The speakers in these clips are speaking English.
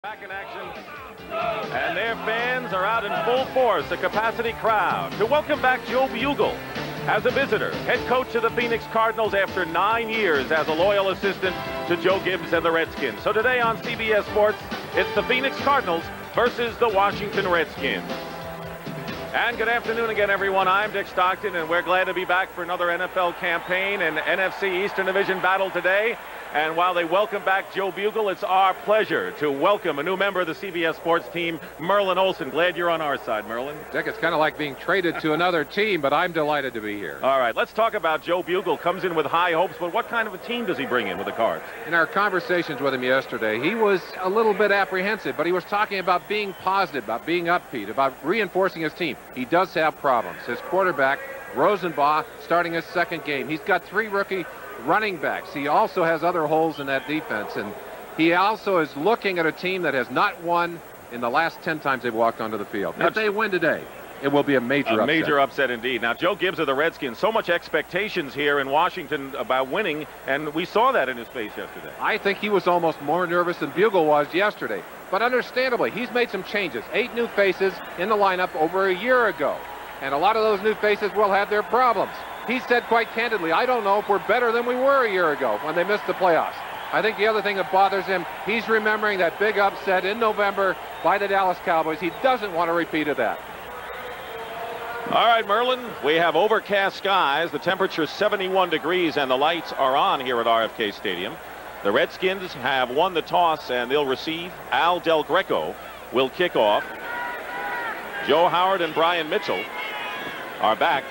Back in action, and their fans are out in full force, a capacity crowd, to welcome back Joe Bugel as a visitor, head coach of the Phoenix Cardinals after 9 years as a loyal assistant to Joe Gibbs and the Redskins. So today on CBS Sports, it's the Phoenix Cardinals versus the Washington Redskins. And good afternoon again, everyone. I'm Dick Stockton, and we're glad to be back for another NFL campaign and NFC Eastern Division battle today. And while they welcome back Joe Bugel, it's our pleasure to welcome a new member of the CBS Sports team, Merlin Olsen. Glad you're on our side, Merlin. Dick, it's kind of like being traded to another team, but I'm delighted to be here. All right, let's talk about Joe Bugel. Comes in with high hopes, but what kind of a team does he bring in with the Cards? In our conversations with him yesterday, he was a little bit apprehensive, but he was talking about being positive, about being upbeat, about reinforcing his team. He does have problems. His quarterback, Rosenbaugh, starting his second game. He's got 3 rookie running backs. He also has other holes in that defense, and he also is looking at a team that has not won in the last 10 times they've walked onto the field. If they win today, it will be a major upset. Major upset indeed. Now, Joe Gibbs of the Redskins, so much expectations here in Washington about winning, and we saw that in his face yesterday. I think he was almost more nervous than Bugel was yesterday, but understandably, he's made some changes. 8 new faces in the lineup over a year ago, and a lot of those new faces will have their problems. He said quite candidly, I don't know if we're better than we were a year ago when they missed the playoffs. I think the other thing that bothers him, he's remembering that big upset in November by the Dallas Cowboys. He doesn't want to repeat of that. All right, Merlin, we have overcast skies. The temperature is 71 degrees, and the lights are on here at RFK Stadium. The Redskins have won the toss, and they'll receive. Al Del Greco will kick off. Joe Howard and Brian Mitchell are back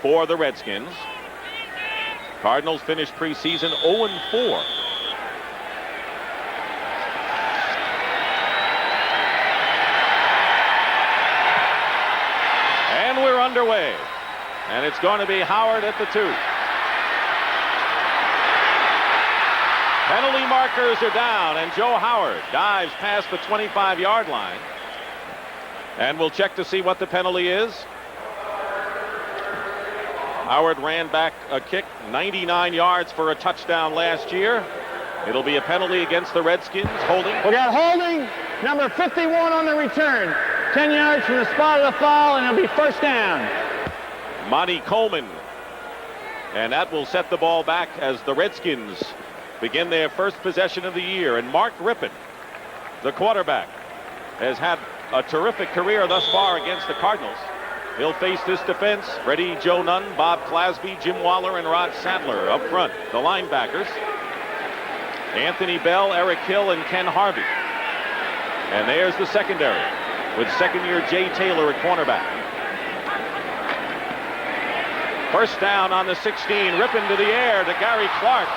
for the Redskins. Cardinals finished preseason 0-4. And we're underway. And it's going to be Howard at the 2. Penalty markers are down, and Joe Howard dives past the 25-yard line. And we'll check to see what the penalty is. Howard ran back a kick 99 yards for a touchdown last year. It'll be a penalty against the Redskins. Holding. We got holding, number 51 on the return. 10 yards from the spot of the foul, and it'll be first down. Monty Coleman. And that will set the ball back as the Redskins begin their first possession of the year. And Mark Rippon, the quarterback, has had a terrific career thus far against the Cardinals. He'll face this defense. Freddie Joe Nunn, Bob Clasby, Jim Waller, and Rod Sadler up front. The linebackers, Anthony Bell, Eric Hill, and Ken Harvey. And there's the secondary with second-year Jay Taylor at cornerback. First down on the 16. Rippon to the air to Gary Clark.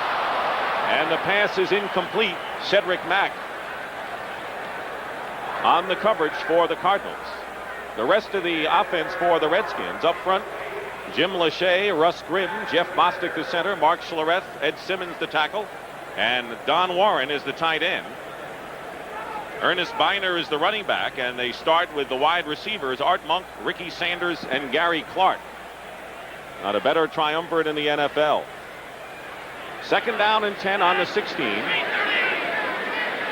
And the pass is incomplete. Cedric Mack on the coverage for the Cardinals. The rest of the offense for the Redskins up front, Jim Lachey, Russ Grimm, Jeff Bostic the center, Mark Schlereth, Ed Simmons the tackle, and Don Warren is the tight end. Ernest Biner is the running back, and they start with the wide receivers, Art Monk, Ricky Sanders, and Gary Clark. Not a better triumvirate in the NFL. Second down and 10 on the 16.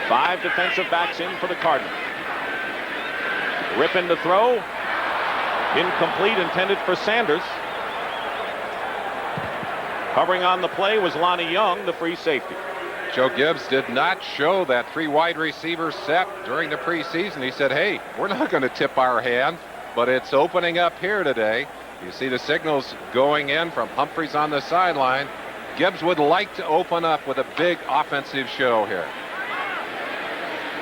5 defensive backs in for the Cardinals. Rippon to throw. Incomplete, intended for Sanders. Covering on the play was Lonnie Young, the free safety. Joe Gibbs did not show that 3 wide receiver set during the preseason. He said, hey, we're not going to tip our hand, but it's opening up here today. You see the signals going in from Humphreys on the sideline. Gibbs would like to open up with a big offensive show here.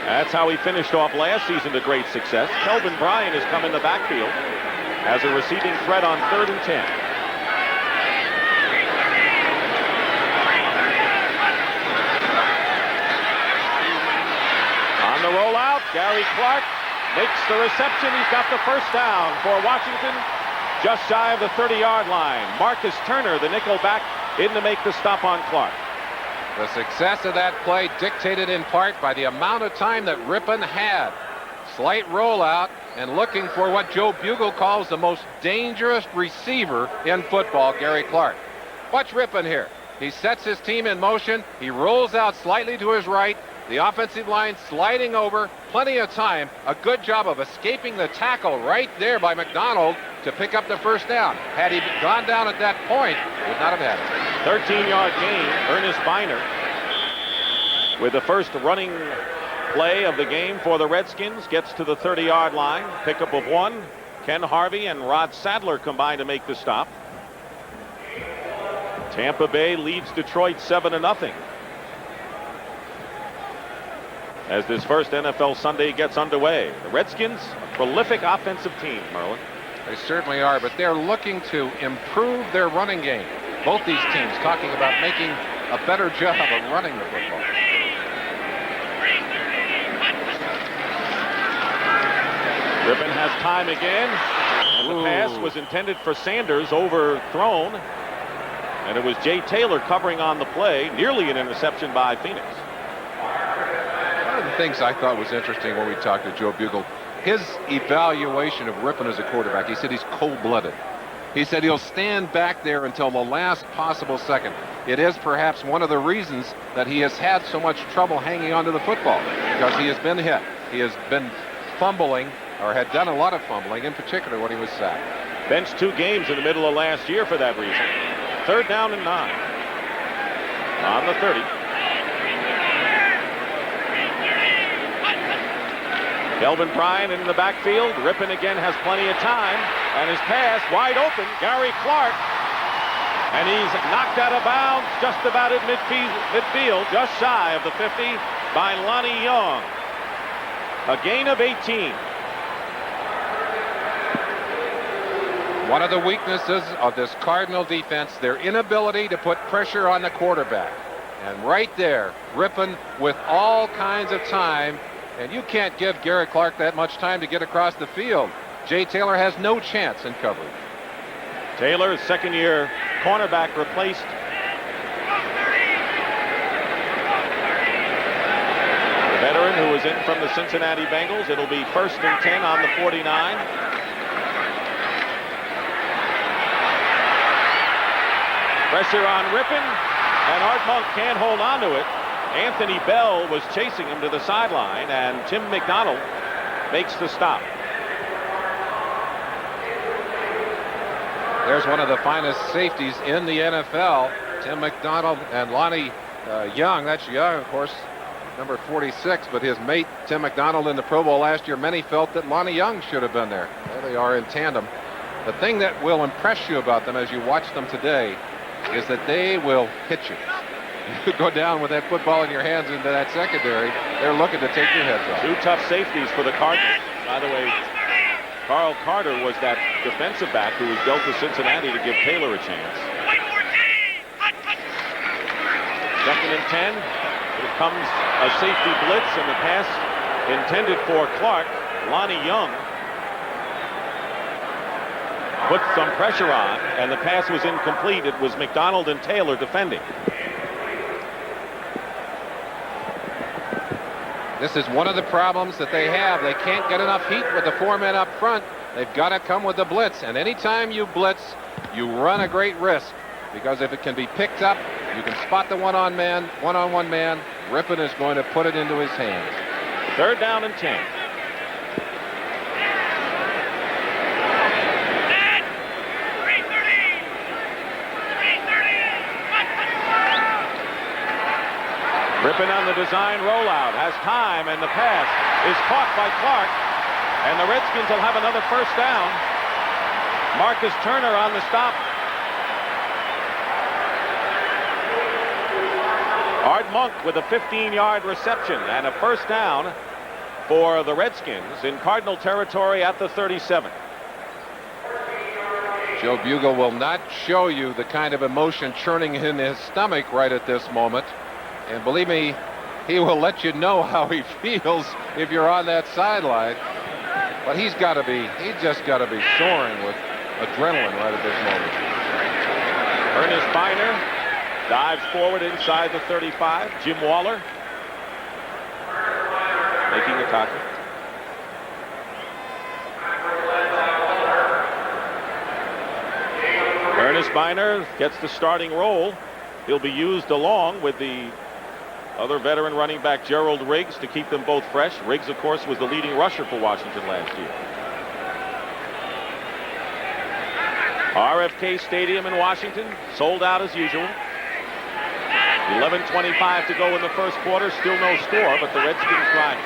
That's how he finished off last season to great success. Kelvin Bryan has come in the backfield as a receiving threat on 3rd and 10. On the rollout, Gary Clark makes the reception. He's got the first down for Washington, just shy of the 30-yard line. Marcus Turner, the nickel back, in to make the stop on Clark. The success of that play dictated in part by the amount of time that Rippon had. Slight rollout and looking for what Joe Bugel calls the most dangerous receiver in football, Gary Clark. Watch Rippon here. He sets his team in motion. He rolls out slightly to his right. The offensive line sliding over, plenty of time. A good job of escaping the tackle right there by McDonald to pick up the first down. Had he gone down at that point, would not have had it. 13-yard gain. Ernest Biner with the first running play of the game for the Redskins. Gets to the 30-yard line. Pickup of 1. Ken Harvey and Rod Sadler combined to make the stop. Tampa Bay leads Detroit 7-0. As this first NFL Sunday gets underway. The Redskins, a prolific offensive team, Merlin. They certainly are, but they're looking to improve their running game. Both these teams talking about making a better job of running the football. Rippon has time again. And the pass was intended for Sanders, overthrown. And it was Jay Taylor covering on the play. Nearly an interception by Phoenix. One of the things I thought was interesting when we talked to Joe Bugle, his evaluation of Rippon as a quarterback, he said he's cold-blooded. He said he'll stand back there until the last possible second. It is perhaps one of the reasons that he has had so much trouble hanging onto the football, because he has been hit. He has been fumbling, or had done a lot of fumbling, in particular when he was sacked. Benched 2 games in the middle of last year for that reason. 3rd down and 9. On the 30. Kelvin Bryant in the backfield. Rippon again has plenty of time. And his pass wide open. Gary Clark. And he's knocked out of bounds just about at midfield. Just shy of the 50 by Lonnie Young. A gain of 18. One of the weaknesses of this Cardinal defense, their inability to put pressure on the quarterback. And right there, Rippon with all kinds of time. And you can't give Gary Clark that much time to get across the field. Jay Taylor has no chance in coverage. Taylor, second-year cornerback, replaced the veteran who was in from the Cincinnati Bengals. It'll be 1st and 10 on the 49. Pressure on Rippon, and Art Monk can't hold on to it. Anthony Bell was chasing him to the sideline, and Tim McDonald makes the stop. There's one of the finest safeties in the NFL, Tim McDonald and Lonnie Young. That's Young, of course, number 46, but his mate, Tim McDonald, in the Pro Bowl last year, many felt that Lonnie Young should have been there. There they are in tandem. The thing that will impress you about them as you watch them today is that they will hit you. You go down with that football in your hands into that secondary, they're looking to take your heads off. 2 tough safeties for the Cardinals. By the way, Carl Carter was that defensive back who was dealt to Cincinnati to give Taylor a chance. 2nd and 10. Here comes a safety blitz, and the pass intended for Clark. Lonnie Young put some pressure on, and the pass was incomplete. It was McDonald and Taylor defending. This is one of the problems that they have. They can't get enough heat with the 4 men up front. They've got to come with the blitz. And anytime you blitz, you run a great risk. Because if it can be picked up, you can spot the one-on-one man. Rippon is going to put it into his hands. 3rd down and 10. Rippon on the design rollout, has time, and the pass is caught by Clark, and the Redskins will have another 1st down. Marcus Turner on the stop. Art Monk with a 15-yard reception and a 1st down for the Redskins in Cardinal territory at the 37. Joe Bugle will not show you the kind of emotion churning in his stomach right at this moment. And believe me, he will let you know how he feels if you're on that sideline. But he's just got to be soaring with adrenaline right at this moment. Ernest Biner dives forward inside the 35. Jim Waller making a tackle. Ernest Biner gets the starting role. He'll be used along with the Other veteran running back Gerald Riggs to keep them both fresh. Riggs, of course, was the leading rusher for Washington last year. RFK Stadium in Washington, sold out as usual. 11:25 to go in the first quarter. Still no score, but the Redskins trying.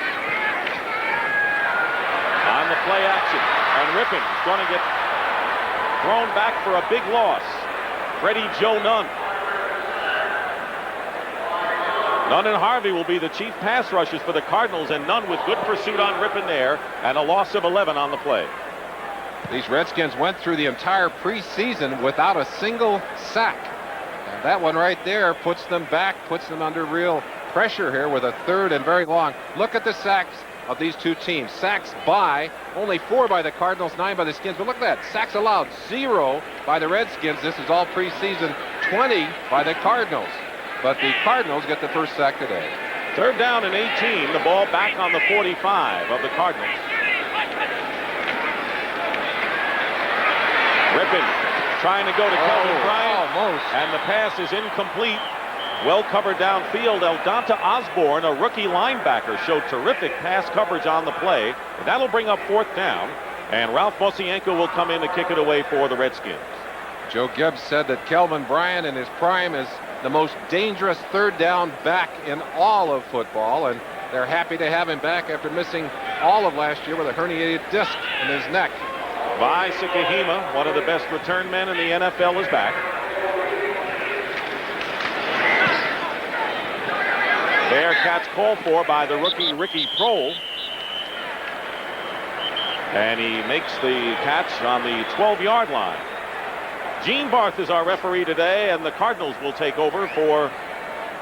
On the play action, and Rippon is going to get thrown back for a big loss. Freddie Joe Nunn. Nunn and Harvey will be the chief pass rushers for the Cardinals, and Nunn with good pursuit on Rippon there, and a loss of 11 on the play. These Redskins went through the entire preseason without a single sack. And that one right there puts them back, puts them under real pressure here with a third and very long. Look at the sacks of these two teams. Sacks by, only 4 by the Cardinals, 9 by the Skins. But look at that, sacks allowed, 0 by the Redskins. This is all preseason, 20 by the Cardinals. But the Cardinals get the first sack today. Third down and 18, the ball back on the 45 of the Cardinals. Rippon trying to go to Kelvin Bryant, almost. And the pass is incomplete. Well covered downfield. Eldonta Osborne, a rookie linebacker, showed terrific pass coverage on the play. And that'll bring up fourth down. And Ralph Mosienko will come in to kick it away for the Redskins. Joe Gibbs said that Kelvin Bryant in his prime is the most dangerous third down back in all of football. And they're happy to have him back after missing all of last year with a herniated disc in his neck. Vi Sikahema, one of the best return men in the NFL, is back. Bearcats called for by the rookie Ricky Prohl. And he makes the catch on the 12-yard line. Gene Barth is our referee today, and the Cardinals will take over for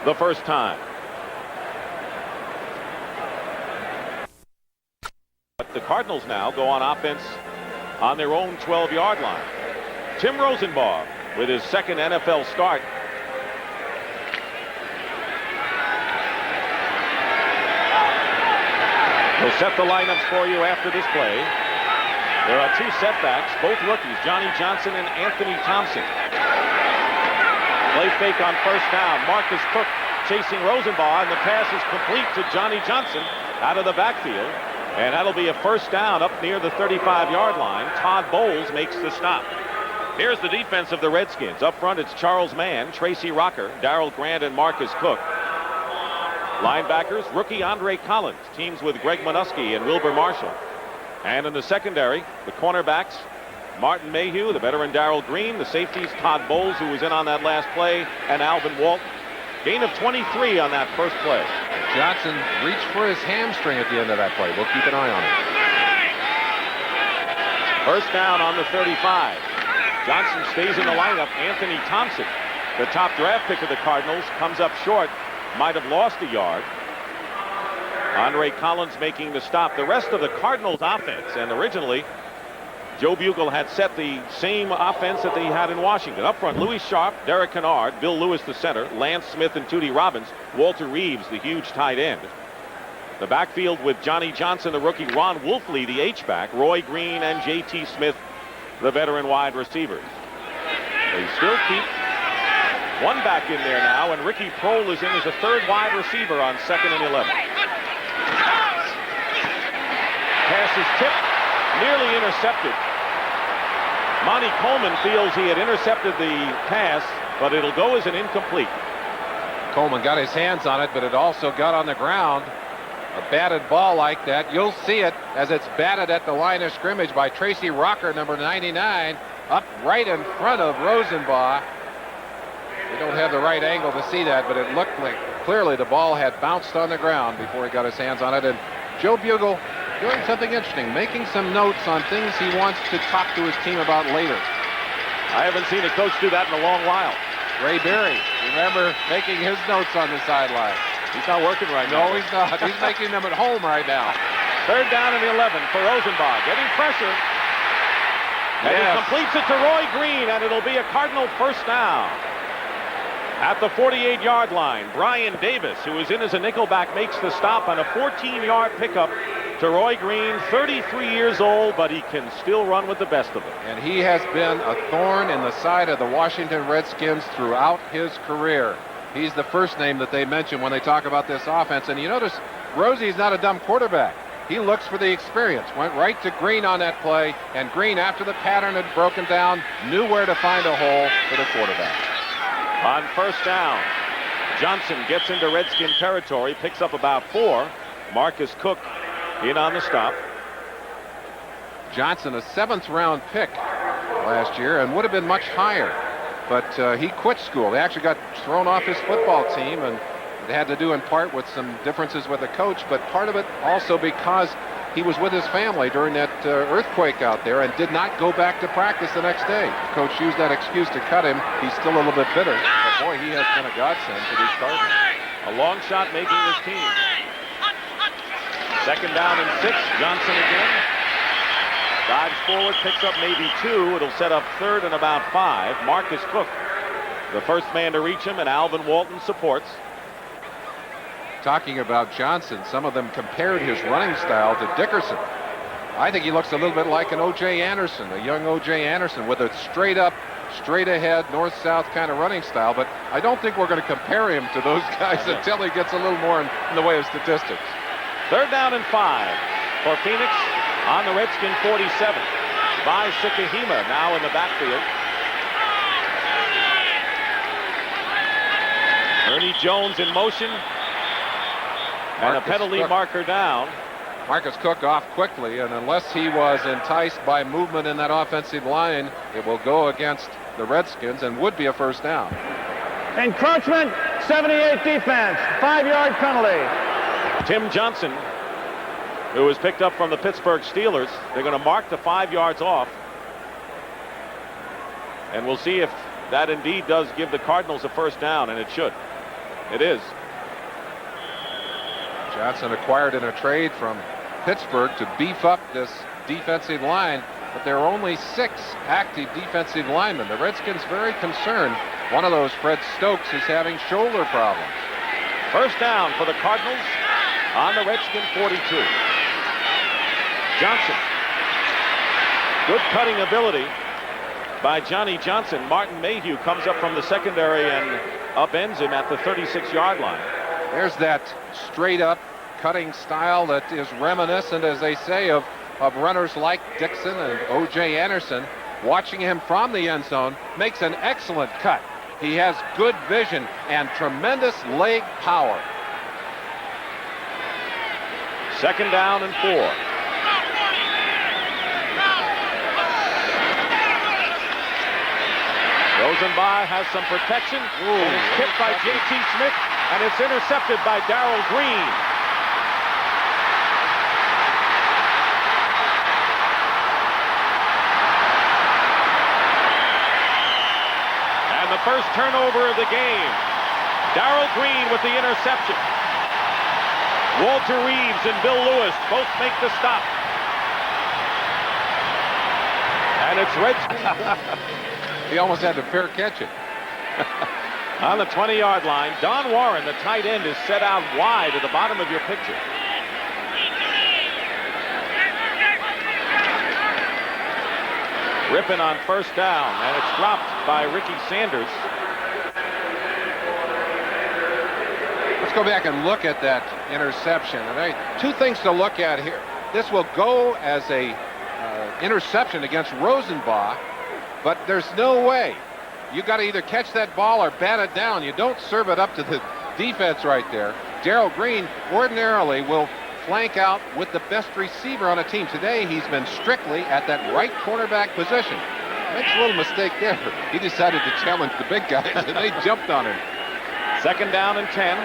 the first time. But the Cardinals now go on offense on their own 12-yard line. Tim Rosenbaugh with his second NFL start. We'll set the lineups for you after this play. There are 2 setbacks, both rookies, Johnny Johnson and Anthony Thompson. Play fake on first down. Marcus Cook chasing Rosenbaugh, and the pass is complete to Johnny Johnson out of the backfield. And that'll be a first down up near the 35-yard line. Todd Bowles makes the stop. Here's the defense of the Redskins. Up front, it's Charles Mann, Tracy Rocker, Darrell Grant, and Marcus Cook. Linebackers, rookie Andre Collins, teams with Greg Minuski and Wilbur Marshall. And in the secondary, the cornerbacks, Martin Mayhew, the veteran Darrell Green, the safeties, Todd Bowles, who was in on that last play, and Alvin Walton. Gain of 23 on that first play. Johnson reached for his hamstring at the end of that play. We'll keep an eye on it. First down on the 35. Johnson stays in the lineup. Anthony Thompson, the top draft pick of the Cardinals, comes up short. Might have lost a yard. Andre Collins making the stop. The rest of the Cardinals offense, and originally Joe Bugle had set the same offense that they had in Washington. Up front, Louis Sharp, Derek Kennard, Bill Lewis the center, Lance Smith and Tootie Robbins, Walter Reeves the huge tight end. The backfield with Johnny Johnson, the rookie, Ron Wolfley the H-back, Roy Green and J.T. Smith the veteran wide receivers. They still keep one back in there now, and Ricky Prohl is in as a third wide receiver on 2nd and 11. Pass is tipped, nearly intercepted. Monty Coleman feels he had intercepted the pass, but it'll go as an incomplete. Coleman got his hands on it, but it also got on the ground. A batted ball like that, you'll see it as it's batted at the line of scrimmage by Tracy Rocker, number 99, up right in front of Rosenbaugh. We don't have the right angle to see that, but it looked like clearly the ball had bounced on the ground before he got his hands on it. And Joe Bugle doing something interesting, making some notes on things he wants to talk to his team about later. I haven't seen a coach do that in a long while. Ray Berry, remember making his notes on the sideline. He's not working right now. No, he's not. He's making them at home right now. Third down and 11 for Rosenbaugh. Getting pressure. And he completes it to Roy Green, and it'll be a Cardinal first down. At the 48-yard line, Brian Davis, who is in as a nickelback, makes the stop on a 14-yard pickup to Roy Green, 33 years old, but he can still run with the best of them. And he has been a thorn in the side of the Washington Redskins throughout his career. He's the first name that they mention when they talk about this offense. And you notice Rosie's not a dumb quarterback. He looks for the experience. Went right to Green on that play, and Green, after the pattern had broken down, knew where to find a hole for the quarterback. On first down, Johnson gets into Redskin territory, picks up about 4. Marcus Cook in on the stop. Johnson, a 7th-round pick last year, and would have been much higher. But he quit school. They actually got thrown off his football team, and it had to do in part with some differences with the coach, but part of it also because he was with his family during that earthquake out there and did not go back to practice the next day. Coach used that excuse to cut him. He's still a little bit bitter, but boy, he has been a godsend to these Cardinals. A long shot making his team. Second down and 6. Johnson again. Dives forward, picks up maybe 2. It'll set up 3rd and about 5. Marcus Cook, the first man to reach him, and Alvin Walton supports. Talking about Johnson, some of them compared his running style to Dickerson. I think he looks a little bit like an O.J. Anderson, a young O.J. Anderson, with a straight up, straight ahead, north-south kind of running style. But I don't think we're going to compare him to those guys until he gets a little more in the way of statistics. 3rd down and 5 for Phoenix on the Redskin 47. By Sikahima now in the backfield. Ernie Jones in motion. And a penalty marker down. Marcus Cook off quickly, and unless he was enticed by movement in that offensive line, it will go against the Redskins and would be a first down. Encroachment, 78 defense, 5-yard penalty. Tim Johnson, who was picked up from the Pittsburgh Steelers. They're going to mark the 5 yards off. And we'll see if that indeed does give the Cardinals a first down, and it should. It is. Johnson acquired in a trade from Pittsburgh to beef up this defensive line, but there are only 6 active defensive linemen. The Redskins very concerned. One of those, Fred Stokes, is having shoulder problems. First down for the Cardinals on the Redskin 42. Johnson. Good cutting ability by Johnny Johnson. Martin Mayhew comes up from the secondary and upends him at the 36-yard line. There's that straight up cutting style that is reminiscent, as they say, of runners like Dixon and O.J. Anderson. Watching him from the end zone, makes an excellent cut. He has good vision and tremendous leg power. 2nd down and 4. Rosenbach has some protection. And it's tipped by J.T. Smith, and it's intercepted by Darrell Green. And the first turnover of the game. Darrell Green with the interception. Walter Reeves and Bill Lewis both make the stop. And it's Redskins. He almost had to fair catch it. On the 20-yard line, Don Warren, the tight end, is set out wide at the bottom of your picture. Rippon on first down, and it's dropped by Ricky Sanders. Let's go back and look at that interception. And 2 things to look at here. This will go as a interception against Rosenbach, but there's no way. You got to either catch that ball or bat it down. You don't serve it up to the defense right there. Darrell Green ordinarily will flank out with the best receiver on a team. Today he's been strictly at that right cornerback position. Makes a little mistake there. He decided to challenge the big guys, and they jumped on him. 2nd down and 10.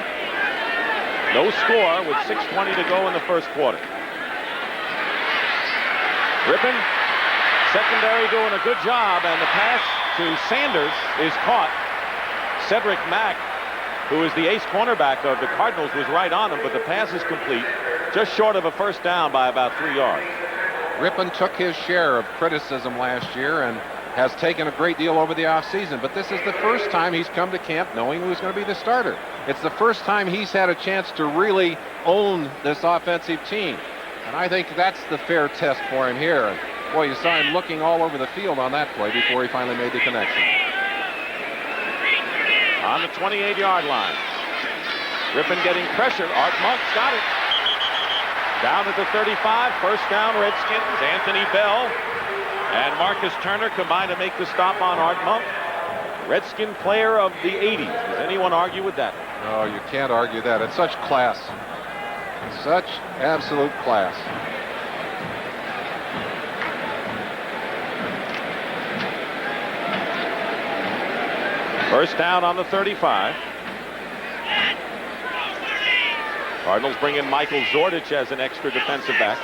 No score with 6:20 to go in the first quarter. Rippon, secondary, doing a good job, and the pass to Sanders is caught. Cedric Mack, who is the ace cornerback of the Cardinals, was right on him, but the pass is complete, just short of a first down by about 3 yards. Rippon took his share of criticism last year and has taken a great deal over the offseason, but this is the first time he's come to camp knowing who's going to be the starter. It's the first time he's had a chance to really own this offensive team, and I think that's the fair test for him here. And boy, you saw him looking all over the field on that play before he finally made the connection. on the 28-yard line. Rippon getting pressure. Art Monk's got it. Down at the 35, first down Redskins. Anthony Bell and Marcus Turner combined to make the stop on Art Monk. Redskin player of the 80s. Does anyone argue with that? No, you can't argue that. It's such class. Such absolute class. First down on the 35. Cardinals bring in Michael Zordich as an extra defensive back.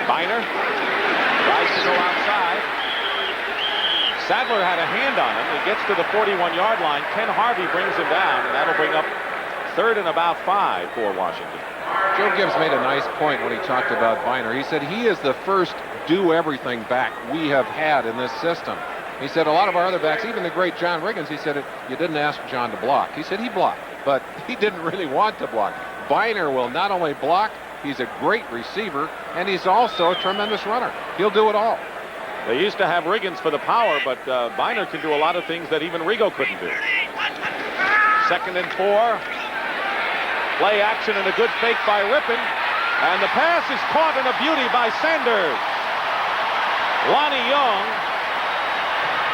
Biner tries to go outside. Sadler had a hand on him. He gets to the 41-yard line. Ken Harvey brings him down, and that'll bring up third and about 5 for Washington. Joe Gibbs made a nice point when he talked about Biner. He said he is the first do-everything back we have had in this system. He said a lot of our other backs, even the great John Riggins, he said, you didn't ask John to block. He said he blocked, but he didn't really want to block. Biner will not only block, he's a great receiver, and he's also a tremendous runner. He'll do it all. They used to have Riggins for the power, but Biner can do a lot of things that even Rigo couldn't do. 2nd and 4. Play action and a good fake by Rippon. And the pass is caught in a beauty by Sanders. Lonnie Young.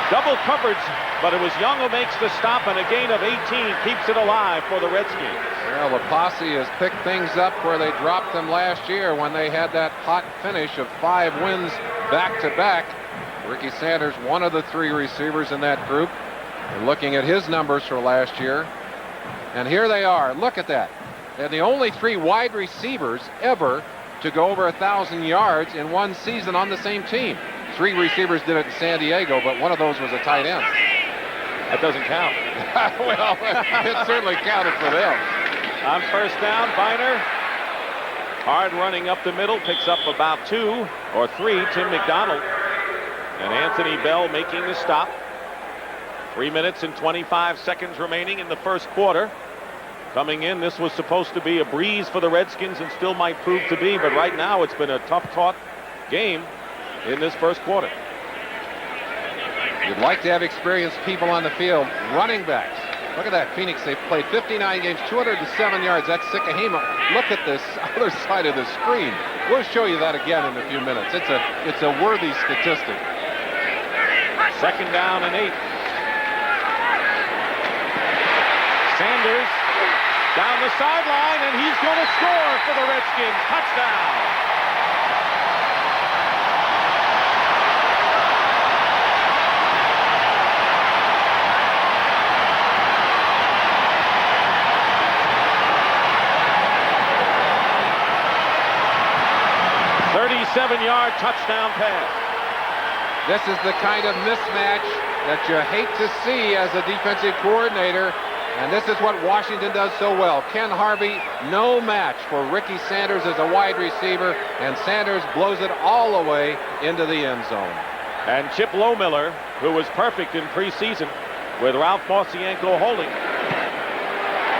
Double coverage, but it was Young who makes the stop, and a gain of 18 keeps it alive for the Redskins. Well, the posse has picked things up where they dropped them last year when they had that hot finish of 5 wins back-to-back. Ricky Sanders, one of the 3 receivers in that group. We're looking at his numbers for last year. And here they are. Look at that. They're the only 3 wide receivers ever to go over 1,000 yards in one season on the same team. 3 receivers did it in San Diego, but one of those was a tight end. That doesn't count. Well, it certainly counted for them. On first down, Biner. Hard running up the middle, picks up about 2 or 3. Tim McDonald and Anthony Bell making the stop. 3 minutes and 25 seconds remaining in the first quarter. Coming in, this was supposed to be a breeze for the Redskins and still might prove to be, but right now it's been a tough-taught game in this first quarter. You'd like to have experienced people on the field. Running backs. Look at that. Phoenix, they've played 59 games, 207 yards. That's Sikahema. Look at this other side of the screen. We'll show you that again in a few minutes. It's a worthy statistic. 2nd down and 8. Sanders down the sideline, and he's going to score for the Redskins. Touchdown. Seven-yard touchdown pass. This is the kind of mismatch that you hate to see as a defensive coordinator, and this is what Washington does so well. Ken Harvey, no match for Ricky Sanders as a wide receiver, and Sanders blows it all the way into the end zone. And Chip Lohmiller, who was perfect in preseason with Ralph Mosienko holding,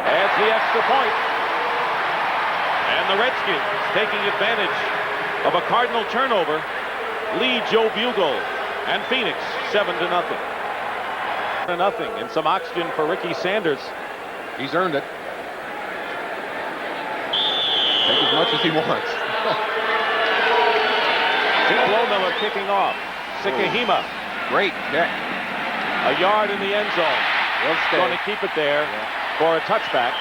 adds the extra point. And the Redskins, taking advantage of a Cardinal turnover, lead Joe Bugle and Phoenix 7-0. And some oxygen for Ricky Sanders. He's earned it. Take as much as he wants. Chip Lohmiller kicking off. Sikahema. Great kick. A yard in the end zone. Going to keep it there for a touchback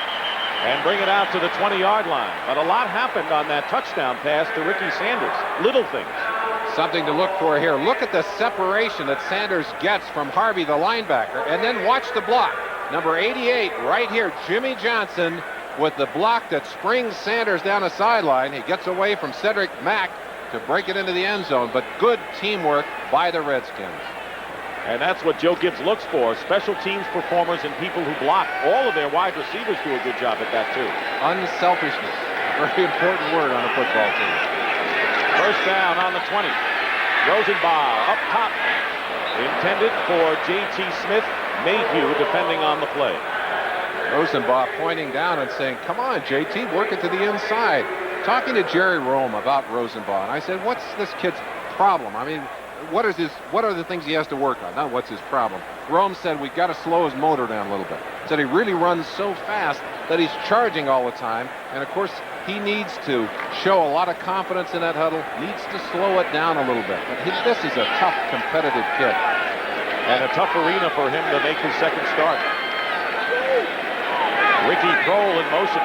and bring it out to the 20-yard line. But a lot happened on that touchdown pass to Ricky Sanders. Little things. Something to look for here. Look at the separation that Sanders gets from Harvey, the linebacker, and then watch the block. Number 88 right here, Jimmy Johnson, with the block that springs Sanders down the sideline. He gets away from Cedric Mack to break it into the end zone, but good teamwork by the Redskins. And that's what Joe Gibbs looks for, special teams performers and people who block. All of their wide receivers do a good job at that, too. Unselfishness, a very important word on a football team. First down on the 20. Rosenbaugh up top. Intended for J.T. Smith. Mayhew defending on the play. Rosenbaugh pointing down and saying, come on, J.T., work it to the inside. Talking to Jerry Rome about Rosenbaugh, and I said, what's this kid's problem? I mean, what are the things he has to work on? Not what's his problem. Rome said we've got to slow his motor down a little bit. Said he really runs so fast that he's charging all the time. And of course, he needs to show a lot of confidence in that huddle. Needs to slow it down a little bit. But this is a tough, competitive kid. And a tough arena for him to make his second start. Ricky Kroll in motion.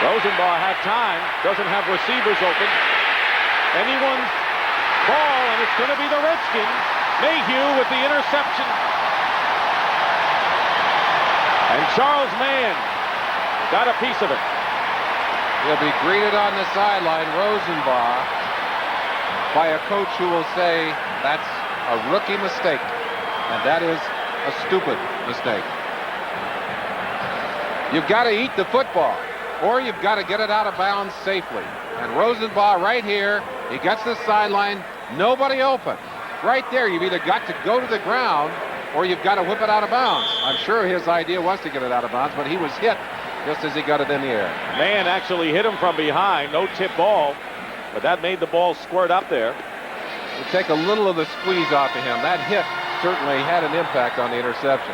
Rosenbaugh had time, doesn't have receivers open. Anyone's ball, and it's going to be the Redskins. Mayhew with the interception. And Charles Mann got a piece of it. He'll be greeted on the sideline, Rosenbaugh, by a coach who will say that's a rookie mistake, and that is a stupid mistake. You've got to eat the football, or you've got to get it out of bounds safely. And Rosenbaugh right here, he gets the sideline, nobody open. Right there, you've either got to go to the ground or you've got to whip it out of bounds. I'm sure his idea was to get it out of bounds, but he was hit just as he got it in the air. Man actually hit him from behind, no tip ball, but that made the ball squirt up there. To take a little of the squeeze off of him. That hit certainly had an impact on the interception.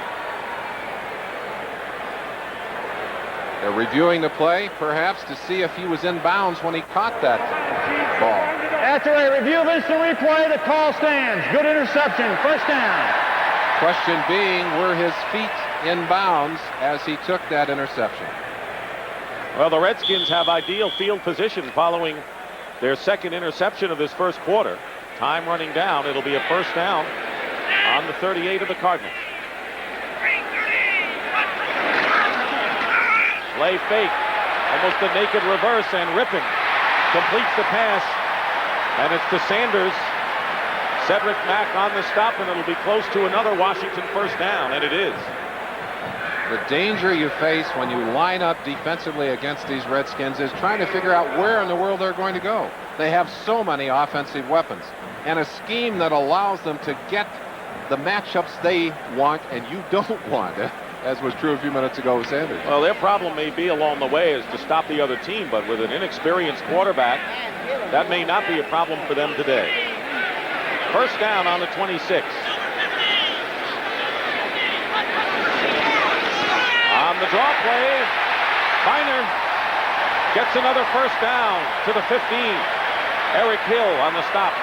They're reviewing the play, perhaps to see if he was in bounds when he caught that ball. After a review of instant replay, the call stands. Good interception, first down. Question being, were his feet in bounds as he took that interception? Well, the Redskins have ideal field position following their second interception of this first quarter. Time running down. It'll be a first down on the 38 of the Cardinals. Play fake, almost a naked reverse, and Rippon completes the pass, and it's to Sanders. Cedric Mack on the stop, and it'll be close to another Washington first down, and it is. The danger you face when you line up defensively against these Redskins is trying to figure out where in the world they're going to go. They have so many offensive weapons and a scheme that allows them to get the matchups they want and you don't want, as was true a few minutes ago with Sanders. Well, their problem may be along the way is to stop the other team, but with an inexperienced quarterback, that may not be a problem for them today. First down on the 26. On the draw play, Biner gets another first down to the 15. Eric Hill on the stop.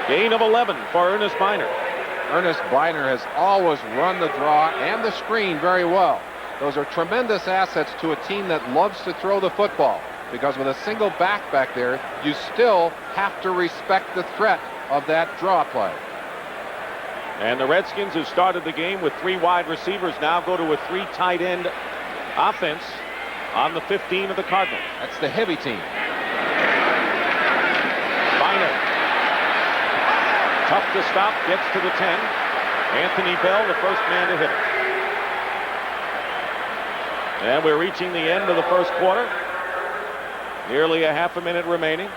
Gain of 11 for Ernest Biner. Ernest Biner has always run the draw and the screen very well. Those are tremendous assets to a team that loves to throw the football, because with a single back there, you still have to respect the threat of that draw play. And the Redskins, who started the game with 3 wide receivers, now go to a 3 tight end offense on the 15 of the Cardinals. That's the heavy team. Biner. Tough to stop, gets to the 10. Anthony Bell, the first man to hit it. And we're reaching the end of the first quarter. Nearly a half a minute remaining.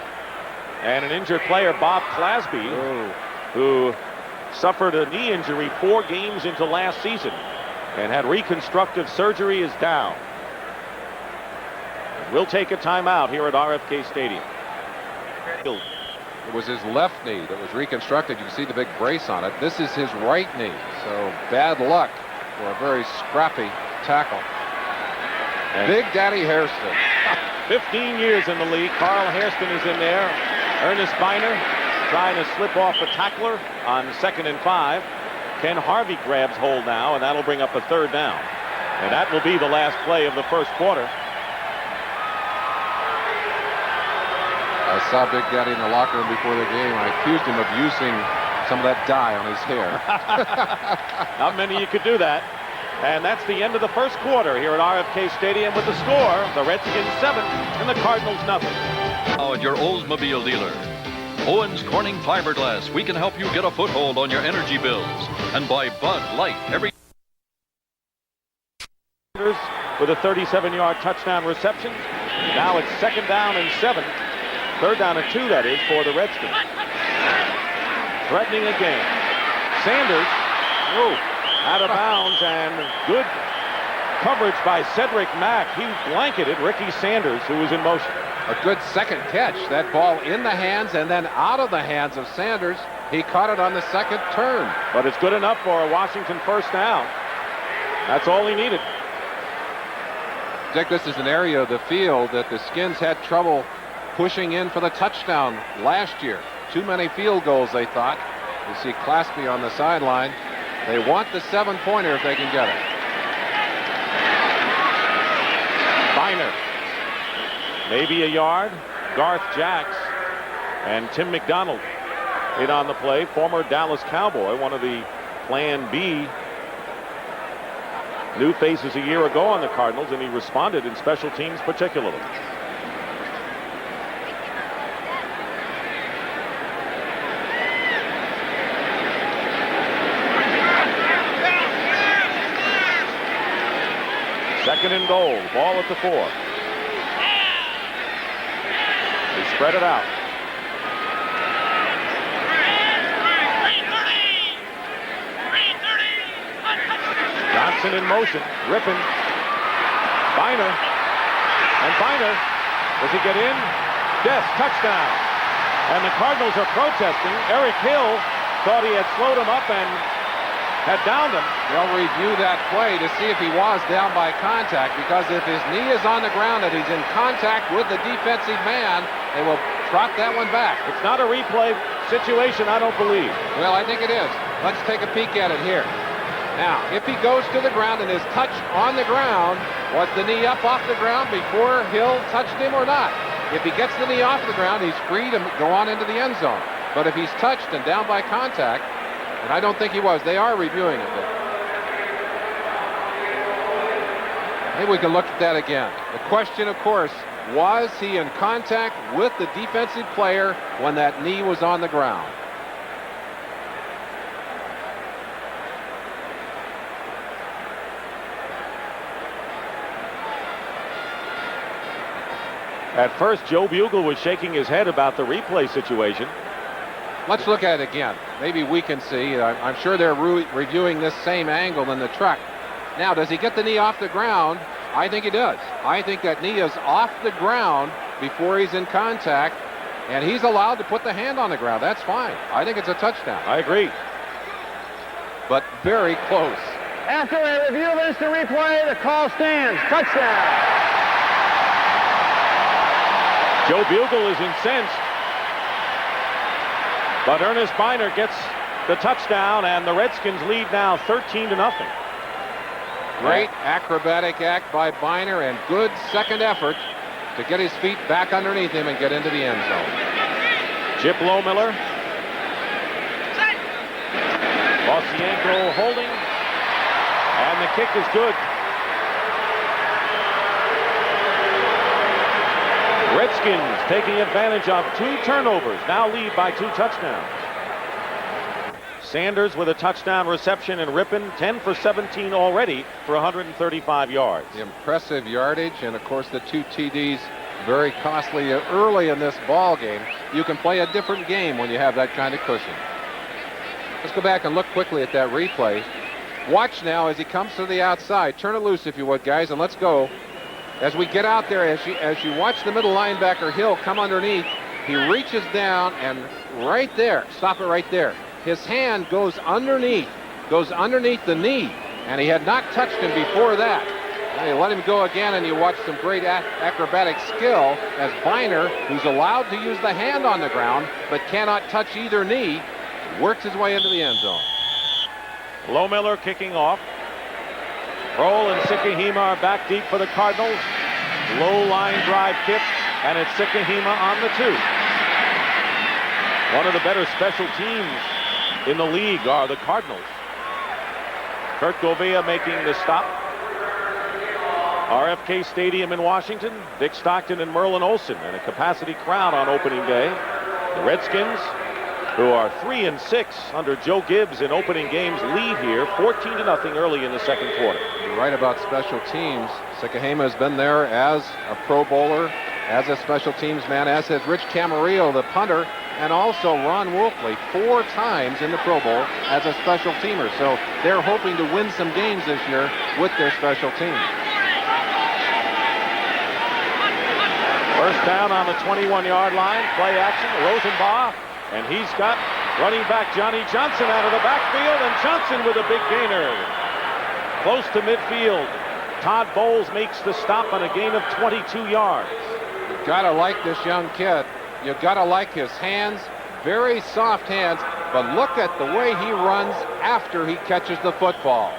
And an injured player, Bob Clasby, who suffered a knee injury 4 games into last season and had reconstructive surgery, is down. We'll take a timeout here at RFK Stadium. It was his left knee that was reconstructed. You can see the big brace on it. This is his right knee. So bad luck for a very scrappy tackle. And Big Daddy Hairston. 15 years in the league. Carl Hairston is in there. Ernest Biner trying to slip off a tackler on 2nd and 5. Ken Harvey grabs hold now, and that'll bring up a 3rd down. And that will be the last play of the first quarter. I saw Big Daddy in the locker room before the game. I accused him of using some of that dye on his hair. Not many you could do that. And that's the end of the first quarter here at RFK Stadium with the score, the Redskins 7 and the Cardinals nothing. Now at your Oldsmobile dealer. Owens Corning Fiberglass. We can help you get a foothold on your energy bills. And buy Bud Light every... With a 37-yard touchdown reception. Now it's 2nd down and 7. 3rd down and 2, that is, for the Redskins. Threatening again. Sanders, out of bounds, and good coverage by Cedric Mack. He blanketed Ricky Sanders, who was in motion. A good second catch. That ball in the hands and then out of the hands of Sanders. He caught it on the second turn. But it's good enough for a Washington first down. That's all he needed. Dick, this is an area of the field that the Skins had trouble pushing in for the touchdown last year. Too many field goals, they thought. You see Claspy on the sideline. They want the 7-pointer if they can get it. Biner. Maybe a yard. Garth Jacks and Tim McDonald in on the play. Former Dallas Cowboy, one of the Plan B new faces a year ago on the Cardinals, and he responded in special teams particularly. Second and goal. Ball at the 4. They spread it out. Johnson in motion. Rippon. Biner. And Biner. Does he get in? Yes, touchdown. And the Cardinals are protesting. Eric Hill thought he had slowed him up and had downed him. They'll review that play to see if he was down by contact, because if his knee is on the ground and he's in contact with the defensive man, they will trot that one back. It's not a replay situation, I don't believe. Well, I think it is. Let's take a peek at it here. Now, if he goes to the ground and is touched on the ground, was the knee up off the ground before Hill touched him or not? If he gets the knee off the ground, he's free to go on into the end zone. But if he's touched and down by contact, and I don't think he was, they are reviewing it. Maybe we can look at that again. The question, of course, was he in contact with the defensive player when that knee was on the ground? At first, Joe Bugle was shaking his head about the replay situation. Let's look at it again. Maybe we can see. I'm sure they're reviewing this same angle in the truck. Now, does he get the knee off the ground? I think he does. I think that knee is off the ground before he's in contact, and he's allowed to put the hand on the ground. That's fine. I think it's a touchdown. I agree. But very close. After a review of instant replay, the call stands. Touchdown. Joe Bugle is incensed. But Ernest Biner gets the touchdown, and the Redskins lead now 13-0. Great acrobatic act by Biner, and good second effort to get his feet back underneath him and get into the end zone. Chip Lohmiller. Bosienko holding, and the kick is good. Redskins taking advantage of 2 turnovers, now lead by 2 touchdowns. Sanders with a touchdown reception, and Rippon 10 for 17 already for 135 yards. Impressive yardage, and of course the 2 TDs very costly early in this ball game. You can play a different game when you have that kind of cushion. Let's go back and look quickly at that replay. Watch now as he comes to the outside. Turn it loose if you would, guys, and let's go. As we get out there, as you watch the middle linebacker Hill come underneath, he reaches down, and right there, stop it right there. His hand goes underneath the knee, and he had not touched him before that. And they let him go again, and you watch some great acrobatic skill as Biner, who's allowed to use the hand on the ground but cannot touch either knee, works his way into the end zone. Lohmiller kicking off. Roll and Sikahema are back deep for the Cardinals. Low line drive kick, and it's Sikahema on the 2. One of the better special teams in the league are the Cardinals. Kurt Govea making the stop. RFK Stadium in Washington. Dick Stockton and Merlin Olsen, and a capacity crowd on opening day. The Redskins, who are 3-6 under Joe Gibbs in opening games, lead here 14-0 early in the second quarter. You're right about special teams. Sikahema has been there as a Pro Bowler, as a special teams man, as has Rich Camarillo, the punter. and also Ron Wolfley 4 times in the Pro Bowl as a special teamer. So they're hoping to win some games this year with their special team. First down on the 21-yard line. Play action. Rosenbaugh. And he's got running back Johnny Johnson out of the backfield. And Johnson with a big gainer. Close to midfield. Todd Bowles makes the stop on a gain of 22 yards. You've got to like this young kid. You've got to like his hands. Very soft hands. But look at the way he runs after he catches the football.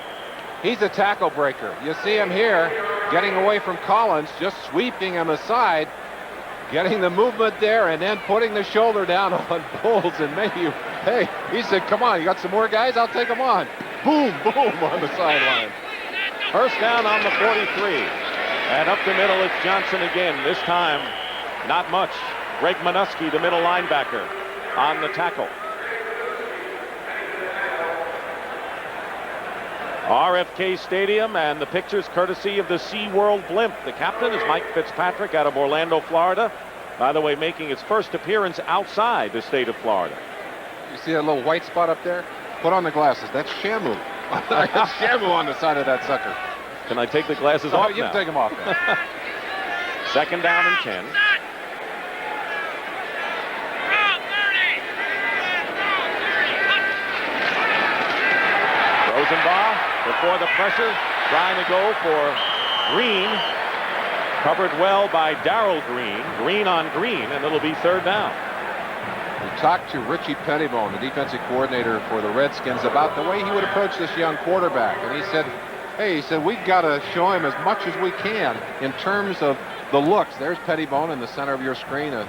He's a tackle breaker. You see him here getting away from Collins, just sweeping him aside, getting the movement there, and then putting the shoulder down on Bowles. And maybe, hey, he said, come on, you got some more guys? I'll take them on. Boom, boom on the sideline. First down on the 43. And up the middle, it's Johnson again. This time, not much. Greg Minuski, the middle linebacker, on the tackle. RFK Stadium, and the pictures courtesy of the SeaWorld blimp. The captain is Mike Fitzpatrick out of Orlando, Florida. By the way, making its first appearance outside the state of Florida. You see that little white spot up there? Put on the glasses. That's Shamu. That's Shamu on the side of that sucker. Can I take the glasses off You now? can take them off now. Second down and 10. Rosenbaugh before the pressure, trying to go for Green. Covered well by Darrell Green. Green on Green, and it'll be third down. We talked to Richie Pettibone, the defensive coordinator for the Redskins, about the way he would approach this young quarterback. And he said, hey, we've got to show him as much as we can in terms of the looks. There's Pettibone in the center of your screen, a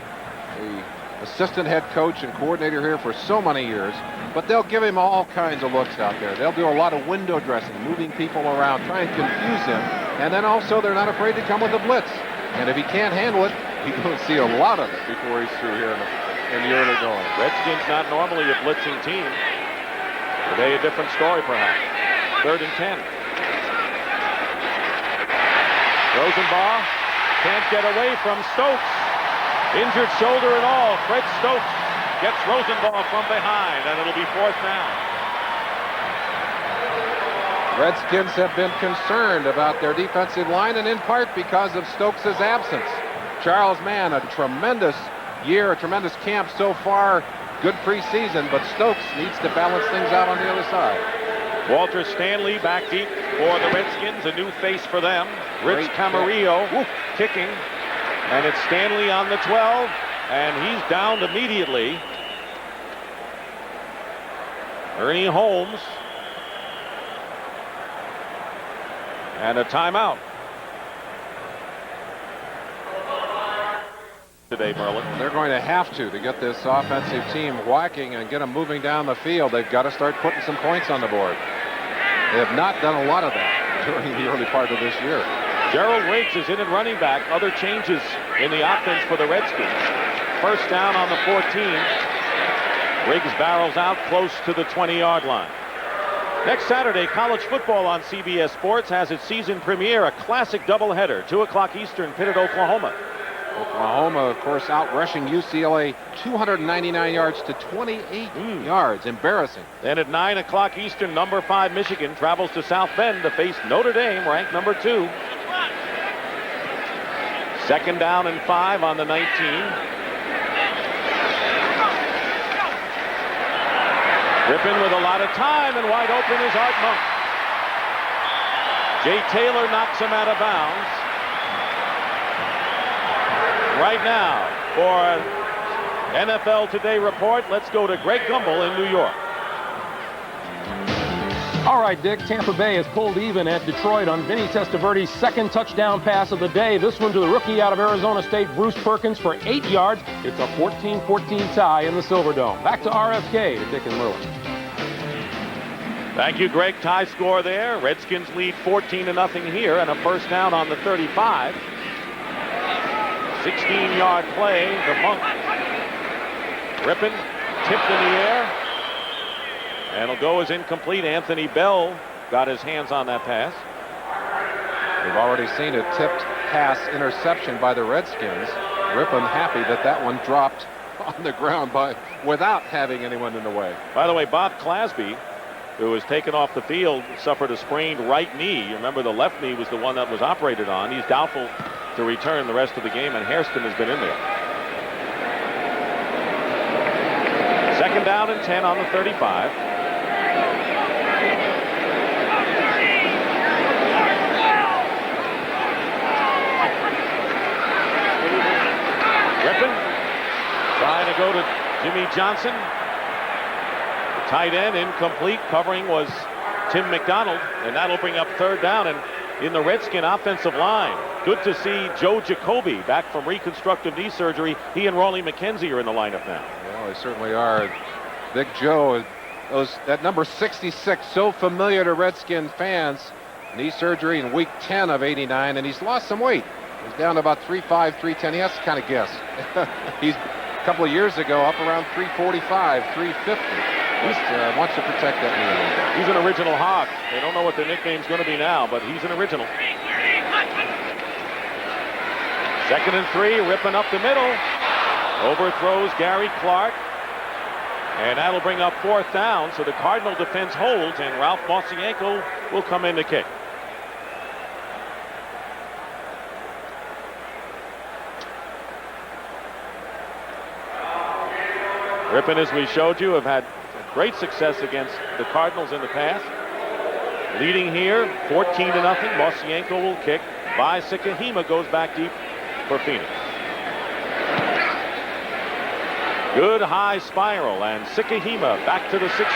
assistant head coach and coordinator here for so many years. But they'll give him all kinds of looks out there. They'll do a lot of window dressing, moving people around, try and confuse him. And then also they're not afraid to come with a blitz. And if he can't handle it, he's going to see a lot of it before he's through here in the early going. Redskins not normally a blitzing team. Today a different story perhaps. Third and 10. Rosenbaugh can't get away from Stokes. Injured shoulder and all. Fred Stokes gets Rosenbaugh from behind, and it'll be fourth down. Redskins have been concerned about their defensive line, and in part because of Stokes' absence. Charles Mann, a tremendous year, a tremendous camp so far. Good preseason, but Stokes needs to balance things out on the other side. Walter Stanley back deep for the Redskins, a new face for them. Rich Camarillo kicking, and it's Stanley on the 12, and he's downed immediately. Ernie Holmes, and a timeout. Today, Merlin. They're going to have to get this offensive team whacking and get them moving down the field. They've got to start putting some points on the board. They have not done a lot of that during the early part of this year. Gerald Riggs is in at running back. Other changes in the offense for the Redskins. First down on the 14. Riggs barrels out close to the 20-yard line. Next Saturday, college football on CBS Sports has its season premiere, a classic doubleheader, 2 o'clock Eastern, Pitt at Oklahoma. Oklahoma, of course, out rushing UCLA 299 yards to 28 yards. Embarrassing. Then at 9 o'clock Eastern, number 5 Michigan travels to South Bend to face Notre Dame, ranked number 2. Second down and 5 on the 19. Griffin with a lot of time, and wide open is Art Monk. Jay Taylor knocks him out of bounds. Right now, for NFL Today report, let's go to Greg Gumbel in New York. All right, Dick, Tampa Bay has pulled even at Detroit on Vinny Testaverde's second touchdown pass of the day. This one to the rookie out of Arizona State, Bruce Perkins, for 8 yards. It's a 14-14 tie in the Silverdome. Back to RFK to Dick and Merlin. Thank you, Greg. Tie score there. Redskins lead 14-0 here, and a first down on the 35. 16-yard play. The Monk. Rippin, tipped in the air. And it'll go as incomplete. Anthony Bell got his hands on that pass. We've already seen a tipped pass interception by the Redskins. Rippon happy that that one dropped on the ground without having anyone in the way. By the way, Bob Clasby, who was taken off the field, suffered a sprained right knee. Remember, the left knee was the one that was operated on. He's doubtful to return the rest of the game, and Hairston has been in there. Second down and 10 on the 35. Rippon trying to go to Jimmy Johnson. The tight end incomplete. Covering was Tim McDonald, and that'll bring up third down. And in the Redskin offensive line, good to see Joe Jacoby back from reconstructive knee surgery. He and Raleigh McKenzie are in the lineup now. Well, they certainly are. Big Joe, that number 66, so familiar to Redskin fans. Knee surgery in week 10 of '89, and he's lost some weight. He's down to about 3'5", 310. He has to kind of guess. He's a couple of years ago up around 345, 350. He wants to protect that knee a little bit. He's an original Hog. They don't know what the nickname's going to be now, but he's an original. Second and 3, Rippon up the middle. Overthrows Gary Clark. And that'll bring up fourth down, so the Cardinal defense holds, and Ralph Mosienko will come in to kick. Rippon, as we showed you, have had great success against the Cardinals in the past. Leading here, 14-0. Mosienko will kick. By Sikahima goes back deep for Phoenix. Good high spiral, and Sikahima back to the 16.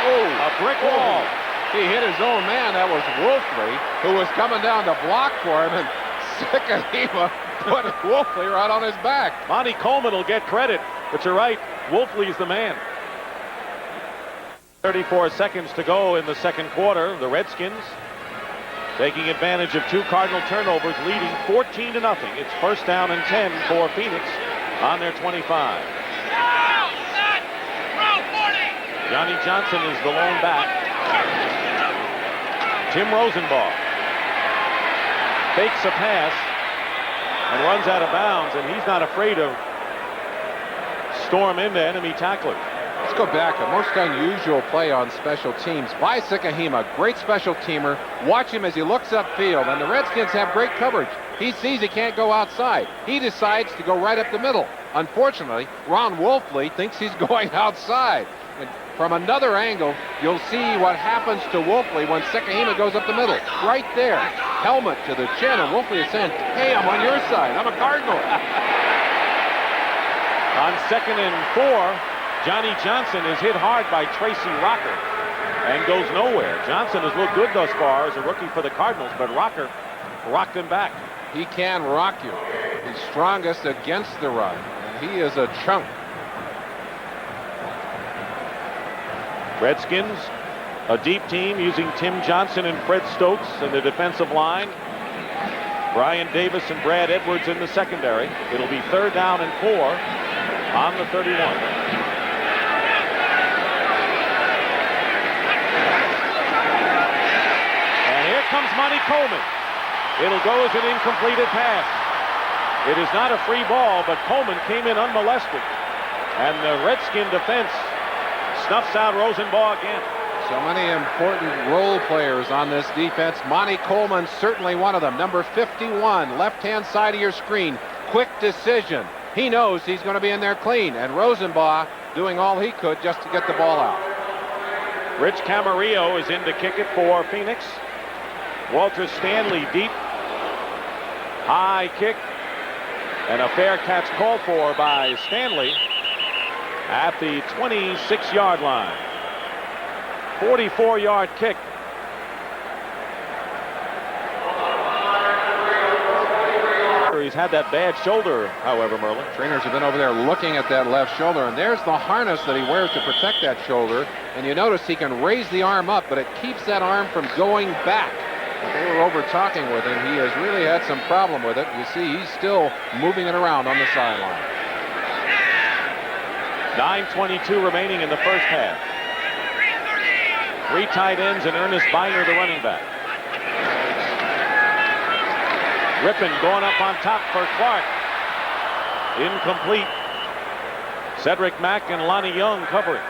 Oh, a brick wall. He hit his own man. That was Wolfley, who was coming down to block for him, and Sikahima put Wolfley right on his back. Monty Coleman will get credit, but you're right, Wolfley's the man. 34 seconds to go in the second quarter. The Redskins taking advantage of two Cardinal turnovers, leading 14-0. It's first down and 10 for Phoenix on their 25. Johnny Johnson is the lone back. Tim Rosenbaugh fakes a pass and runs out of bounds, and he's not afraid to storm into enemy tacklers. Let's go back. A most unusual play on special teams by Sikahima. Great special teamer. Watch him as he looks upfield, and the Redskins have great coverage. He sees he can't go outside. He decides to go right up the middle. Unfortunately, Ron Wolfley thinks he's going outside. And from another angle, you'll see what happens to Wolfley when Sikahima goes up the middle. Right there. Helmet to the chin, and Wolfley is saying, hey, I'm on your side. I'm a Cardinal. On second and 4, Johnny Johnson is hit hard by Tracy Rocker and goes nowhere. Johnson has looked good thus far as a rookie for the Cardinals, but Rocker rocked him back. He can rock you. He's strongest against the run, and he is a chunk. Redskins, a deep team using Tim Johnson and Fred Stokes in the defensive line. Brian Davis and Brad Edwards in the secondary. It'll be third down and 4 on the 31. Comes Monty Coleman. It'll go as an incompleted pass. It is not a free ball, but Coleman came in unmolested. And the Redskin defense snuffs out Rosenbaugh again. So many important role players on this defense. Monty Coleman, certainly one of them. Number 51, left-hand side of your screen. Quick decision. He knows he's going to be in there clean. And Rosenbaugh doing all he could just to get the ball out. Rich Camarillo is in to kick it for Phoenix. Walter Stanley deep. High kick. And a fair catch called for by Stanley at the 26-yard line. 44-yard kick. He's had that bad shoulder, however, Merlin. Trainers have been over there looking at that left shoulder, and there's the harness that he wears to protect that shoulder. And you notice he can raise the arm up, but it keeps that arm from going back. But they were over talking with him. He has really had some problem with it. You see, he's still moving it around on the sideline. 9:22 remaining in the first half. 3 tight ends and Ernest Biner, the running back. Rippon going up on top for Clark. incomplete. Cedric Mack and Lonnie Young covering.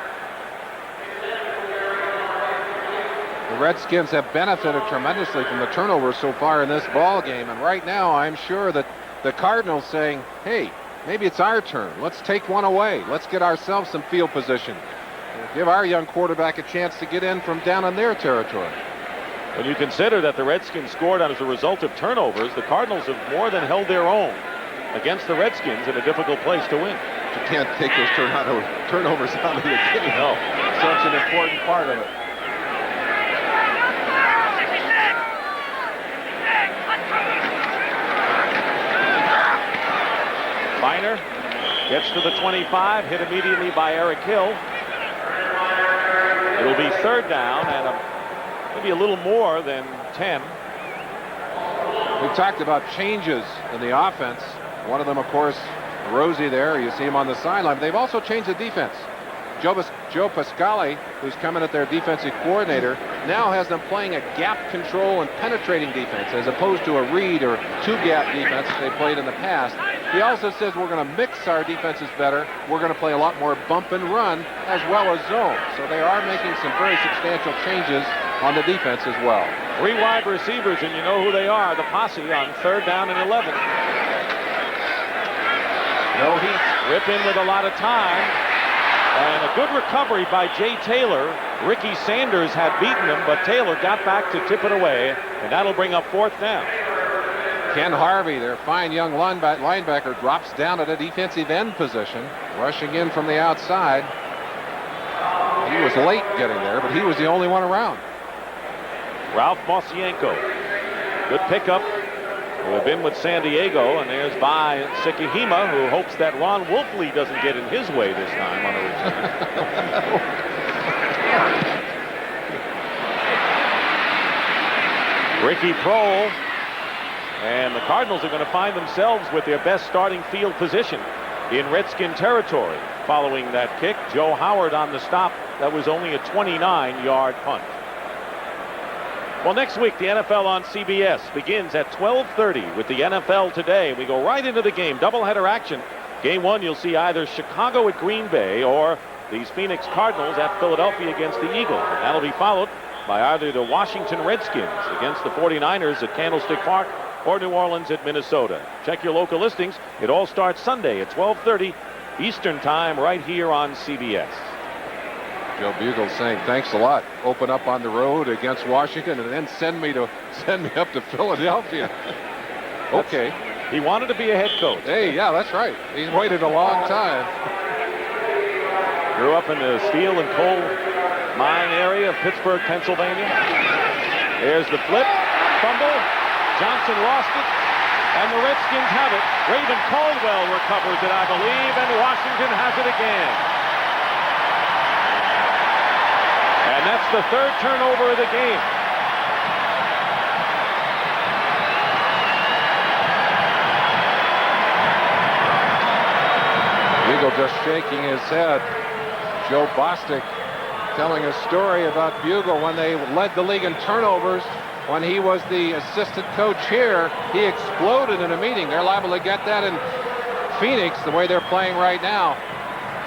The Redskins have benefited tremendously from the turnovers so far in this ball game, and right now I'm sure that the Cardinals saying, hey, maybe it's our turn. Let's take one away. Let's get ourselves some field position. Give our young quarterback a chance to get in from down in their territory. When you consider that the Redskins scored as a result of turnovers, the Cardinals have more than held their own against the Redskins in a difficult place to win. You can't take those turnovers out of the game. No. Such an important part of it. Biner gets to the 25, hit immediately by Eric Hill. It'll be third down and maybe a little more than 10. We talked about changes in the offense. One of them, of course, Rosie there. You see him on the sideline. They've also changed the defense. Joe Pascali, who's coming at their defensive coordinator, now has them playing a gap control and penetrating defense as opposed to a read or two-gap defense they played in the past. He also says we're going to mix our defenses better. We're going to play a lot more bump and run as well as zone. So they are making some very substantial changes on the defense as well. 3 wide receivers, and you know who they are, the posse on third down and 11. No heat. Rip in with a lot of time. And a good recovery by Jay Taylor. Ricky Sanders had beaten him, but Taylor got back to tip it away, and that'll bring up fourth down. Ken Harvey, their fine young linebacker, drops down at a defensive end position, rushing in from the outside. He was late getting there, but he was the only one around. Ralph Mosienko. Good pickup. Who have been with San Diego, and there's by Sikahima, who hopes that Ron Wolfley doesn't get in his way this time on a return. Ricky Prohl, and the Cardinals are going to find themselves with their best starting field position in Redskin territory. Following that kick, Joe Howard on the stop. That was only a 29-yard punt. Well, next week, the NFL on CBS begins at 12:30 with the NFL Today. We go right into the game, doubleheader action. Game 1, you'll see either Chicago at Green Bay or these Phoenix Cardinals at Philadelphia against the Eagles. And that'll be followed by either the Washington Redskins against the 49ers at Candlestick Park or New Orleans at Minnesota. Check your local listings. It all starts Sunday at 12:30 Eastern Time right here on CBS. Joe Bugle saying thanks a lot. Open up on the road against Washington and then send me up to Philadelphia. Okay. He wanted to be a head coach. Hey, yeah, that's right. He's waited a long time. Grew up in the steel and coal mine area of Pittsburgh, Pennsylvania. There's the flip, fumble. Johnson lost it, and the Redskins have it. Raven Caldwell recovers it, I believe, and Washington has it again. And that's the third turnover of the game. Eagle just shaking his head. Joe Bostic telling a story about Bugle when they led the league in turnovers. When he was the assistant coach here, he exploded in a meeting. They're liable to get that in Phoenix the way they're playing right now.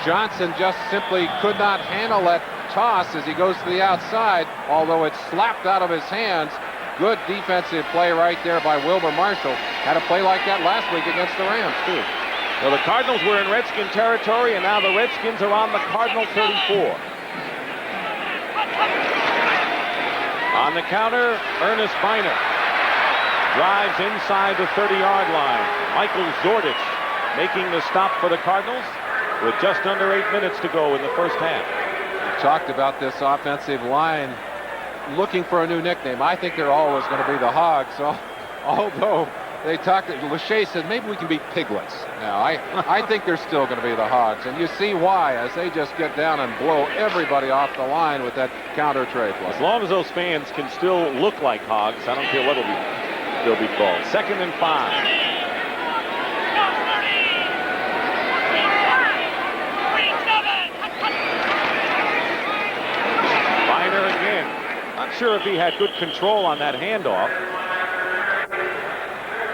Johnson just simply could not handle that toss as he goes to the outside, although it slapped out of his hands. Good defensive play right there by Wilbur Marshall. Had a play like that last week against the Rams, too. Well, the Cardinals were in Redskin territory, and now the Redskins are on the Cardinal 34. On the counter, Ernest Biner drives inside the 30-yard line. Michael Zordich making the stop for the Cardinals with just under 8 minutes to go in the first half. Talked about this offensive line looking for a new nickname. I think they're always going to be the Hogs. So, although they talked, Lachey said maybe we can be Piglets. Now, I think they're still going to be the Hogs, and you see why as they just get down and blow everybody off the line with that counter tray play. As long as those fans can still look like Hogs, I don't care what they'll be called. 2nd and 5. Not sure if he had good control on that handoff.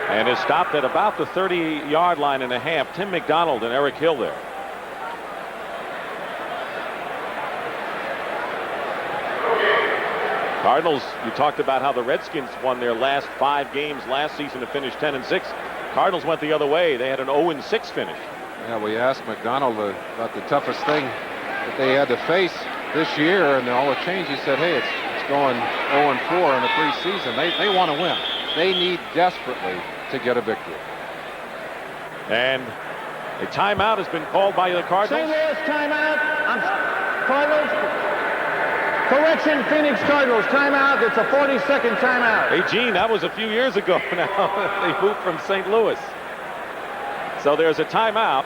And is stopped at about the 30-yard line and a half. Tim McDonald and Eric Hill there. Cardinals, you talked about how the Redskins won their last 5 games last season to finish 10-6. Cardinals went the other way. They had an 0-6 finish. Yeah, we asked McDonald about the toughest thing that they had to face this year and all the change. He said, hey, it's going 0-4 in the preseason. They want to win. They need desperately to get a victory. And a timeout has been called by the Cardinals. St. Louis timeout. Cardinals. Correction, Phoenix Cardinals timeout. It's a 40-second timeout. Hey, Gene, that was a few years ago now. They moved from St. Louis. So there's a timeout.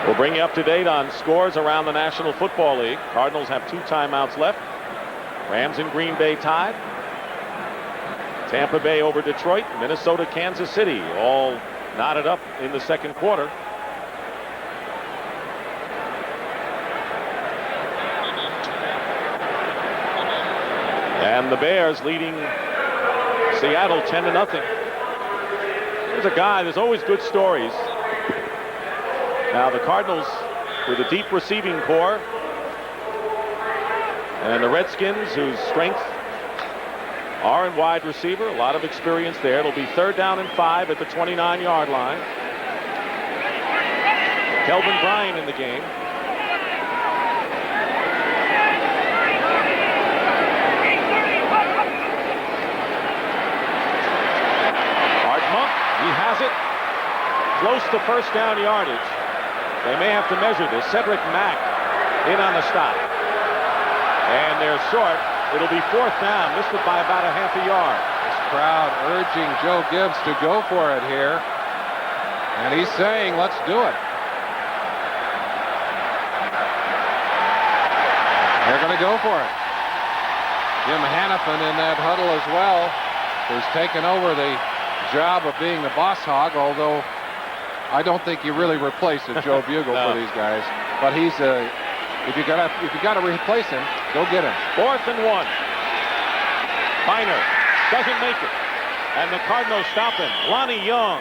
We'll bring you up to date on scores around the National Football League. Cardinals have 2 timeouts left. Rams and Green Bay tied. Tampa Bay over Detroit. Minnesota, Kansas City all knotted up in the second quarter. And the Bears leading Seattle 10-0. There's a guy, there's always good stories. Now the Cardinals with a deep receiving core. And the Redskins, whose strength are in wide receiver, a lot of experience there. It'll be 3rd down and 5 at the 29-yard line. Kelvin Bryant in the game. He has it close to first down yardage. They may have to measure this. Cedric Mack in on the stop. And they're short. It'll be 4th down. Missed it by about a half a yard. This crowd urging Joe Gibbs to go for it here. And he's saying, let's do it. They're going to go for it. Jim Hannafin in that huddle as well, who's taken over the job of being the boss hog, although I don't think you really replace a Joe Bugle No. for these guys. But he's if you got to replace him, go get him. 4th and 1. Biner doesn't make it, and the Cardinals stop him. Lonnie Young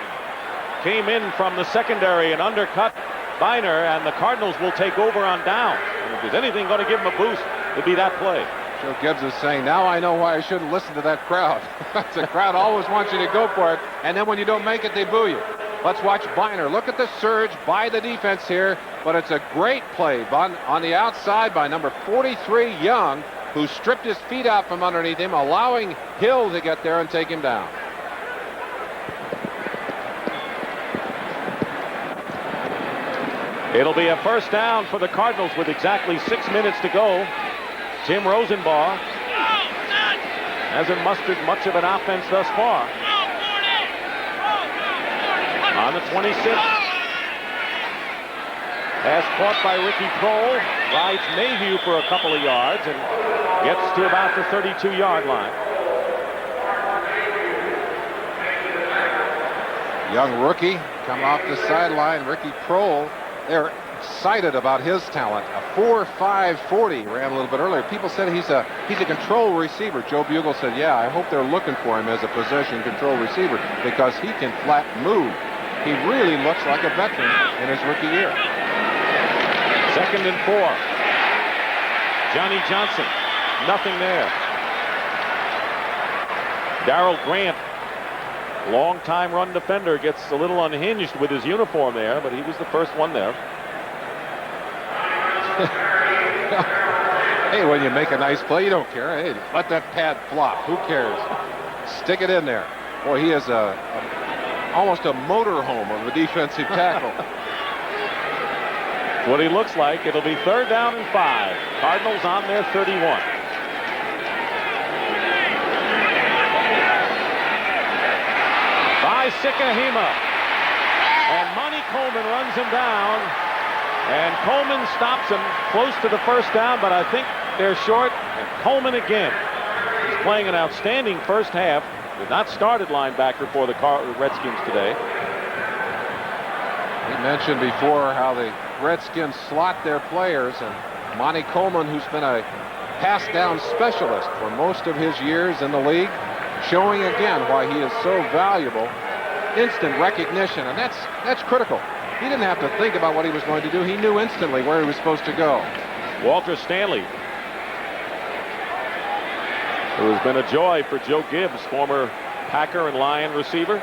came in from the secondary and undercut Biner, and the Cardinals will take over on down. And if there's anything going to give him a boost, it'd be that play. Joe Gibbs is saying, now I know why I shouldn't listen to that crowd. The crowd always wants you to go for it, and then when you don't make it, they boo you. Let's watch Biner. Look at the surge by the defense here, but it's a great play on the outside by number 43, Young, who stripped his feet out from underneath him, allowing Hill to get there and take him down. It'll be a first down for the Cardinals with exactly 6 minutes to go. Tim Rosenbaugh hasn't mustered much of an offense thus far. On the 26. Pass caught by Ricky Prohl. Rides Mayhew for a couple of yards and gets to about the 32-yard line. Young rookie coming off the sideline. Ricky Prohl, they're excited about his talent. A 4.5 40 ran a little bit earlier. People said he's a control receiver. Joe Bugle said, yeah, I hope they're looking for him as a possession control receiver because he can flat move. He really looks like a veteran in his rookie year. 2nd and 4. Johnny Johnson, nothing there. Darrell Grant, long-time run defender, gets a little unhinged with his uniform there, but he was the first one there. Hey, when you make a nice play, you don't care. Hey, let that pad flop. Who cares? Stick it in there. Boy, he is almost a motorhome of a defensive tackle. What he looks like. It'll be 3rd down and 5. Cardinals on their 31. By Sikahema. And Monty Coleman runs him down. And Coleman stops him close to the first down, but I think they're short. And Coleman again. He's playing an outstanding first half. Did not start at linebacker for the Redskins today. We mentioned before how the Redskins slot their players, and Monty Coleman, who's been a pass down specialist for most of his years in the league, showing again why he is so valuable. Instant recognition, and that's critical. He didn't have to think about what he was going to do. He knew instantly where he was supposed to go. Walter Stanley, who has been a joy for Joe Gibbs, former Packer and Lion receiver.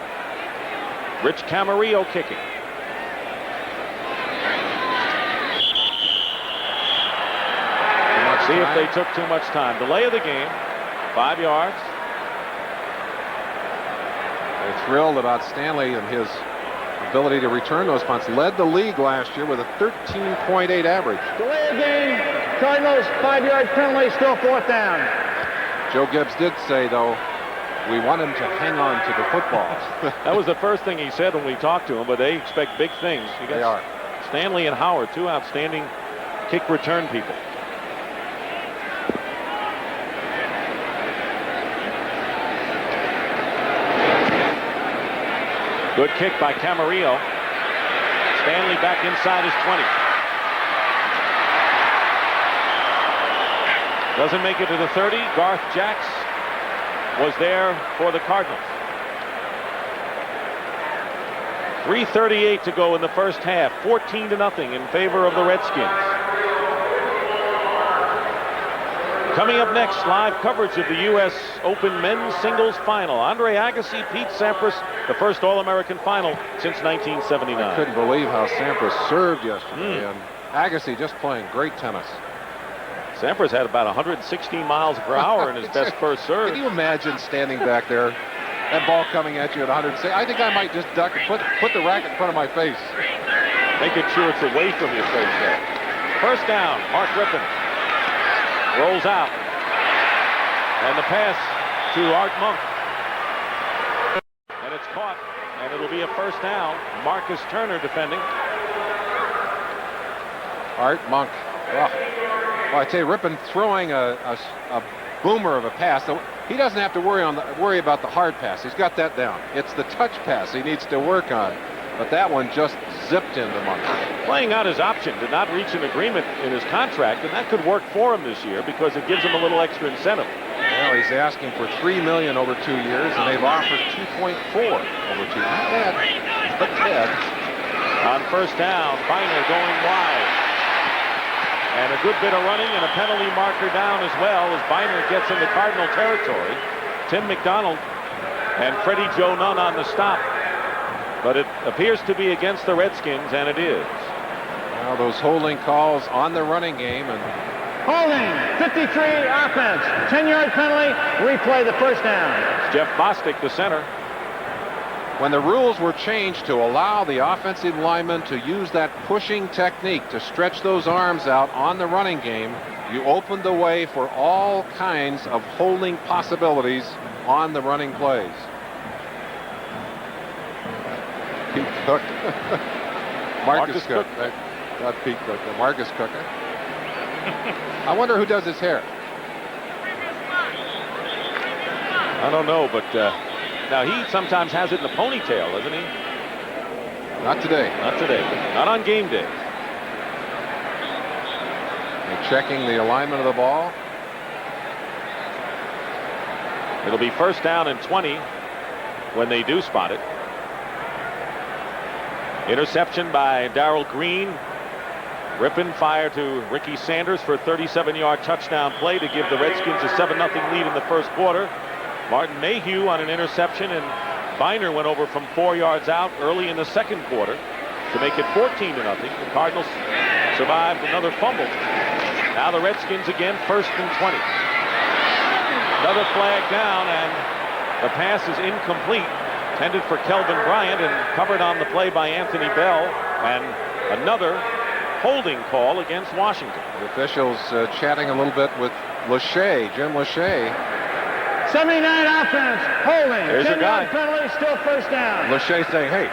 Rich Camarillo kicking. See if they took too much time. Delay of the game, 5 yards. They're thrilled about Stanley and his ability to return those punts. Led the league last year with a 13.8 average. Delay of game. Cardinals 5-yard penalty, still 4th down. Joe Gibbs did say, though, we want him to hang on to the football. That was the first thing he said when we talked to him, but they expect big things. They are. Stanley and Howard, two outstanding kick return people. Good kick by Camarillo. Stanley back inside his 20. Doesn't make it to the 30. Garth Jacks was there for the Cardinals. 3:38 to go in the first half. 14-0 in favor of the Redskins. Coming up next, live coverage of the U.S. Open men's singles final. Andre Agassi, Pete Sampras, the first All-American final since 1979. I couldn't believe how Sampras served yesterday, and Agassi just playing great tennis. Sampras had about 116 miles per hour in his best first serve. Can you imagine standing back there, that ball coming at you at 106? I think I might just duck and put the racket in front of my face. Making sure it's away from your face there. First down, Mark Rippon. Rolls out. And the pass to Art Monk. And it's caught. And it'll be a first down. Marcus Turner defending. Art Monk. Well, I tell you, Rippon throwing a boomer of a pass. So he doesn't have to worry about the hard pass. He's got that down. It's the touch pass he needs to work on. But that one just zipped into Monk. Playing out his option, did not reach an agreement in his contract, and that could work for him this year because it gives him a little extra incentive. Well, he's asking for $3 million over 2 years, and they've offered $2.4 over 2. Not bad, but bad. On first down, Biner going wide. And a good bit of running and a penalty marker down as well as Biner gets into Cardinal territory. Tim McDonald and Freddie Joe Nunn on the stop. But it appears to be against the Redskins, and it is. Now those holding calls on the running game. And holding, 53 offense, 10-yard penalty, replay the first down. It's Jeff Bostic, the center. When the rules were changed to allow the offensive linemen to use that pushing technique to stretch those arms out on the running game, you opened the way for all kinds of holding possibilities on the running plays. Pete Cook. Marcus Cook. Not Pete Cook, Marcus Cook. I wonder who does his hair. I don't know, but now he sometimes has it in a ponytail, doesn't he? Not today. Not today. Not on game day. They're checking the alignment of the ball. It'll be first down and 20 when they do spot it. Interception by Darrell Green. Rippon fire to Ricky Sanders for a 37-yard touchdown play to give the Redskins a 7-0 lead in the first quarter. Martin Mayhew on an interception, and Biner went over from 4 yards out early in the second quarter to make it 14-0. The Cardinals survived another fumble. Now the Redskins again, first and 20. Another flag down, and the pass is incomplete. Intended for Kelvin Bryant and covered on the play by Anthony Bell, and another holding call against Washington. The officials chatting a little bit with Lachey, Jim Lachey. 79 offense, holding. There's your guy. 10-yard penalty, still first down. Lachey saying, hey,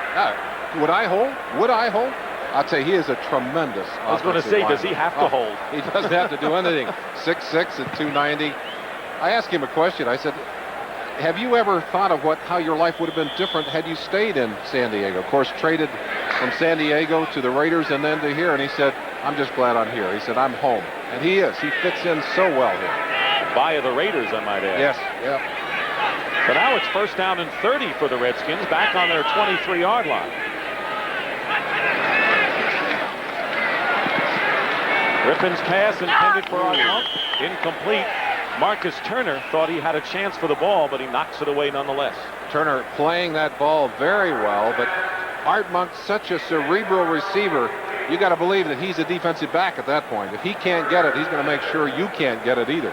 would I hold? Would I hold? I'd say he is a tremendous offensive I was going to say, lineman. does he have to hold? He doesn't have to do anything. 6'6" and 290. I asked him a question. I said, have you ever thought of how your life would have been different had you stayed in San Diego? Of course, traded from San Diego to the Raiders and then to here, and he said, I'm just glad I'm here. He said, I'm home. And he is. He fits in so well here. Via the Raiders, I might add. Yes, yeah. So now it's first down and 30 for the Redskins, back on their 23-yard line. Griffin's pass intended for our pump, incomplete. Marcus Turner thought he had a chance for the ball, but he knocks it away nonetheless. Turner playing that ball very well, but Art Monk's such a cerebral receiver, you got to believe that he's a defensive back at that point. If he can't get it, he's going to make sure you can't get it either.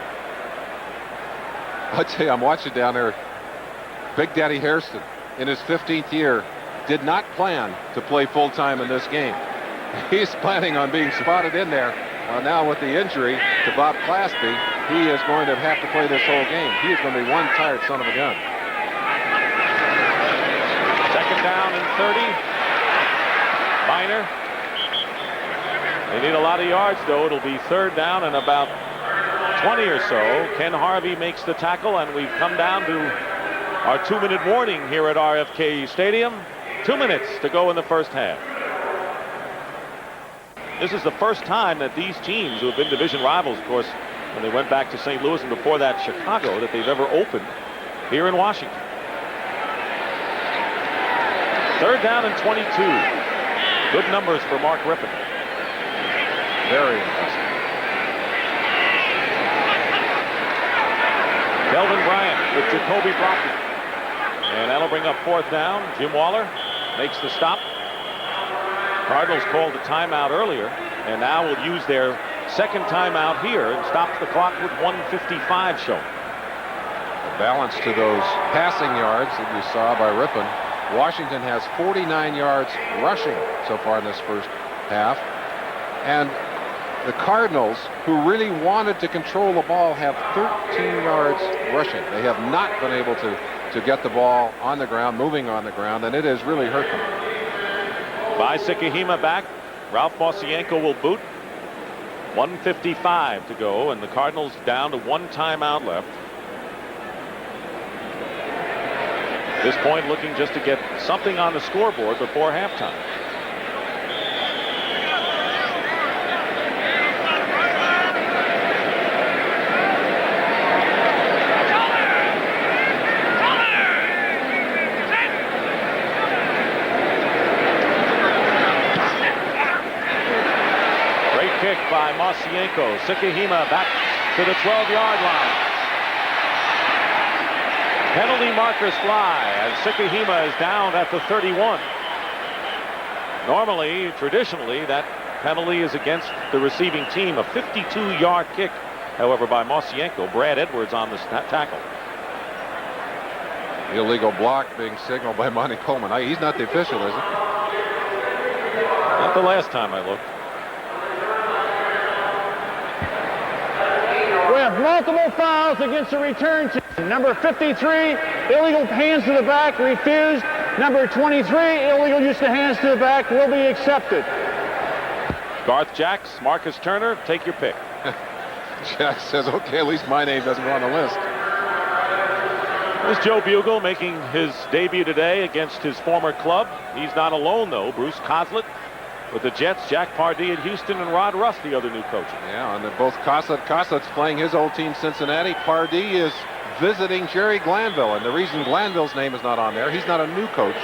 I'll tell you, I'm watching down there. Big Daddy Hairston, in his 15th year, did not plan to play full-time in this game. He's planning on being spotted in there. Well, now with the injury to Bob Claspy, he is going to have to play this whole game. He is going to be one tired son of a gun. Second down and 30. Minor. They need a lot of yards, though. It'll be third down and about 20 or so. Ken Harvey makes the tackle, and we've come down to our 2-minute warning here at RFK Stadium. 2 minutes to go in the first half. This is the first time that these teams, who have been division rivals, of course, when they went back to St. Louis and before that Chicago, that they've ever opened here in Washington. Third down and 22. Good numbers for Mark Rippon. Very impressive. Kelvin Bryant with Jacoby Brockman. And that'll bring up fourth down. Jim Waller makes the stop. Cardinals called a timeout earlier, and now will use their second timeout here and stop the clock with 1:55 showing. The balance to those passing yards that you saw by Rippon. Washington has 49 yards rushing so far in this first half. And the Cardinals, who really wanted to control the ball, have 13 yards rushing. They have not been able to get the ball on the ground, moving on the ground, and it has really hurt them. By Sikahima back. Ralph Mosienko will boot. 1:55 to go, and the Cardinals down to one timeout left. At this point, looking just to get something on the scoreboard before halftime. By Mosienko. Sikahima back to the 12-yard line. Penalty markers fly as Sikahima is down at the 31. Normally, traditionally, that penalty is against the receiving team. A 52-yard kick, however, by Mosienko. Brad Edwards on the tackle. Illegal block being signaled by Monty Coleman. He's not the official, is he? Not the last time I looked. We have multiple fouls against the return team. Number 53, illegal hands to the back, refused. Number 23, illegal use of hands to the back, will be accepted. Garth Jacks, Marcus Turner, take your pick. Jack says, okay, at least my name doesn't go on the list. There's Joe Bugle making his debut today against his former club. He's not alone, though. Bruce Coslett with the Jets, Jack Pardee at Houston, and Rod Russ, the other new coach. Yeah, and they're both Coslett's playing his old team, Cincinnati. Pardee is visiting Jerry Glanville, and the reason Glanville's name is not on there, he's not a new coach.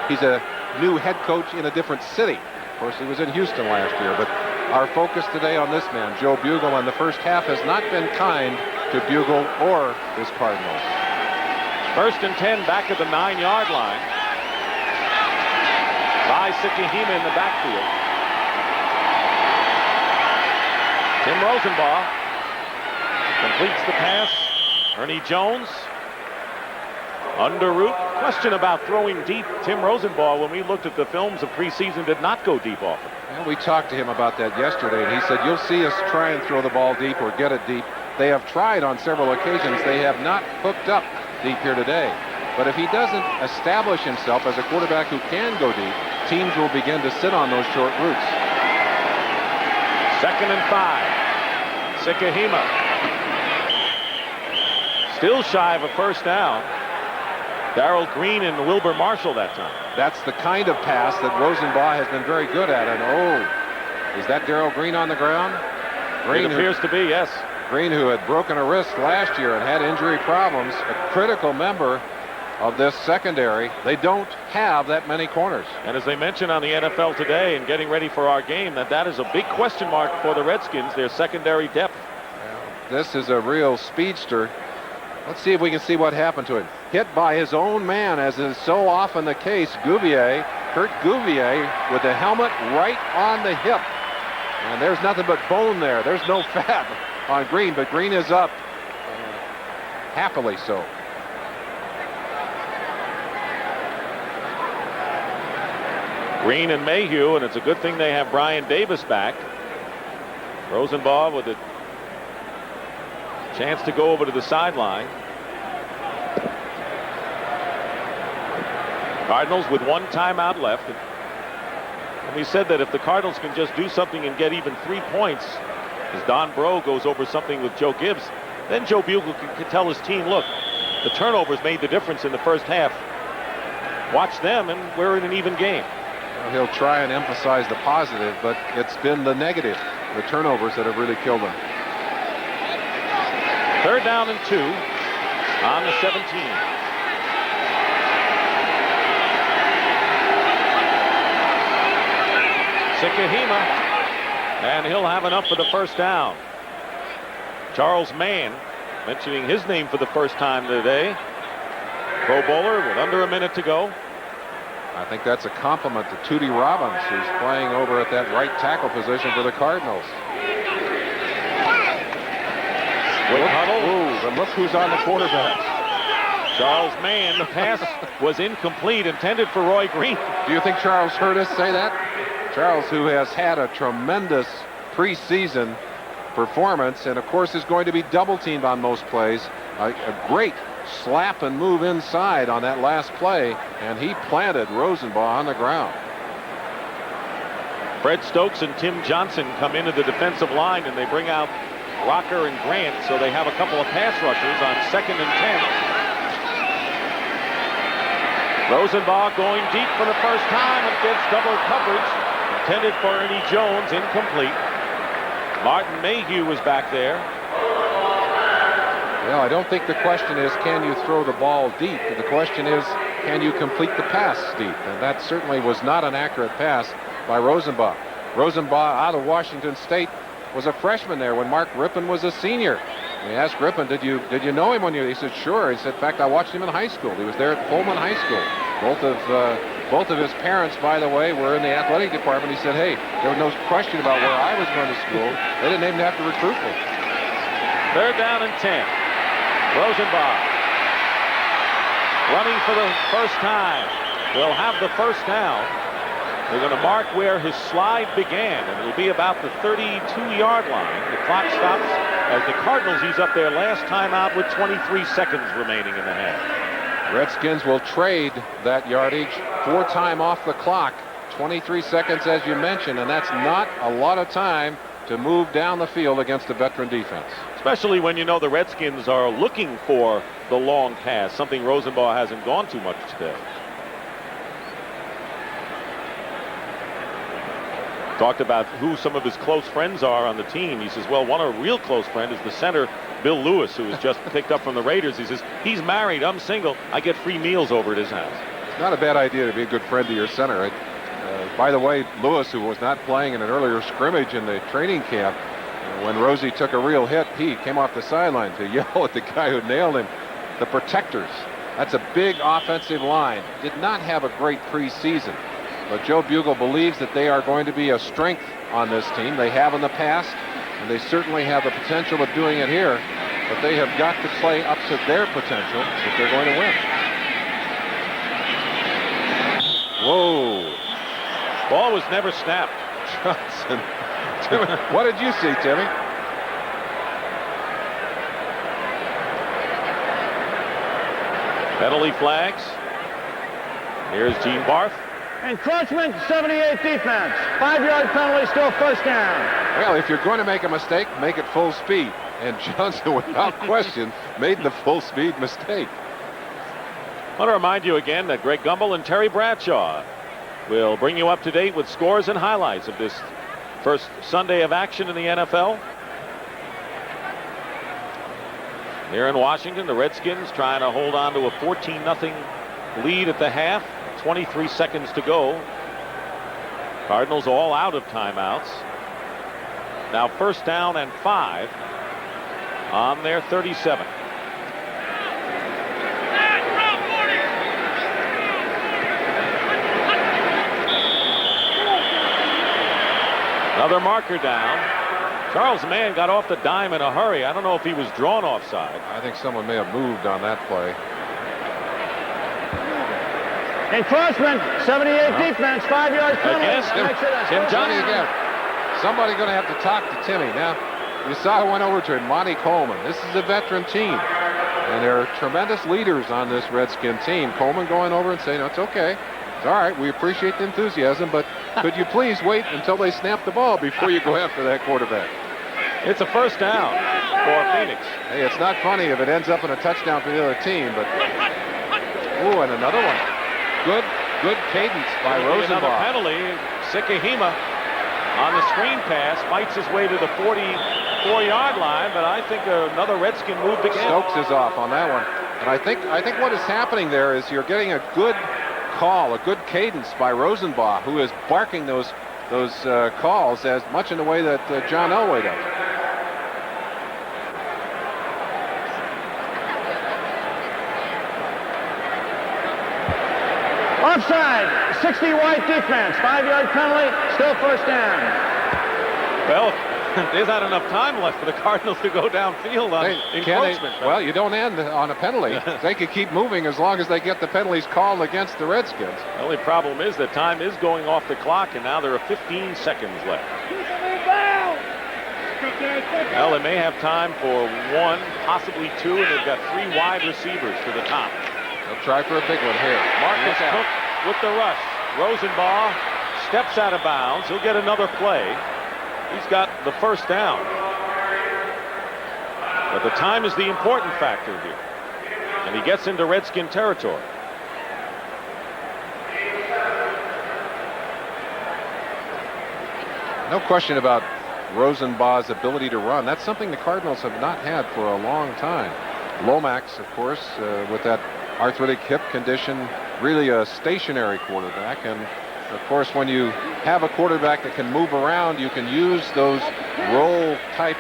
He's a new head coach in a different city. Of course, he was in Houston last year, but our focus today on this man, Joe Bugle, and the first half has not been kind to Bugle or his Cardinals. First and 10 back at the 9-yard line. By Sikahima in the backfield. Tim Rosenbaugh completes the pass. Ernie Jones under route. Question about throwing deep. Tim Rosenbaugh, when we looked at the films of preseason, did not go deep often. Well, we talked to him about that yesterday, and he said, you'll see us try and throw the ball deep or get it deep. They have tried on several occasions. They have not hooked up deep here today. But if he doesn't establish himself as a quarterback who can go deep, teams will begin to sit on those short routes. 2nd and 5. Sikahima. Still shy of a first down. Darrell Green and Wilbur Marshall that time. That's the kind of pass that Rosenbaugh has been very good at. And is that Darrell Green on the ground? Green, it appears to be, yes. Green, who had broken a wrist last year and had injury problems, a critical member of this secondary. They don't have that many corners. And as they mentioned on the NFL Today and getting ready for our game, that is a big question mark for the Redskins, their secondary depth. This is a real speedster. Let's see if we can see what happened to him. Hit by his own man, as is so often the case, Gouvier. Kurt Gouvier with the helmet right on the hip. And there's nothing but bone there. There's no fat on Green, but Green is up. Happily so. Green and Mayhew, and it's a good thing they have Brian Davis back. Rosenbaugh with a chance to go over to the sideline. Cardinals with one timeout left. And we said that if the Cardinals can just do something and get even 3 points, as Don Bro goes over something with Joe Gibbs, then Joe Bugle can tell his team, look, the turnovers made the difference in the first half. Watch them, and we're in an even game. Well, he'll try and emphasize the positive, but it's been the negative, the turnovers, that have really killed him. 3rd down and 2 on the 17. Sikahema, and he'll have enough for the first down. Charles Mann, mentioning his name for the first time today. Pro Bowler with under a minute to go. I think that's a compliment to Tootie Robbins, who's playing over at that right tackle position for the Cardinals. Quick huddle. And look who's on the quarterback. Charles Mann. The pass was incomplete, intended for Roy Green. Do you think Charles heard us say that? Charles, who has had a tremendous preseason performance, and of course is going to be double teamed on most plays. A great slap and move inside on that last play, and he planted Rosenbaugh on the ground. Fred Stokes and Tim Johnson come into the defensive line, and they bring out Rocker and Grant, so they have a couple of pass rushers on 2nd and 10. Rosenbaugh going deep for the first time against double coverage. Intended for Ernie Jones, incomplete. Martin Mayhew was back there. Well, I don't think the question is, can you throw the ball deep? The question is, can you complete the pass deep? And that certainly was not an accurate pass by Rosenbaugh. Rosenbaugh, out of Washington State, was a freshman there when Mark Rippon was a senior. We asked Rippon, did you know him when you? He said, sure. He said, in fact, I watched him in high school. He was there at Pullman High School. Both of his parents, by the way, were in the athletic department. He said, hey, there was no question about where I was going to school. They didn't even have to recruit me. 3rd down and 10. Rosenbaugh running for the first time. Will have the first down. They're going to mark where his slide began, and it'll be about the 32-yard line. The clock stops as the Cardinals use up their last timeout with 23 seconds remaining in the half. Redskins will trade that yardage for time off the clock. 23 seconds, as you mentioned, and that's not a lot of time to move down the field against a veteran defense. Especially when you know the Redskins are looking for the long pass, something Rosenbaugh hasn't gone too much today. Talked about who some of his close friends are on the team. He says, well, one of a real close friend is the center, Bill Lewis, who was just picked up from the Raiders. He says, he's married, I'm single, I get free meals over at his house. It's not a bad idea to be a good friend to your center. By the way, Lewis, who was not playing in an earlier scrimmage in the training camp, when Rosie took a real hit, he came off the sideline to yell at the guy who nailed him. The protectors. That's a big offensive line. Did not have a great preseason. But Joe Bugle believes that they are going to be a strength on this team. They have in the past, and they certainly have the potential of doing it here. But they have got to play up to their potential if they're going to win. Whoa. Ball was never snapped. Johnson. What did you see, Timmy? Penalty flags. Here's Gene Barth. Encroachment, 78 defense. 5-yard penalty, still first down. Well, if you're going to make a mistake, make it full speed. And Johnson, without question, made the full speed mistake. I want to remind you again that Greg Gumbel and Terry Bradshaw will bring you up to date with scores and highlights of this first Sunday of action in the NFL. Here in Washington, the Redskins trying to hold on to a 14-0 lead at the half. 23 seconds to go. Cardinals all out of timeouts. Now first down and 5 on their 37. Another marker down. Charles Mann got off the dime in a hurry. I don't know if he was drawn offside. I think someone may have moved on that play. Encroachment, 78 defense, 5-yard penalty. Against Tim Johnny again. Somebody going to have to talk to Timmy. Now, you saw who went over to him, Monty Coleman. This is a veteran team. And there are tremendous leaders on this Redskin team. Coleman going over and saying, no, it's okay. It's all right. We appreciate the enthusiasm, but could you please wait until they snap the ball before you go after that quarterback? It's a first down for Phoenix. Hey, it's not funny if it ends up in a touchdown for the other team, but... Ooh, and another one. Good cadence by Rosenbaum. Another penalty. Sikahima on the screen pass fights his way to the 44-yard line, but I think another Redskin moved again. Stokes is off on that one. And I think what is happening there is you're getting a good call, a good cadence by Rosenbaum, who is barking those calls as much in the way that John Elway does. Offside, 60 white defense, 5-yard penalty, still first down. Well, there's not enough time left for the Cardinals to go downfield on encroachment. Well, you don't end on a penalty. They could keep moving as long as they get the penalties called against the Redskins. The only problem is that time is going off the clock, and now there are 15 seconds left. Well, they may have time for 1, possibly 2, and they've got 3 wide receivers to the top. They'll try for a big one here. Marcus Cook with the rush. Rosenbaum steps out of bounds. He'll get another play. He's got the first down. But the time is the important factor here. And he gets into Redskin territory. No question about Rosenbaum's ability to run. That's something the Cardinals have not had for a long time. Lomax, of course, with that arthritic hip condition, really a stationary quarterback. And of course, when you have a quarterback that can move around, you can use those roll type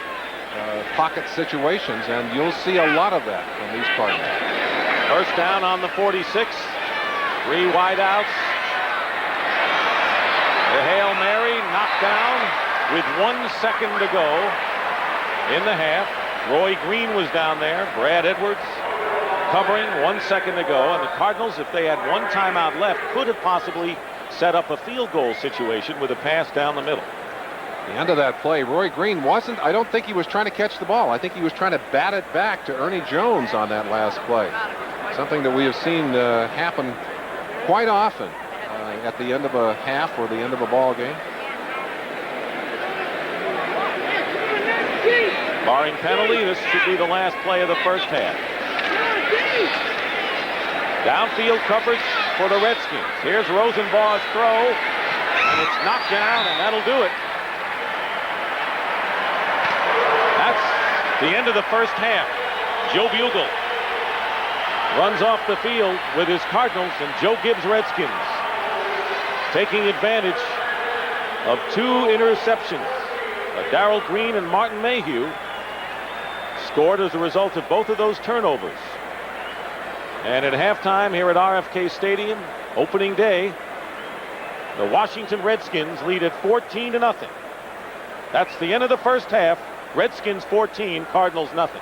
pocket situations, and you'll see a lot of that from these Cardinals. First down on the 46. 3 wideouts. The Hail Mary knocked down with 1 second to go in the half. Roy Green was down there. Brad Edwards covering, 1 second to go. And the Cardinals, if they had 1 timeout left, could have possibly set up a field goal situation with a pass down the middle. The end of that play, Roy Green I don't think he was trying to catch the ball. I think he was trying to bat it back to Ernie Jones on that last play. Something that we have seen happen quite often at the end of a half or the end of a ball game. Barring penalty, this should be the last play of the first half. Downfield coverage for the Redskins. Here's Rosenbaum's throw, and it's knocked down, and that'll do it. That's the end of the first half. Joe Bugle runs off the field with his Cardinals, and Joe Gibbs Redskins taking advantage of 2 interceptions. Darrell Green and Martin Mayhew scored as a result of both of those turnovers. And at halftime here at RFK Stadium, opening day, the Washington Redskins lead at 14-0. That's the end of the first half. Redskins 14, Cardinals nothing.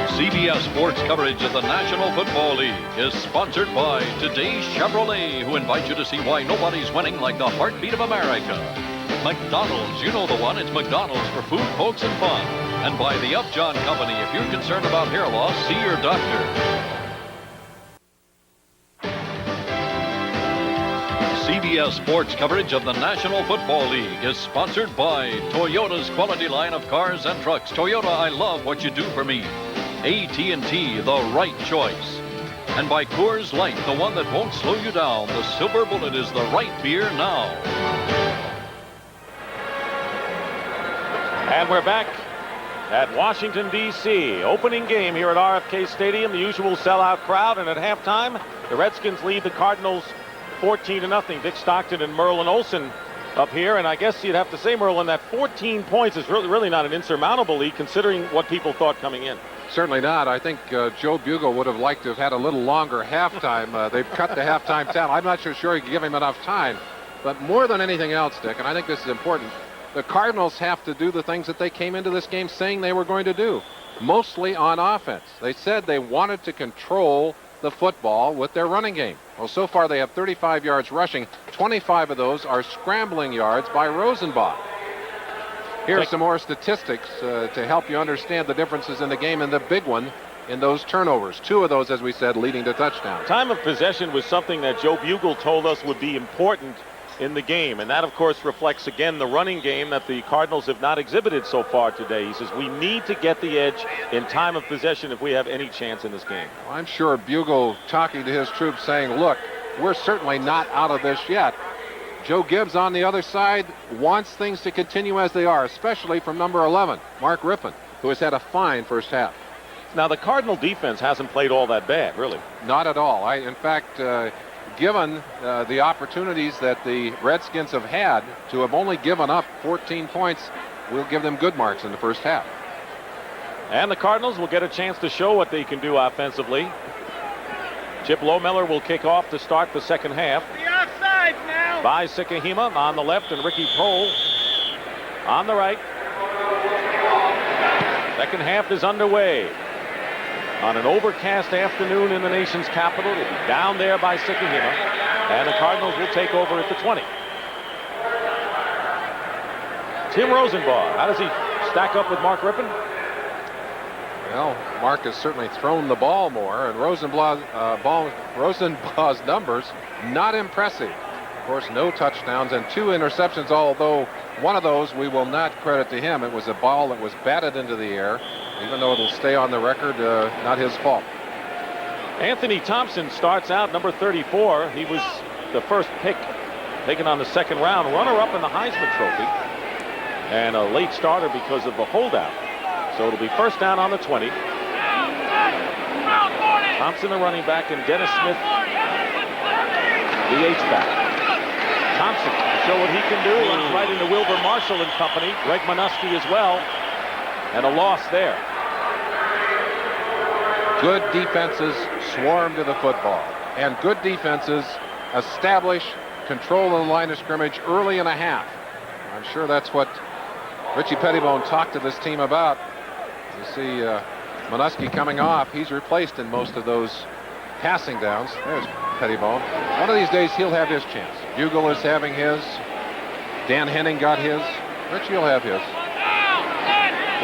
CBS Sports coverage of the National Football League is sponsored by Today's Chevrolet, who invite you to see why nobody's winning like the heartbeat of America. McDonald's, you know the one. It's McDonald's for food, pokes, and fun. And by the Upjohn Company. If you're concerned about hair loss, see your doctor. CBS Sports coverage of the National Football League is sponsored by Toyota's quality line of cars and trucks. Toyota, I love what you do for me. AT&T, the right choice. And by Coors Light, the one that won't slow you down. The Silver Bullet is the right beer now. And we're back at Washington, D.C. Opening game here at RFK Stadium. The usual sellout crowd. And at halftime, the Redskins lead the Cardinals 14-0. Dick Stockton and Merlin Olsen up here. And I guess you'd have to say, Merlin, that 14 points is really not an insurmountable lead considering what people thought coming in. Certainly not. I think Joe Bugle would have liked to have had a little longer halftime. They've cut the halftime down. I'm not sure you could give him enough time. But more than anything else, Dick, and I think this is important, the Cardinals have to do the things that they came into this game saying they were going to do, mostly on offense. They said they wanted to control the football with their running game. Well, so far they have 35 yards rushing. 25 of those are scrambling yards by Rosenbach. Here's some more statistics to help you understand the differences in the game, and the big one in those turnovers. 2 of those, as we said, leading to touchdowns. Time of possession was something that Joe Bugle told us would be important in the game, and that, of course, reflects again the running game that the Cardinals have not exhibited so far today. He says we need to get the edge in time of possession if we have any chance in this game. Well, I'm sure Bugle talking to his troops saying, look, we're certainly not out of this yet. Joe Gibbs on the other side wants things to continue as they are, especially from number 11, Mark Rippon, who has had a fine first half. Now, the Cardinal defense hasn't played all that bad, really. Not at all. In fact, given the opportunities that the Redskins have had to have only given up 14 points, we'll give them good marks in the first half. And the Cardinals will get a chance to show what they can do offensively. Chip Lohmiller will kick off to start the second half. The offsides now. By Sikahima on the left and Ricky Prohl on the right. Second half is underway. On an overcast afternoon in the nation's capital, it'll be down there by Sikahima, and the Cardinals will take over at the 20. Tim Rosenbaugh, how does he stack up with Mark Rippon? Well, Mark has certainly thrown the ball more, and Rosenbaugh's numbers not impressive. Of course, no touchdowns and 2 interceptions, although one of those we will not credit to him. It was a ball that was batted into the air, even though it'll stay on the record, not his fault. Anthony Thompson starts out, number 34. He was the first pick taken on the second round, runner-up in the Heisman Trophy, and a late starter because of the holdout. So it'll be first down on the 20. Thompson, the running back, and Dennis Smith, the H-back. Thompson to show what he can do, runs right into Wilbur Marshall and company. Greg Minuski as well, and a loss there. Good defenses swarm to the football, and good defenses establish control of the line of scrimmage early in a half. I'm sure that's what Richie Pettibone talked to this team about. You see Minuski coming off. He's replaced in most of those passing downs. There's Pettibone. One of these days he'll have his chance. Bugle is having his. Dan Henning got his. Richie will have his.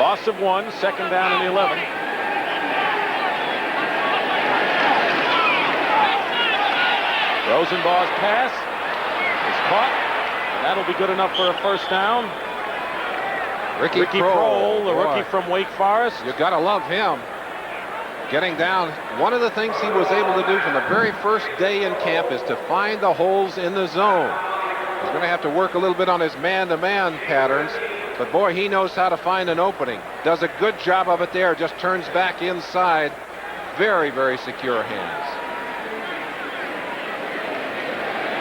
Loss of 1, second down and 11. Rosenbaugh's pass is caught, and that'll be good enough for a first down. Ricky Prohl, the rookie from Wake Forest. You gotta love him. Getting down. One of the things he was able to do from the very first day in camp is to find the holes in the zone. He's going to have to work a little bit on his man-to-man patterns, but boy, he knows how to find an opening. Does a good job of it there. Just turns back inside. Very, very secure hands.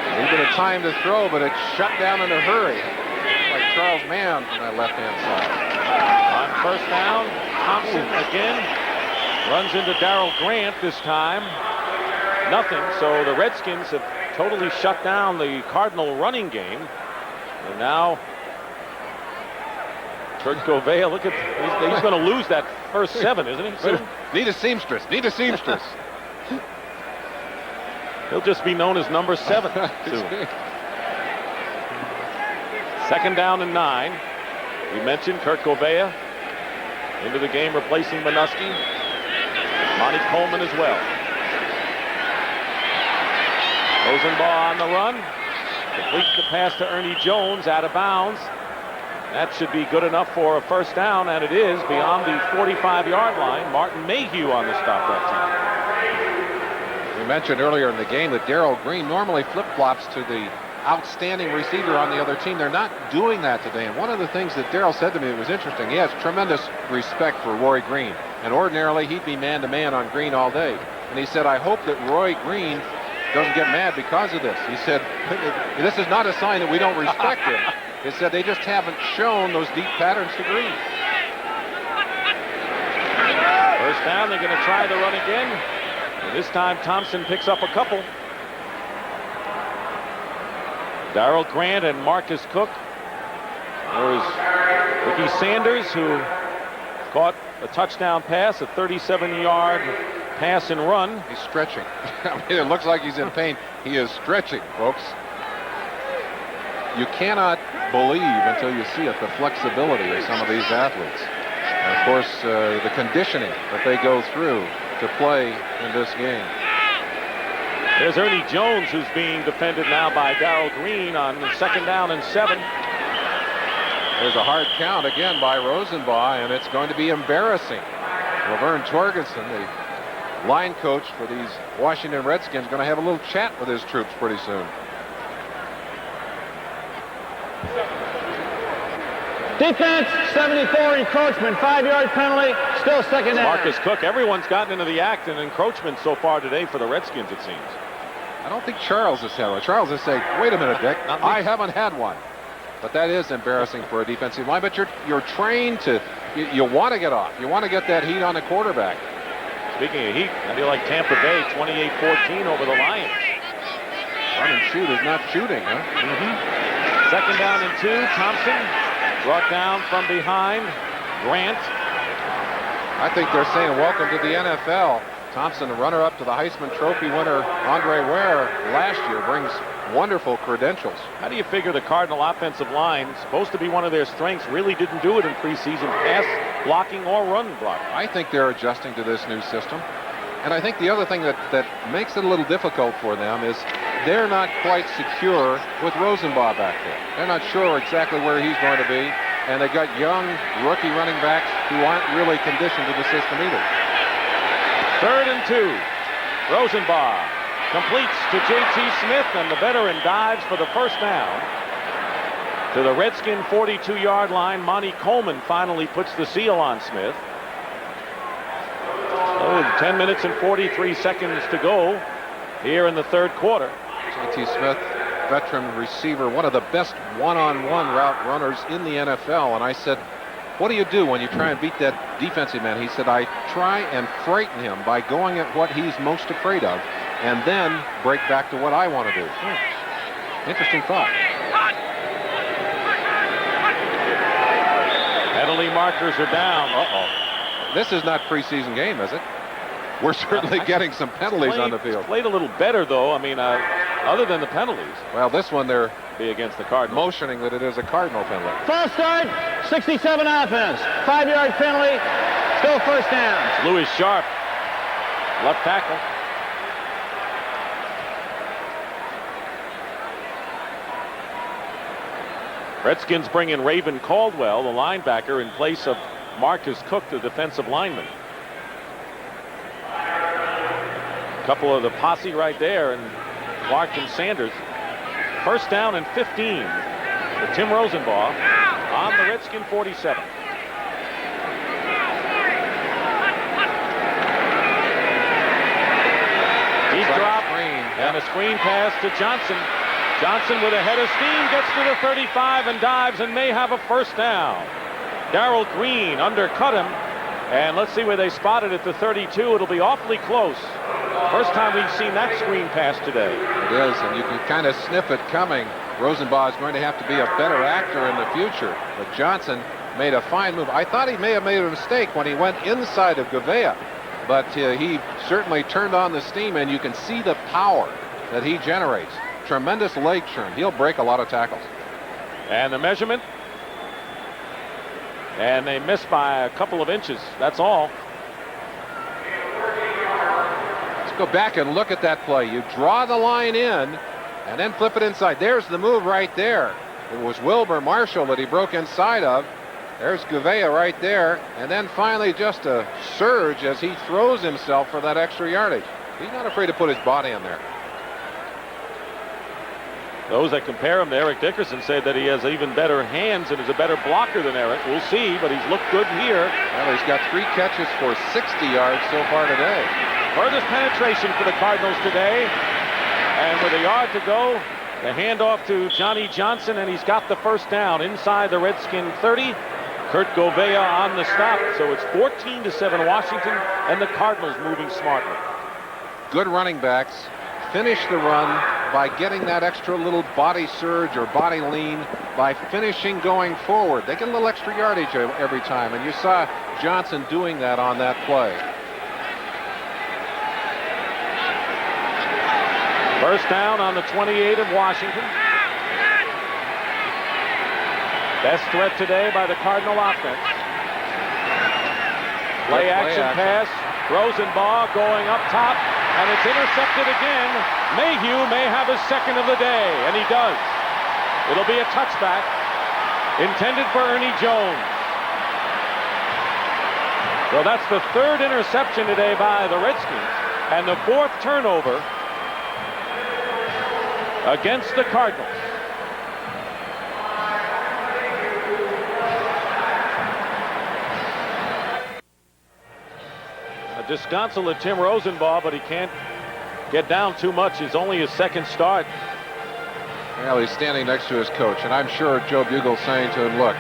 A little bit of time to throw, but it's shut down in a hurry. Like Charles Mann on that left-hand side. On first down, Thompson again runs into Darrell Grant this time. Nothing. So the Redskins have totally shut down the Cardinal running game. And now Kurt Govea, look at, he's going to lose that first 7, isn't he? Soon? Need a seamstress. Need a seamstress. He'll just be known as number 7 soon. Second down and 9. We mentioned Kurt Govea into the game, replacing Minuski. Monty Coleman as well. Rosenbaugh on the run. Completes the pass to Ernie Jones, out of bounds. That should be good enough for a first down, and it is beyond the 45-yard line. Martin Mayhew on the stop that time. We mentioned earlier in the game that Darrell Green normally flip-flops to the outstanding receiver on the other team. They're not doing that today. And one of the things that Darrell said to me that was interesting, he has tremendous respect for Roy Green. And ordinarily, he'd be man-to-man on Green all day. And he said, I hope that Roy Green doesn't get mad because of this. He said, this is not a sign that we don't respect him. He said they just haven't shown those deep patterns to Green. First down, they're going to try the run again. And this time, Thompson picks up a couple. Darrell Grant and Marcus Cook. There's Ricky Sanders, who caught a touchdown pass, a 37-yard pass and run. He's stretching. I mean, it looks like he's in pain. He is stretching, folks. You cannot believe until you see it, the flexibility of some of these athletes. And of course, the conditioning that they go through to play in this game. There's Ernie Jones, who's being defended now by Darrell Green on second down and 7. There's a hard count again by Rosenbaugh, and it's going to be embarrassing. Laverne Torgerson, the line coach for these Washington Redskins, going to have a little chat with his troops pretty soon. Defense, 74 encroachment, 5-yard penalty, still second down. Marcus Cook, everyone's gotten into the act and encroachment so far today for the Redskins, it seems. I don't think Charles has had one. Charles is saying, wait a minute, Dick, I haven't had one. But that is embarrassing for a defensive line. But you're trained to, you want to get off. You want to get that heat on the quarterback. Speaking of heat, I feel like Tampa Bay 28-14 over the Lions. Run and shoot is not shooting, huh? Second down and 2. Thompson brought down from behind. Grant. I think they're saying welcome to the NFL. Thompson, the runner-up to the Heisman Trophy winner Andre Ware last year, brings wonderful credentials. How do you figure the Cardinal offensive line, supposed to be one of their strengths, really didn't do it in preseason, pass blocking or run blocking? I think they're adjusting to this new system. And I think the other thing that makes it a little difficult for them is they're not quite secure with Rosenbaugh back there. They're not sure exactly where he's going to be. And they've got young rookie running backs who aren't really conditioned to the system either. Third and 2. Rosenbaugh completes to J.T. Smith, and the veteran dives for the first down. To the Redskin 42-yard line, Monty Coleman finally puts the seal on Smith. So 10 minutes and 43 seconds to go here in the third quarter. J.T. Smith, veteran receiver, one of the best one-on-one route runners in the NFL. And I said, what do you do when you try and beat that defensive man? He said, I try and frighten him by going at what he's most afraid of and then break back to what I want to do. Interesting thought. Penalty markers are down. This is not preseason game, is it? We're certainly getting some penalties on the field. Played a little better, though. I mean, other than the penalties. Well, this one they're be against the Cardinals. Motioning that it is a Cardinal penalty. False start, 67 offense, 5-yard penalty, still first down. It's Louis Sharp, left tackle. Redskins bring in Raven Caldwell, the linebacker, in place of Marcus Cook, the defensive lineman. A couple of the posse right there, and Clark and Sanders. First down and 15 for Tim Rosenbaugh on the Redskin 47. Deep drop and a screen pass to Johnson. Johnson with a head of steam gets to the 35 and dives and may have a first down. Darrell Green undercut him, and let's see where they spotted at the 32. It'll be awfully close. First time we've seen that screen pass today. It is, and you can kind of sniff it coming. Rosenbaugh is going to have to be a better actor in the future, but Johnson made a fine move. I thought he may have made a mistake when he went inside of Gavea, but he certainly turned on the steam, and you can see the power that he generates. Tremendous leg turn. He'll break a lot of tackles. And the measurement. And they missed by a couple of inches. That's all. Let's go back and look at that play. You draw the line in and then flip it inside. There's the move right there. It was Wilbur Marshall that he broke inside of. There's Gouveia right there. And then finally just a surge as he throws himself for that extra yardage. He's not afraid to put his body in there. Those that compare him to Eric Dickerson say that he has even better hands and is a better blocker than Eric. We'll see, but he's looked good here. Well, he's got 3 catches for 60 yards so far today. Furthest penetration for the Cardinals today. And with a yard to go, the handoff to Johnny Johnson, and he's got the first down inside the Redskin 30. Kurt Gouveia on the stop. So it's 14-7 Washington, and the Cardinals moving smartly. Good running backs finish the run by getting that extra little body surge or body lean by finishing going forward. They get a little extra yardage every time, and you saw Johnson doing that on that play. First down on the 28 of Washington. Best threat today by the Cardinal offense. Play action pass. Rosenbaugh going up top. And it's intercepted again. Mayhew may have his second of the day, and he does. It'll be a touchback intended for Ernie Jones. Well, that's the 3rd interception today by the Redskins, and the 4th turnover against the Cardinals. Disconsolate Tim Rosenbaugh, but he can't get down too much. It's only his 2nd start. Well, he's standing next to his coach, and I'm sure Joe Bugle's saying to him, look,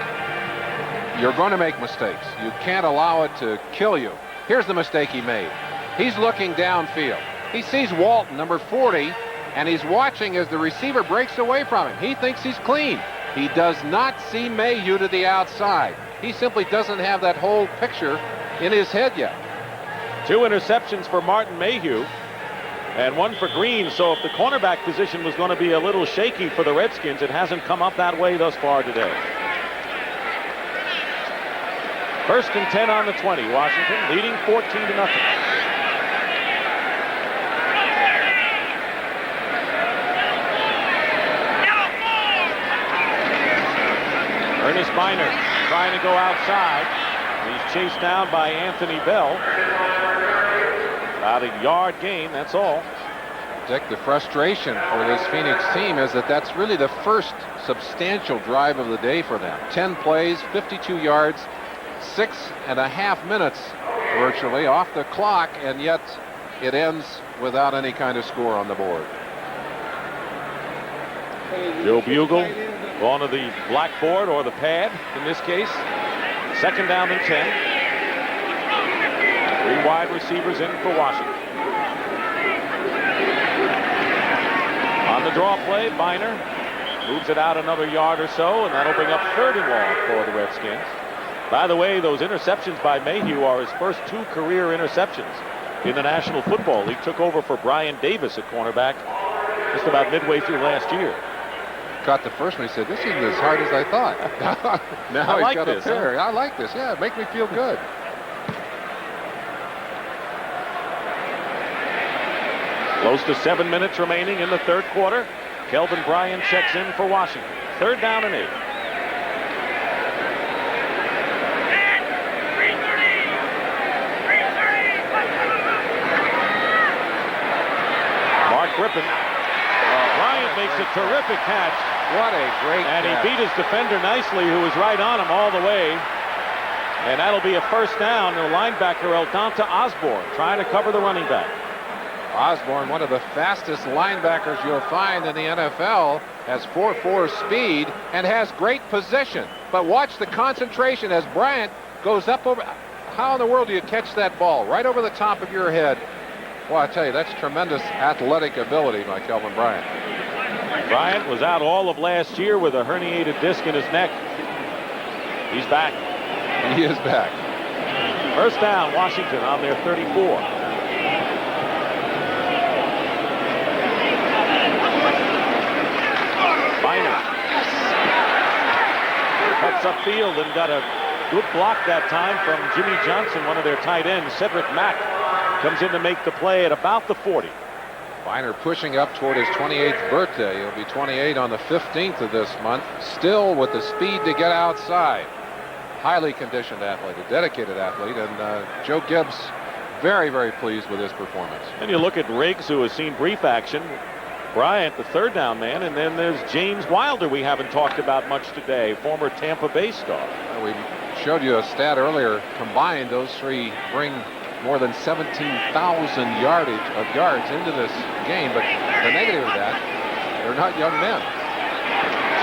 you're going to make mistakes. You can't allow it to kill you. Here's the mistake he made. He's looking downfield. He sees Walton, number 40, and he's watching as the receiver breaks away from him. He thinks he's clean. He does not see Mayhew to the outside. He simply doesn't have that whole picture in his head yet. 2 interceptions for Martin Mayhew and 1 for Green. So if the cornerback position was going to be a little shaky for the Redskins, it hasn't come up that way thus far today. 1st and 10 on the 20. Washington leading 14-0. Ernest Biner trying to go outside. He's chased down by Anthony Bell. About a yard gain, that's all. Dick, the frustration for this Phoenix team is that that's really the first substantial drive of the day for them. 10 plays, 52 yards, 6.5 minutes virtually off the clock, and yet it ends without any kind of score on the board. Joe Bugle going to the blackboard, or the pad in this case. 2nd down and 10. 3 wide receivers in for Washington. On the draw play, Biner moves it out another yard or so, and that'll bring up 3rd and long for the Redskins. By the way, those interceptions by Mayhew are his first 2 career interceptions in the National Football League. Took over for Brian Davis at cornerback just about midway through last year. Caught the first one. He said, this isn't as hard as I thought. Now I like he's got this, a pair. I like this. Yeah, it makes me feel good. Close to 7 minutes remaining in the 3rd quarter. Kelvin Bryan checks in for Washington. 3rd down and 8. Mark Griffin. Bryant makes a terrific catch. What a great And catch. he beat his defender nicely, who was right on him all the way. And that'll be a first down. The linebacker, Eldonta Osborne, trying to cover the running back. Osborne, one of the fastest linebackers you'll find in the NFL, has 4.4 speed and has great position. But watch the concentration as Bryant goes up over. How in the world do you catch that ball? Right over the top of your head. Well, I tell you, that's tremendous athletic ability by Kelvin Bryant. Bryant was out all of last year with a herniated disc in his neck. He's back. He is back. First down, Washington on their 34. Cuts upfield and got a good block that time from Jimmy Johnson, one of their tight ends. Cedric Mack comes in to make the play at about the 40. Biner pushing up toward his 28th birthday. He'll be 28 on the 15th of this month. Still with the speed to get outside. Highly conditioned athlete, a dedicated athlete, and Joe Gibbs very, very pleased with his performance. And you look at Riggs, who has seen brief action. Bryant, the third down man, and then there's James Wilder, we haven't talked about much today, former Tampa Bay star. We showed you a stat earlier. Combined, those three bring more than 17,000 yards into this game, but the negative of that, they're not young men.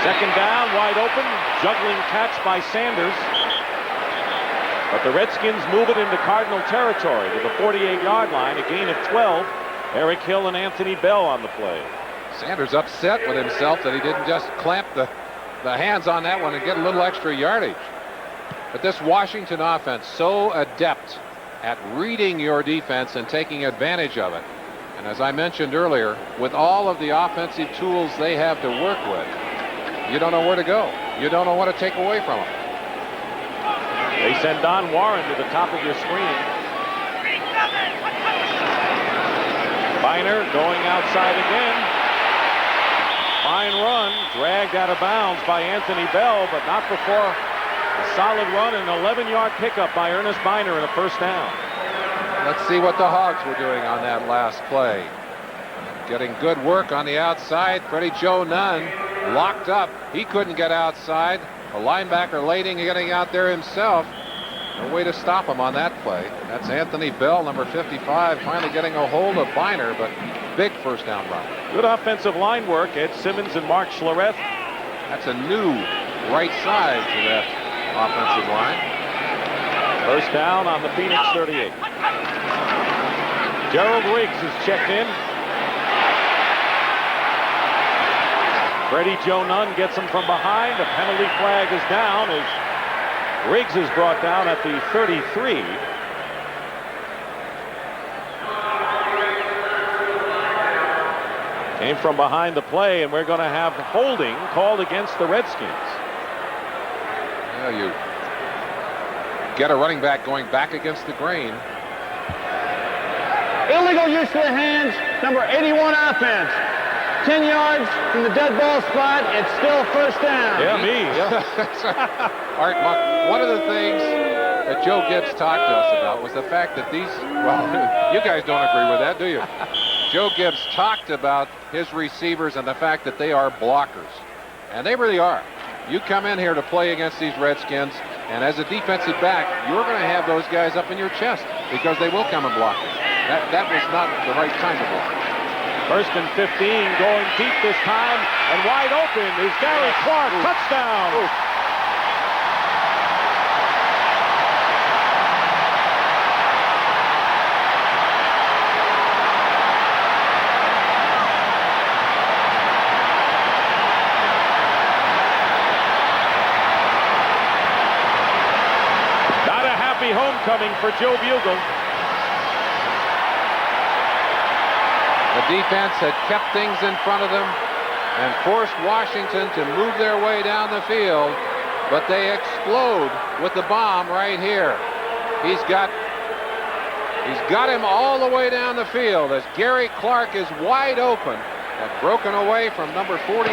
Second down, wide open, juggling catch by Sanders. But the Redskins move it into Cardinal territory to the 48-yard line, a gain of 12. Eric Hill and Anthony Bell on the play. Sanders upset with himself that he didn't just clamp the hands on that one and get a little extra yardage. But this Washington offense, so adept at reading your defense and taking advantage of it. And as I mentioned earlier, with all of the offensive tools they have to work with, you don't know where to go. You don't know what to take away from them. They send Don Warren to the top of your screen. Biner going outside again. Fine run, dragged out of bounds by Anthony Bell, but not before a solid run and an 11-yard pickup by Ernest Biner and a first down. Let's see what the Hogs were doing on that last play. Getting good work on the outside. Freddie Joe Nunn locked up. He couldn't get outside. A linebacker Lading getting out there himself. No way to stop him on that play. That's Anthony Bell, number 55, finally getting a hold of Biner, but big first down run. Good offensive line work. Ed Simmons and Mark Schlereth. That's a new right side to that offensive line. First down on the Phoenix 38. Gerald Riggs is checked in. Freddie Joe Nunn gets him from behind. The penalty flag is down as Riggs is brought down at the 33. Came from behind the play, and we're going to have holding called against the Redskins. Yeah, you get a running back going back against the grain. Illegal use of the hands, number 81 offense. 10 yards from the dead ball spot. It's still first down. Yeah, me. Yeah. Art Monk, one of the things that Joe Gibbs talked to us about was the fact that these, well, you guys don't agree with that, do you? Joe Gibbs talked about his receivers and the fact that they are blockers. And they really are. You come in here to play against these Redskins, and as a defensive back, you're going to have those guys up in your chest because they will come and block you. That was not the right time to block. First and 15, going deep this time, and wide open is Gary Clark. Touchdown. Not a happy homecoming for Joe Bugle. The defense had kept things in front of them and forced Washington to move their way down the field, but they explode with the bomb right here. He's got him all the way down the field as Gary Clark is wide open and broken away from number 46,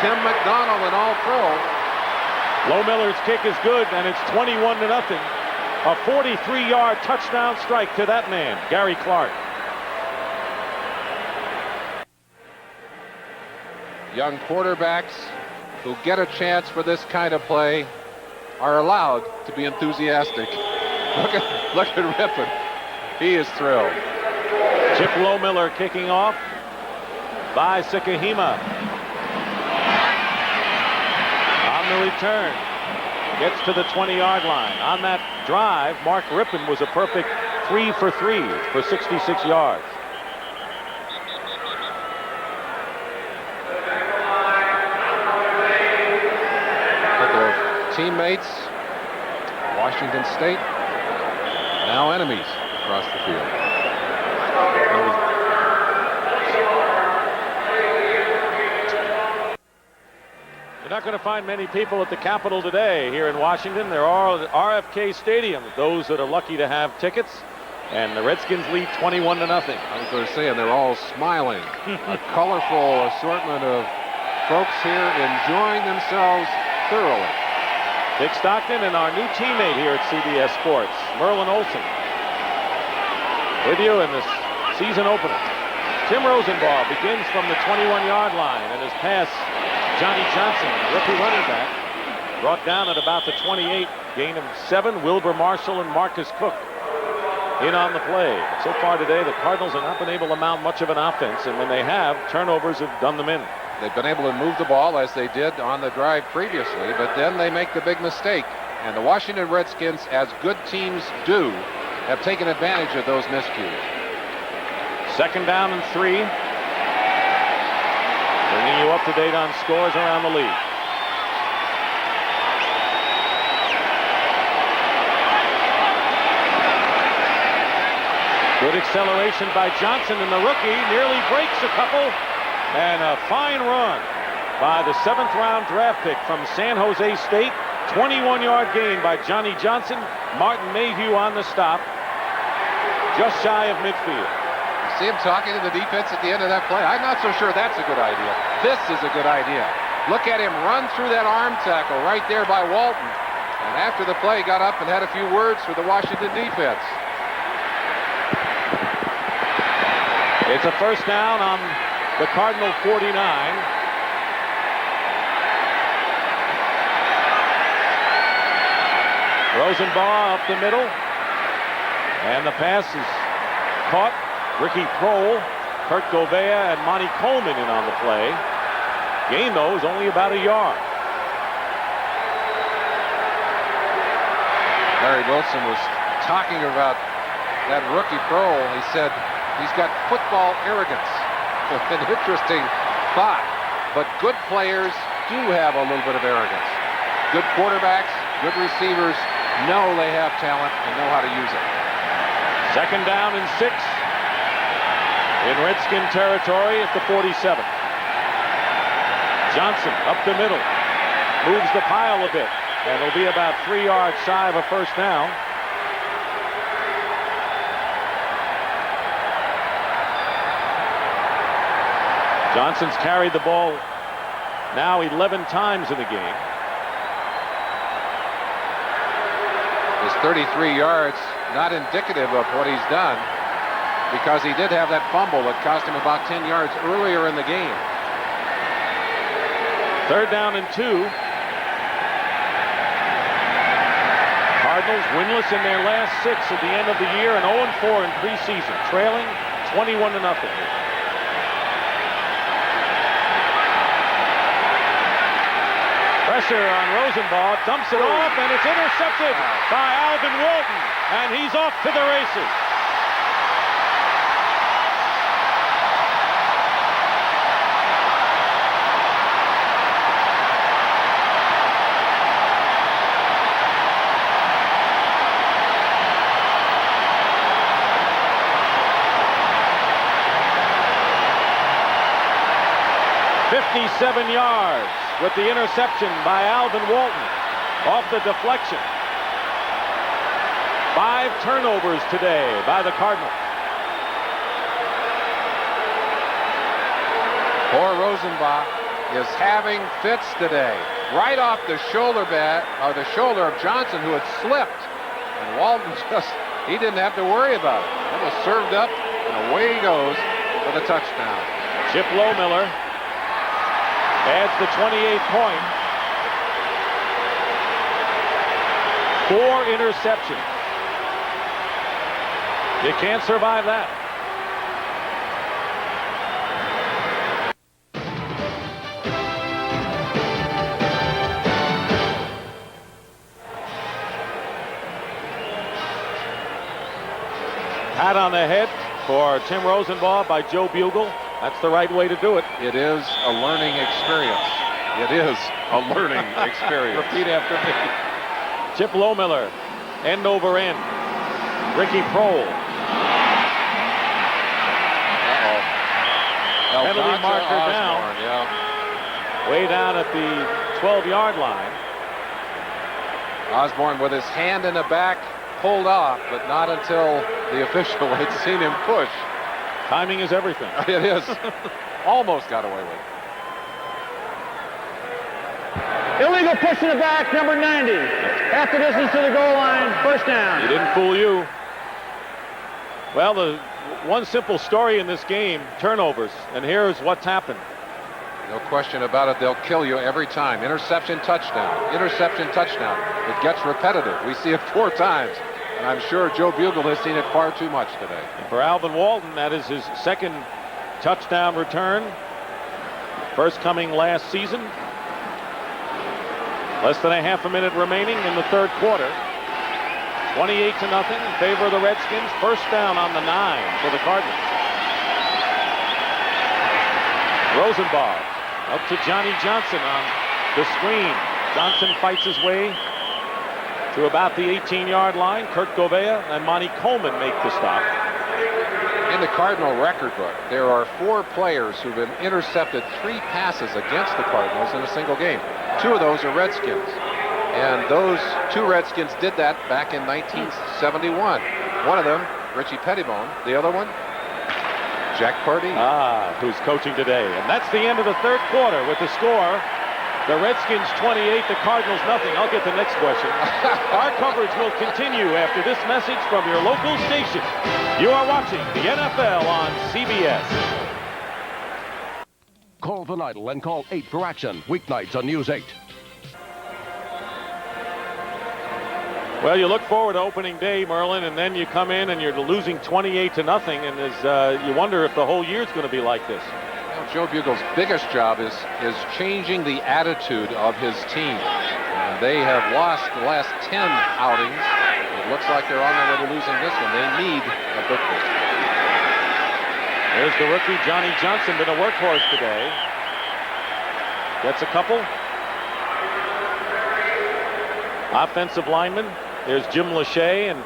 Tim McDonald, an all-pro. Lohmiller's kick is good, and it's 21-0. A 43-yard touchdown strike to that man, Gary Clark. Young quarterbacks who get a chance for this kind of play are allowed to be enthusiastic. Look at Rippon. He is thrilled. Chip Lohmiller kicking off by Sikahema. On the return, gets to the 20-yard line. On that drive, Mark Rippon was a perfect 3 for 3 for 66 yards. Teammates, Washington State, now enemies across the field. You're not going to find many people at the Capitol today here in Washington. There are RFK Stadium, those that are lucky to have tickets. And the Redskins lead 21-0. I was going to say, and they're all smiling. A colorful assortment of folks here enjoying themselves thoroughly. Dick Stockton and our new teammate here at CBS Sports, Merlin Olsen, with you in this season opener. Tim Rosenbaugh begins from the 21-yard line, and his pass, Johnny Johnson, rookie running back, brought down at about the 28, gain of 7. Wilbur Marshall and Marcus Cook in on the play. So far today, the Cardinals have not been able to mount much of an offense, and when they have, turnovers have done them in. They've been able to move the ball as they did on the drive previously, but then they make the big mistake. And the Washington Redskins, as good teams do, have taken advantage of those miscues. 2nd down and 3. Bringing you up to date on scores around the league. Good acceleration by Johnson, and the rookie nearly breaks a couple. And a fine run by the 7th-round draft pick from San Jose State. 21-yard gain by Johnny Johnson. Martin Mayhew on the stop, just shy of midfield. You see him talking to the defense at the end of that play. I'm not so sure that's a good idea. This is a good idea. Look at him run through that arm tackle right there by Walton. And after the play, got up and had a few words for the Washington defense. It's a 1st down on the Cardinal 49. Rosenbaugh up the middle. And the pass is caught. Ricky Prohl, Kurt Gouveia, and Monty Coleman in on the play. Gain, though, is only about a yard. Larry Wilson was talking about that rookie Prohl. He said he's got football arrogance. An interesting thought. But good players do have a little bit of arrogance. Good quarterbacks, good receivers know they have talent and know how to use it. 2nd down and 6 in Redskin territory at the 47. Johnson up the middle, moves the pile a bit, and it'll be about 3 yards shy of a 1st down. Johnson's carried the ball now 11 times in the game. His 33 yards, not indicative of what he's done, because he did have that fumble that cost him about 10 yards earlier in the game. 3rd down and 2. Cardinals winless in their last 6 at the end of the year and 0-4 in preseason, trailing 21-0. Pressure on Rosenbaugh, dumps it off, and it's intercepted by Alvin Walton, and he's off to the races. "57 yards with the interception by Alvin Walton off the deflection. 5 turnovers today by the Cardinals. Poor Rosenbaugh is having fits today. Right off the shoulder the shoulder of Johnson, who had slipped. And Walton he didn't have to worry about it. It was served up, and away he goes for the touchdown. Chip Lohmiller adds the 28th point. 4 interceptions. You can't survive that. Pat on the head for Tim Rosenbaugh by Joe Bugle. That's the right way to do it. It is a learning experience. It is a learning experience. Repeat after me. Chip Lohmiller, end over end. Ricky Prohl. Penalty marker down. Yeah. Way down at the 12-yard line. Osborne with his hand in the back, pulled off, but not until the official had seen him push. Timing is everything. It is. Almost got away with it. Illegal push in the back, number 90. Half the distance to the goal line, first down. He didn't fool you. Well, the one simple story in this game, turnovers, and here's what's happened. No question about it. They'll kill you every time. Interception, touchdown. Interception, touchdown. It gets repetitive. We see it 4 times. And I'm sure Joe Bugle has seen it far too much today. And for Alvin Walton, that is his second touchdown return. First coming last season. Less than a half a minute remaining in the third quarter. 28-0 in favor of the Redskins. First down on the 9 for the Cardinals. Rosenbach up to Johnny Johnson on the screen. Johnson fights his way to about the 18-yard line. Kurt Govea and Monty Coleman make the stop. In the Cardinal record book, there are 4 players who've been intercepted 3 passes against the Cardinals in a single game. 2 of those are Redskins. And those 2 Redskins did that back in 1971. One of them, Richie Pettibone. The other one, Jack Pardee. Who's coaching today. And that's the end of the third quarter with the score. The Redskins 28, the Cardinals nothing. I'll get the next question. Our coverage will continue after this message from your local station. You are watching the NFL on CBS. Call Van Idle and call 8 for action. Weeknights on News 8. Well, you look forward to opening day, Merlin, and then you come in and you're losing 28-0, and you wonder if the whole year's going to be like this. Well, Joe Bugle's biggest job is changing the attitude of his team. They have lost the last 10 outings. It looks like they're on their way to losing this one. They need a victory. There's the rookie Johnny Johnson, been a workhorse today. Gets a couple. Offensive lineman. There's Jim Lachey, and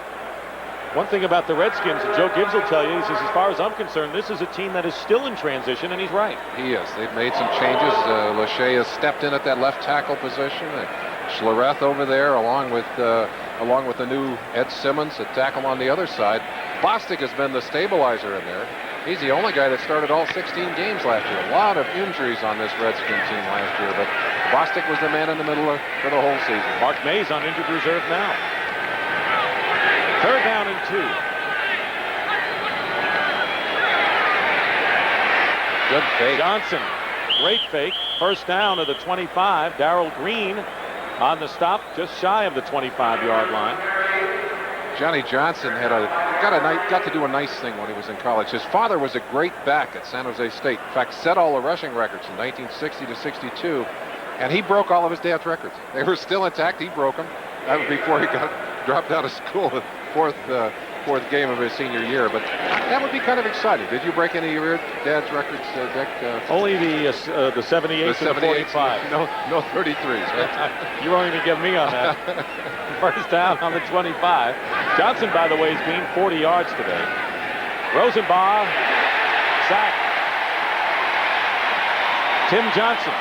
one thing about the Redskins, and Joe Gibbs will tell you, he says, as far as I'm concerned, this is a team that is still in transition, and he's right. He is. They've made some changes. Lachey has stepped in at that left tackle position. Schlereth over there, along with the new Ed Simmons at tackle on the other side. Bostic has been the stabilizer in there. He's the only guy that started all 16 games last year. A lot of injuries on this Redskin team last year, but Bostic was the man in the middle for the whole season. Mark May's on injured reserve now. Third down and 2. Good fake. Johnson, great fake. First down to the 25. Darrell Green on the stop, just shy of the 25-yard line. Johnny Johnson got to do a nice thing when he was in college. His father was a great back at San Jose State. In fact, set all the rushing records in 1960 to 62, and he broke all of his dad's records. They were still intact. He broke them. That was before he got dropped out of school, the fourth game of his senior year. But that would be kind of exciting. Did you break any of your dad's records, Dick? Only the 78 and 45. No 33s. Right? You won't even get me on that. First down on the 25. Johnson, by the way, has gained 40 yards today. Rosenbach, sack. Tim Johnson.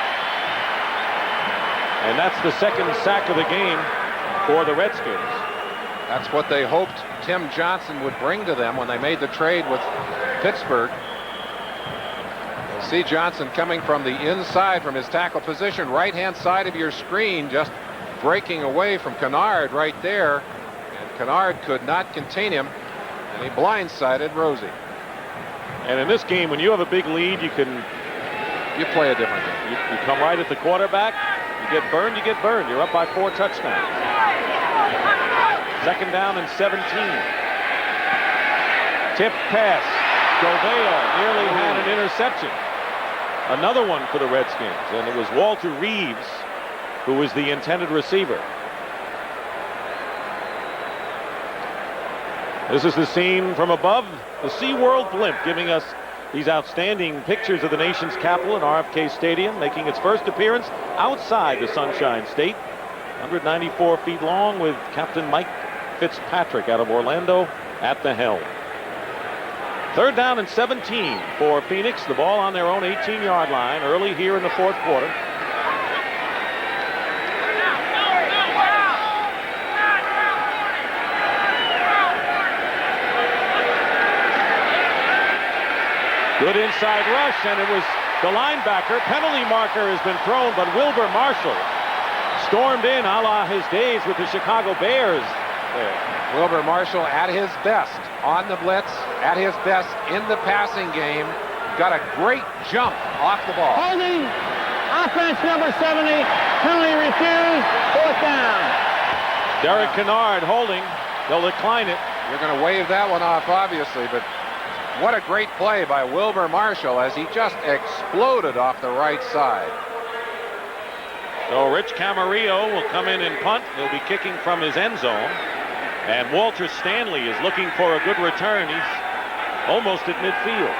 And that's the second sack of the game for the Redskins. That's what they hoped Tim Johnson would bring to them when they made the trade with Pittsburgh. You'll see Johnson coming from the inside from his tackle position, right-hand side of your screen, just breaking away from Kennard right there. And Kennard could not contain him, and he blindsided Rosie. And in this game, when you have a big lead, you play a different game. You come right at the quarterback. You get burned, you get burned. You're up by 4 touchdowns. Second down and 17. Tip pass. Govea nearly had an interception. Another one for the Redskins, and it was Walter Reeves who was the intended receiver. This is the scene from above the SeaWorld blimp, giving us these outstanding pictures of the nation's capital at RFK Stadium, making its first appearance outside the Sunshine State. 194 feet long, with Captain Mike Fitzpatrick out of Orlando at the helm. Third down and 17 for Phoenix. The ball on their own 18-yard line early here in the fourth quarter. Good inside rush, and it was the linebacker. Penalty marker has been thrown, but Wilbur Marshall stormed in a la his days with the Chicago Bears there. Wilbur Marshall at his best on the blitz, at his best in the passing game. Got a great jump off the ball. Holding, offense number 70, penalty refused, 4th down. Derek Kennard holding. They'll decline it. You're going to wave that one off, obviously, but what a great play by Wilbur Marshall as he just exploded off the right side. So Rich Camarillo will come in and punt. He'll be kicking from his end zone. And Walter Stanley is looking for a good return. He's almost at midfield.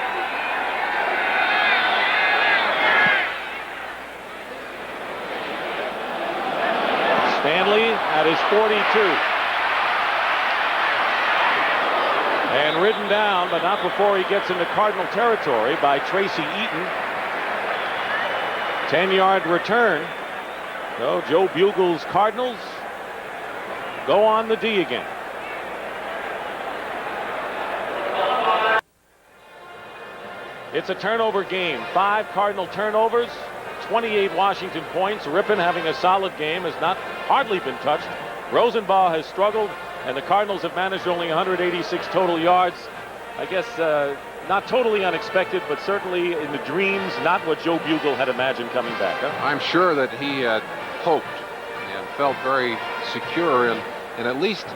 Stanley at his 42. And ridden down, but not before he gets into Cardinal territory by Tracy Eaton. 10-yard return. So Joe Bugle's Cardinals go on the D again. It's a turnover game. 5 Cardinal turnovers, 28 Washington points. Rippon, having a solid game, has not hardly been touched. Rosenbaugh has struggled, and the Cardinals have managed only 186 total yards. I guess not totally unexpected, but certainly in the dreams, not what Joe Bugle had imagined coming back. Huh? I'm sure that he had hoped and felt very secure in at least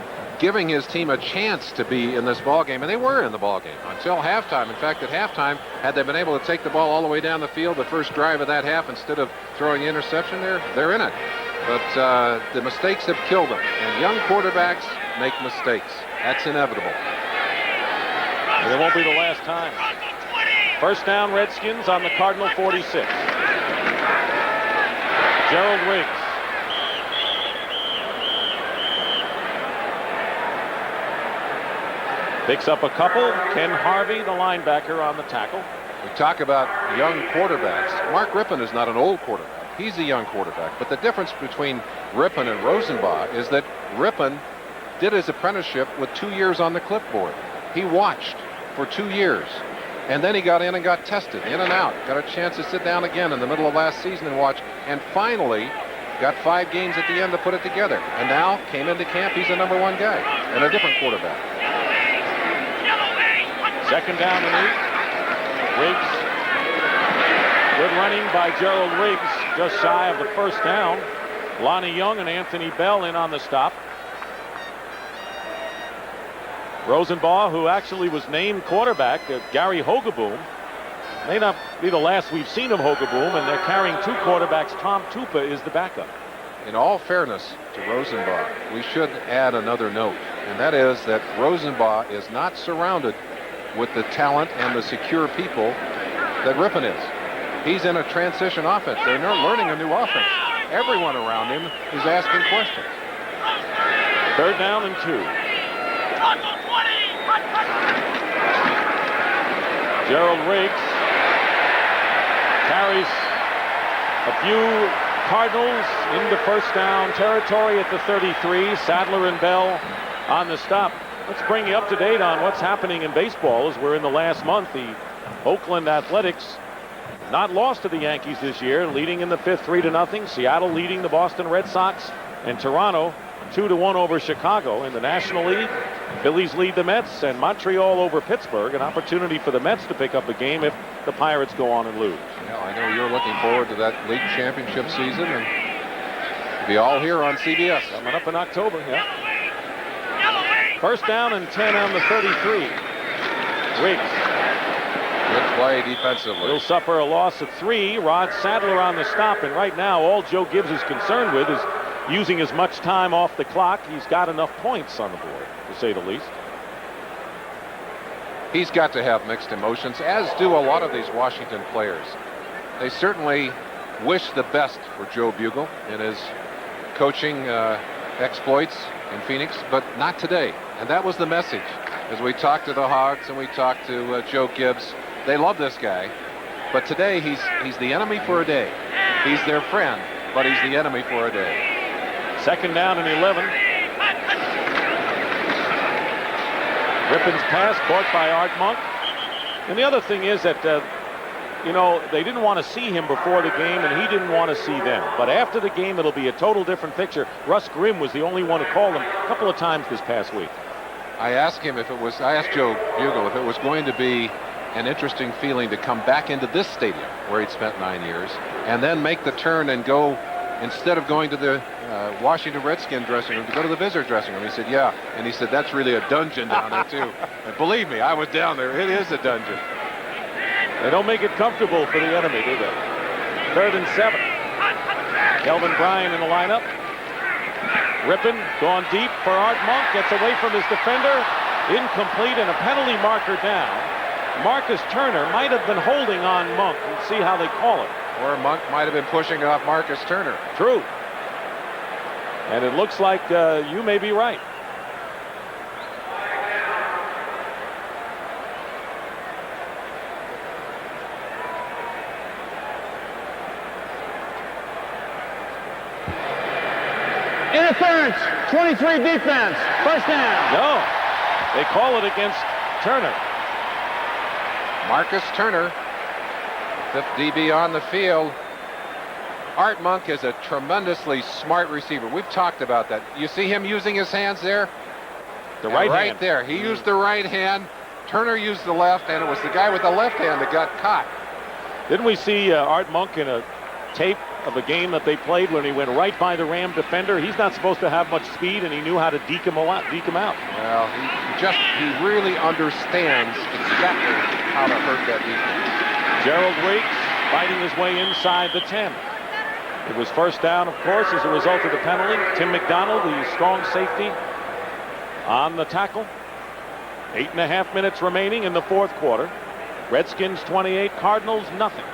giving his team a chance to be in this ball game, and they were in the ball game until halftime. In fact, at halftime, had they been able to take the ball all the way down the field, the first drive of that half, instead of throwing the interception there, they're in it. But the mistakes have killed them, and young quarterbacks make mistakes. That's inevitable. And it won't be the last time. First down, Redskins on the Cardinal 46. Gerald Riggs. Picks up a couple. Ken Harvey, the linebacker, on the tackle. We talk about young quarterbacks. Mark Rippon is not an old quarterback. He's a young quarterback. But the difference between Rippon and Rosenbaugh is that Rippon did his apprenticeship with 2 years on the clipboard. He watched for 2 years. And then he got in and got tested, in and out. Got a chance to sit down again in the middle of last season and watch. And finally got 5 games at the end to put it together. And now came into camp. He's the #1 guy and a different quarterback. Second down and 8. Riggs. Good running by Gerald Riggs, just shy of the first down. Lonnie Young and Anthony Bell in on the stop. Rosenbaugh, who actually was named quarterback, Gary Hogeboom, may not be the last we've seen of Hogeboom, and they're carrying 2 quarterbacks. Tom Tupa is the backup. In all fairness to Rosenbaugh, we should add another note, and that is that Rosenbaugh is not surrounded with the talent and the secure people that Rippon is. He's in a transition offense. They're learning a new offense. Everyone around him is asking questions. Third down and 2. Gerald Riggs carries a few Cardinals into first down territory at the 33. Sadler and Bell on the stop. Let's bring you up to date on what's happening in baseball as we're in the last month. The Oakland Athletics not lost to the Yankees this year, leading in the 5th 3-0. Seattle leading the Boston Red Sox, and Toronto 2-1 over Chicago. In the National League, Phillies lead the Mets, and Montreal over Pittsburgh. An opportunity for the Mets to pick up a game if the Pirates go on and lose. Well, I know you're looking forward to that league championship season, and be all here on CBS. Coming up in October, yeah. First down and 10 on the 33. Riggs. Good play defensively. He'll suffer a loss of 3. Rod Sadler on the stop, and right now all Joe Gibbs is concerned with is using as much time off the clock. He's got enough points on the board, to say the least. He's got to have mixed emotions, as do a lot of these Washington players. They certainly wish the best for Joe Bugle in his coaching exploits in Phoenix, but not today. And that was the message. As we talked to the Hogs and we talked to Joe Gibbs, they love this guy. But today he's the enemy for a day. He's their friend, but he's the enemy for a day. Second down and 11. Rippon's pass caught by Art Monk. And the other thing is that, you know, they didn't want to see him before the game, and he didn't want to see them. But after the game, it'll be a total different picture. Russ Grimm was the only one who called him a couple of times this past week. I asked him if it was, I asked Joe Bugle if it was going to be an interesting feeling to come back into this stadium where he'd spent 9 years and then make the turn and go, instead of going to the Washington Redskins dressing room, to go to the visitor dressing room. He said, yeah. And he said, that's really a dungeon down there, too. And believe me, I was down there. It is a dungeon. They don't make it comfortable for the enemy, do they? 3rd and 7. Kelvin Bryan in the lineup. Rippon gone deep for Art Monk. Gets away from his defender. Incomplete and a penalty marker down. Marcus Turner might have been holding on Monk. We'll see how they call it. Or Monk might have been pushing off Marcus Turner. True. And it looks like you may be right. Interference, 23 defense, first down. No, they call it against Turner. Marcus Turner, 5th DB on the field. Art Monk is a tremendously smart receiver. We've talked about that. You see him using his hands there? The right right hand. there. He used the right hand. Turner used the left, and it was the guy with the left hand that got caught. Didn't we see Art Monk in a tape of a game that they played when he went right by the Ram defender? He's not supposed to have much speed, and he knew how to deke him out. Well, he really understands exactly how to hurt that defense. Gerald Riggs fighting his way inside the 10. It was first down, of course, as a result of the penalty. Tim McDonald, the strong safety, on the tackle. 8.5 minutes remaining in the 4th quarter. Redskins 28, Cardinals nothing.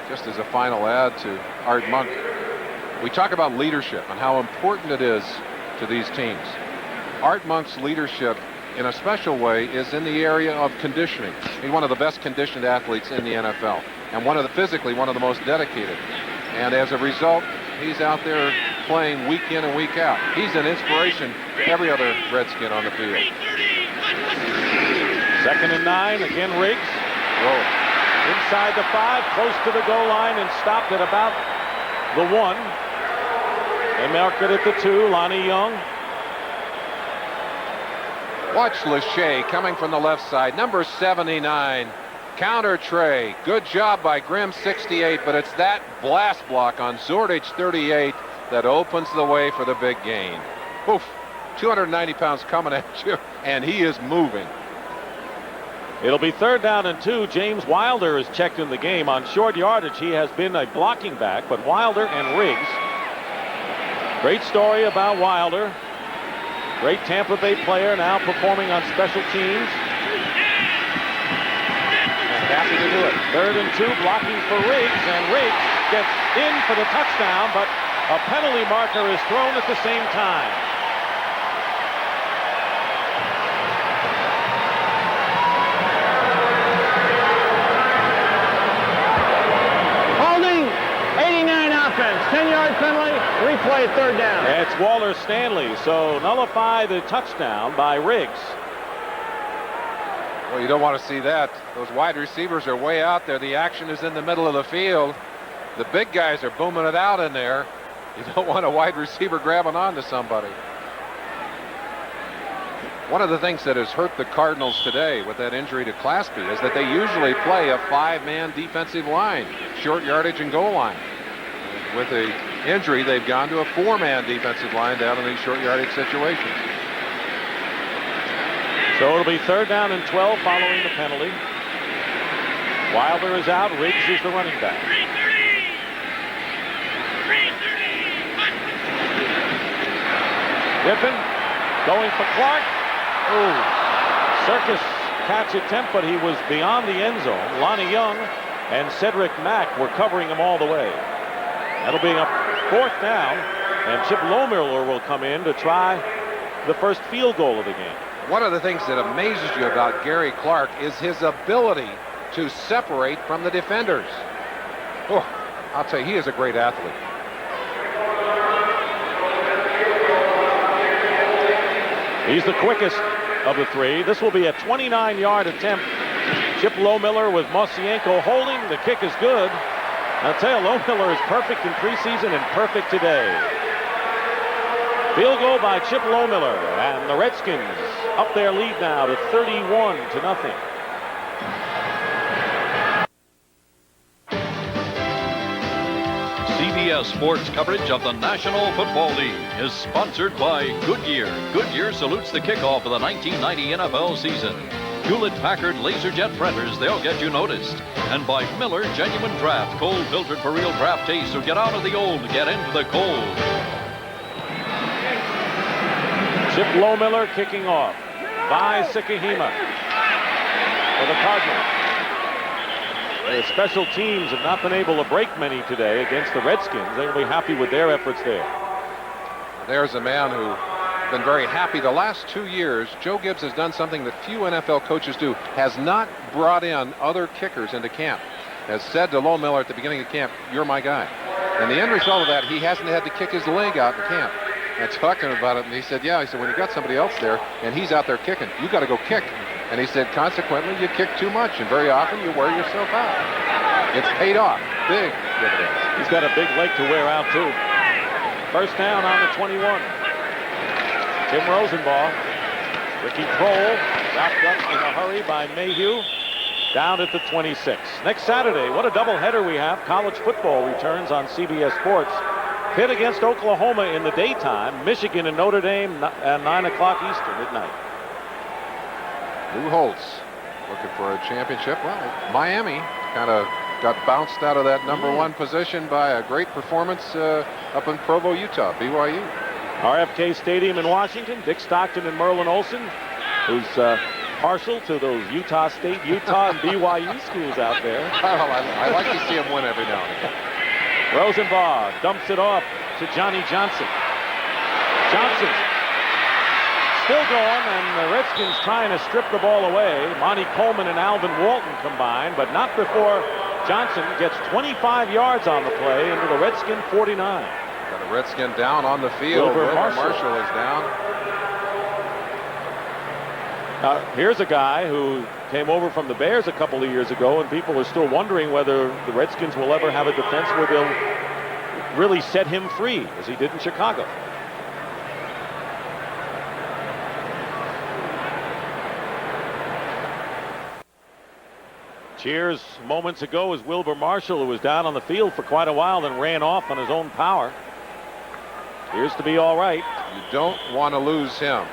Just as a final add to Art Monk, we talk about leadership and how important it is to these teams. Art Monk's leadership in a special way is in the area of conditioning. He's one of the best conditioned athletes in the NFL, and physically one of the most dedicated. And as a result, he's out there playing week in and week out. He's an inspiration to every other Redskin on the field. 2nd and 9, again Riggs. Whoa. Inside the 5, close to the goal line, and stopped at about the 1. They mark it at the 2, Lonnie Young. Watch Lachey coming from the left side, number 79. Counter tray. Good job by Grimm, 68, but it's that blast block on Zordich, 38, that opens the way for the big gain. Oof, 290 pounds coming at you, and he is moving. It'll be 3rd down and 2. James Wilder is checked in the game. On short yardage, he has been a blocking back, but Wilder and Riggs. Great story about Wilder. Great Tampa Bay player, now performing on special teams. And happy to do it. 3rd and 2, blocking for Riggs, and Riggs gets in for the touchdown, but a penalty marker is thrown at the same time. Holding, 89 offense, 10-yard penalty, replay at 3rd down. It's Waller Stanley, so nullify the touchdown by Riggs. Well, you don't want to see that. Those wide receivers are way out there. The action is in the middle of the field. The big guys are booming it out in there. You don't want a wide receiver grabbing onto somebody. One of the things that has hurt the Cardinals today with that injury to Claspy is that they usually play a 5-man defensive line, short yardage and goal line. With the injury, they've gone to a 4-man defensive line down in these short yardage situations. So it'll be 3rd down and 12 following the penalty. Wilder is out. Riggs is the running back. Rippon going for Clark. Oh, circus catch attempt, but he was beyond the end zone. Lonnie Young and Cedric Mack were covering him all the way. That'll be a 4th down, and Chip Lohmiller will come in to try the first field goal of the game. One of the things that amazes you about Gary Clark is his ability to separate from the defenders. Oh, I'll tell you, he is a great athlete. He's the quickest of the 3. This will be a 29-yard attempt Chip Lohmiller with Mosienko holding. The kick is good. I'll tell you, Lohmiller is perfect in preseason and perfect today. Field goal by Chip Lohmiller, and the Redskins up their lead now to 31-0. CBS Sports coverage of the National Football League is sponsored by Goodyear. Goodyear salutes the kickoff of the 1990 NFL season. Hewlett-Packard LaserJet printers, they'll get you noticed. And by Miller Genuine Draft, cold filtered for real draft taste. So get out of the old, get into the cold. Chip Lohmiller kicking off by Sikahema for the Cardinals. The special teams have not been able to break many today against the Redskins. They'll be happy with their efforts there. There's a man who's been very happy the last 2 years. Joe Gibbs has done something that few NFL coaches do. Has not brought in other kickers into camp. Has said to Lohmiller at the beginning of camp, "You're my guy." And the end result of that, he hasn't had to kick his leg out in camp. I talked to him about it, and he said, yeah, he said, when you got somebody else there, and he's out there kicking, you got to go kick. And he said, consequently, you kick too much, and very often you wear yourself out. It's paid off. Big dividends. He's got a big leg to wear out, too. First down on the 21. Tim Rosenbaugh. Ricky Kroll wrapped up in a hurry by Mayhew. Down at the 26. Next Saturday, what a doubleheader we have. College football returns on CBS Sports. Pitt against Oklahoma in the daytime. Michigan and Notre Dame at 9 o'clock Eastern at night. Lou Holtz looking for a championship. Well, Miami kind of got bounced out of that number one position by a great performance up in Provo, Utah, BYU. RFK Stadium in Washington. Dick Stockton and Merlin Olsen, who's partial to those Utah State, Utah, and BYU schools out there. Well, I like to see him win every now and then. Rosenbaugh dumps it off to Johnny Johnson. Johnson still going, and the Redskins trying to strip the ball away. Monty Coleman and Alvin Walton combined, but not before Johnson gets 25 yards on the play into the Redskin 49. Got a Redskin down on the field. Wilbur Marshall is down. Now, here's a guy who came over from the Bears a couple of years ago, and people are still wondering whether the Redskins will ever have a defense where they'll really set him free, as he did in Chicago. Cheers moments ago as Wilbur Marshall, who was down on the field for quite a while, then ran off on his own power. Appears to be all right. You don't want to lose him.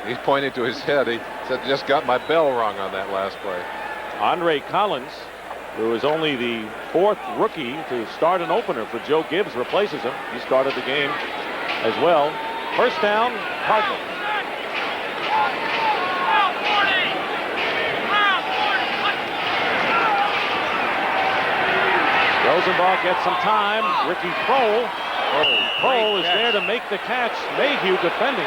He's pointing to his head. He said, just got my bell rung on that last play. Andre Collins, who is only the fourth rookie to start an opener for Joe Gibbs, replaces him. He started the game as well. First down, Cardinals. Rosenbaugh gets some time. Ricky Kroll. Kroll is there to make the catch. Mayhew defending.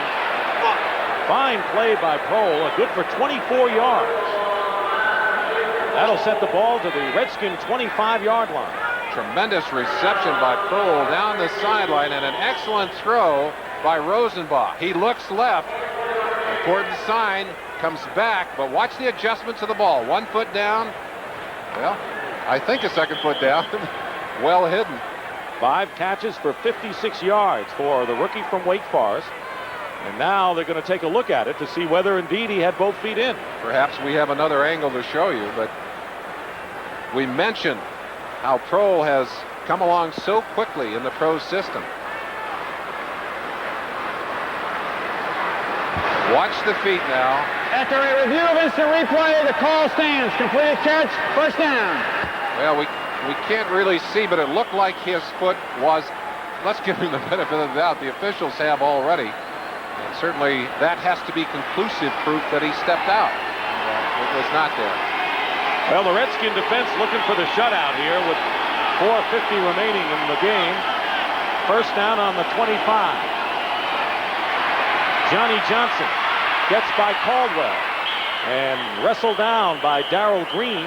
Fine play by Kroll, good for 24 yards. That'll set the ball to the Redskin 25-yard line. Tremendous reception by Kroll down the sideline, and an excellent throw by Rosenbaugh. He looks left. Important sign, comes back, but watch the adjustments of the ball. 1 foot down. Well, I think a second foot down. Well hidden. 5 catches for 56 yards for the rookie from Wake Forest. And now they're going to take a look at it to see whether indeed he had both feet in. Perhaps we have another angle to show you, but we mentioned how Kroll has come along so quickly in the pro system. Watch the feet now. After a review of instant replay, the call stands. Completed catch, first down. Well, we can't really see, but it looked like his foot was. Let's give him the benefit of the doubt. The officials have already. And certainly that has to be conclusive proof that he stepped out. It was not there. Well, the Redskin defense looking for the shutout here with 4:50 remaining in the game. First down on the 25. Johnny Johnson gets by Caldwell and wrestled down by Darrell Green.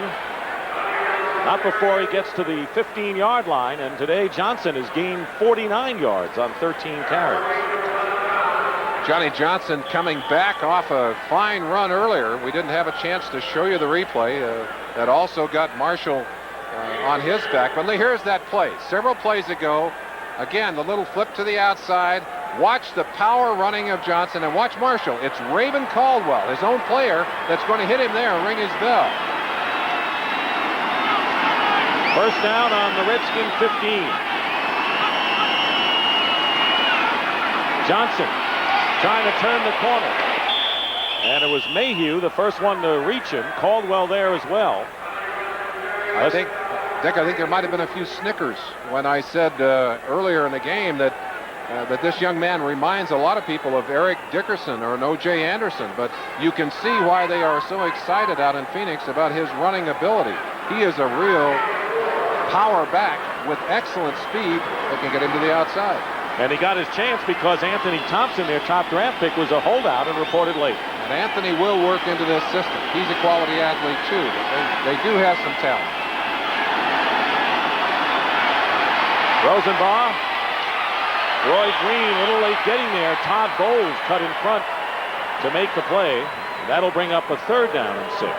Not before he gets to the 15-yard line, and today Johnson has gained 49 yards on 13 carries. Johnny Johnson coming back off a fine run earlier. We didn't have a chance to show you the replay. That also got Marshall on his back. But here's that play. Several plays ago, again, the little flip to the outside. Watch the power running of Johnson, and watch Marshall. It's Raven Caldwell, his own player, that's going to hit him there and ring his bell. First down on the Redskin 15. Johnson trying to turn the corner. And it was Mayhew, the first one to reach him. Caldwell there as well. I think there might have been a few snickers when I said earlier in the game that this young man reminds a lot of people of Eric Dickerson or an O.J. Anderson, but you can see why they are so excited out in Phoenix about his running ability. He is a real power back with excellent speed that can get him to the outside. And he got his chance because Anthony Thompson, their top draft pick, was a holdout and reported late. And Anthony will work into this system. He's a quality athlete too, but they do have some talent. Rosenbaugh. Roy Green a little late getting there. Todd Bowles cut in front to make the play. That'll bring up a third down and 6.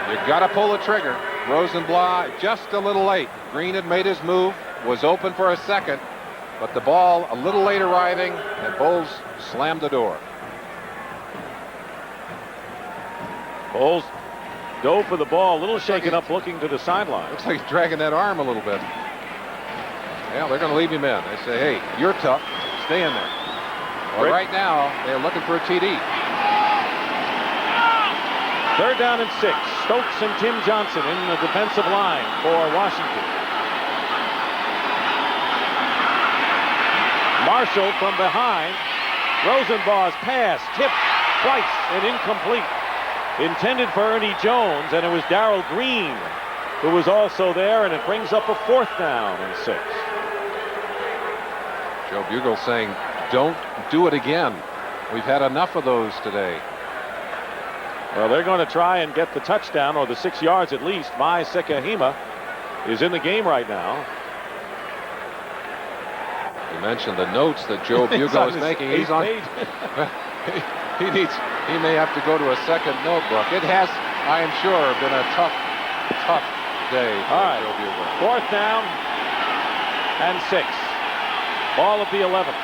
You got to pull the trigger. Rosenblatt just a little late. Green had made his move, was open for a second, but the ball a little late arriving, and Bowles slammed the door. Bowles dove for the ball, a little shaken up, looking to the sideline. Looks like he's dragging that arm a little bit. Yeah, they're going to leave him in. They say, hey, you're tough. Stay in there. Well, right now, they're looking for a TD. Third down and 6. Stokes and Tim Johnson in the defensive line for Washington. Marshall from behind. Rosenbaugh's pass tipped twice and incomplete. Intended for Ernie Jones, and it was Darrell Green who was also there, and it brings up a fourth down and 6. Joe Bugle saying, don't do it again. We've had enough of those today. Well, they're going to try and get the touchdown, or the 6 yards at least. Mai Sekahima is in the game right now. You mentioned the notes that Joe Bugle is making. He's on. He may have to go to a second notebook. It has, I am sure, been a tough day for Joe Bugle. Fourth down and 6. Ball at the 11.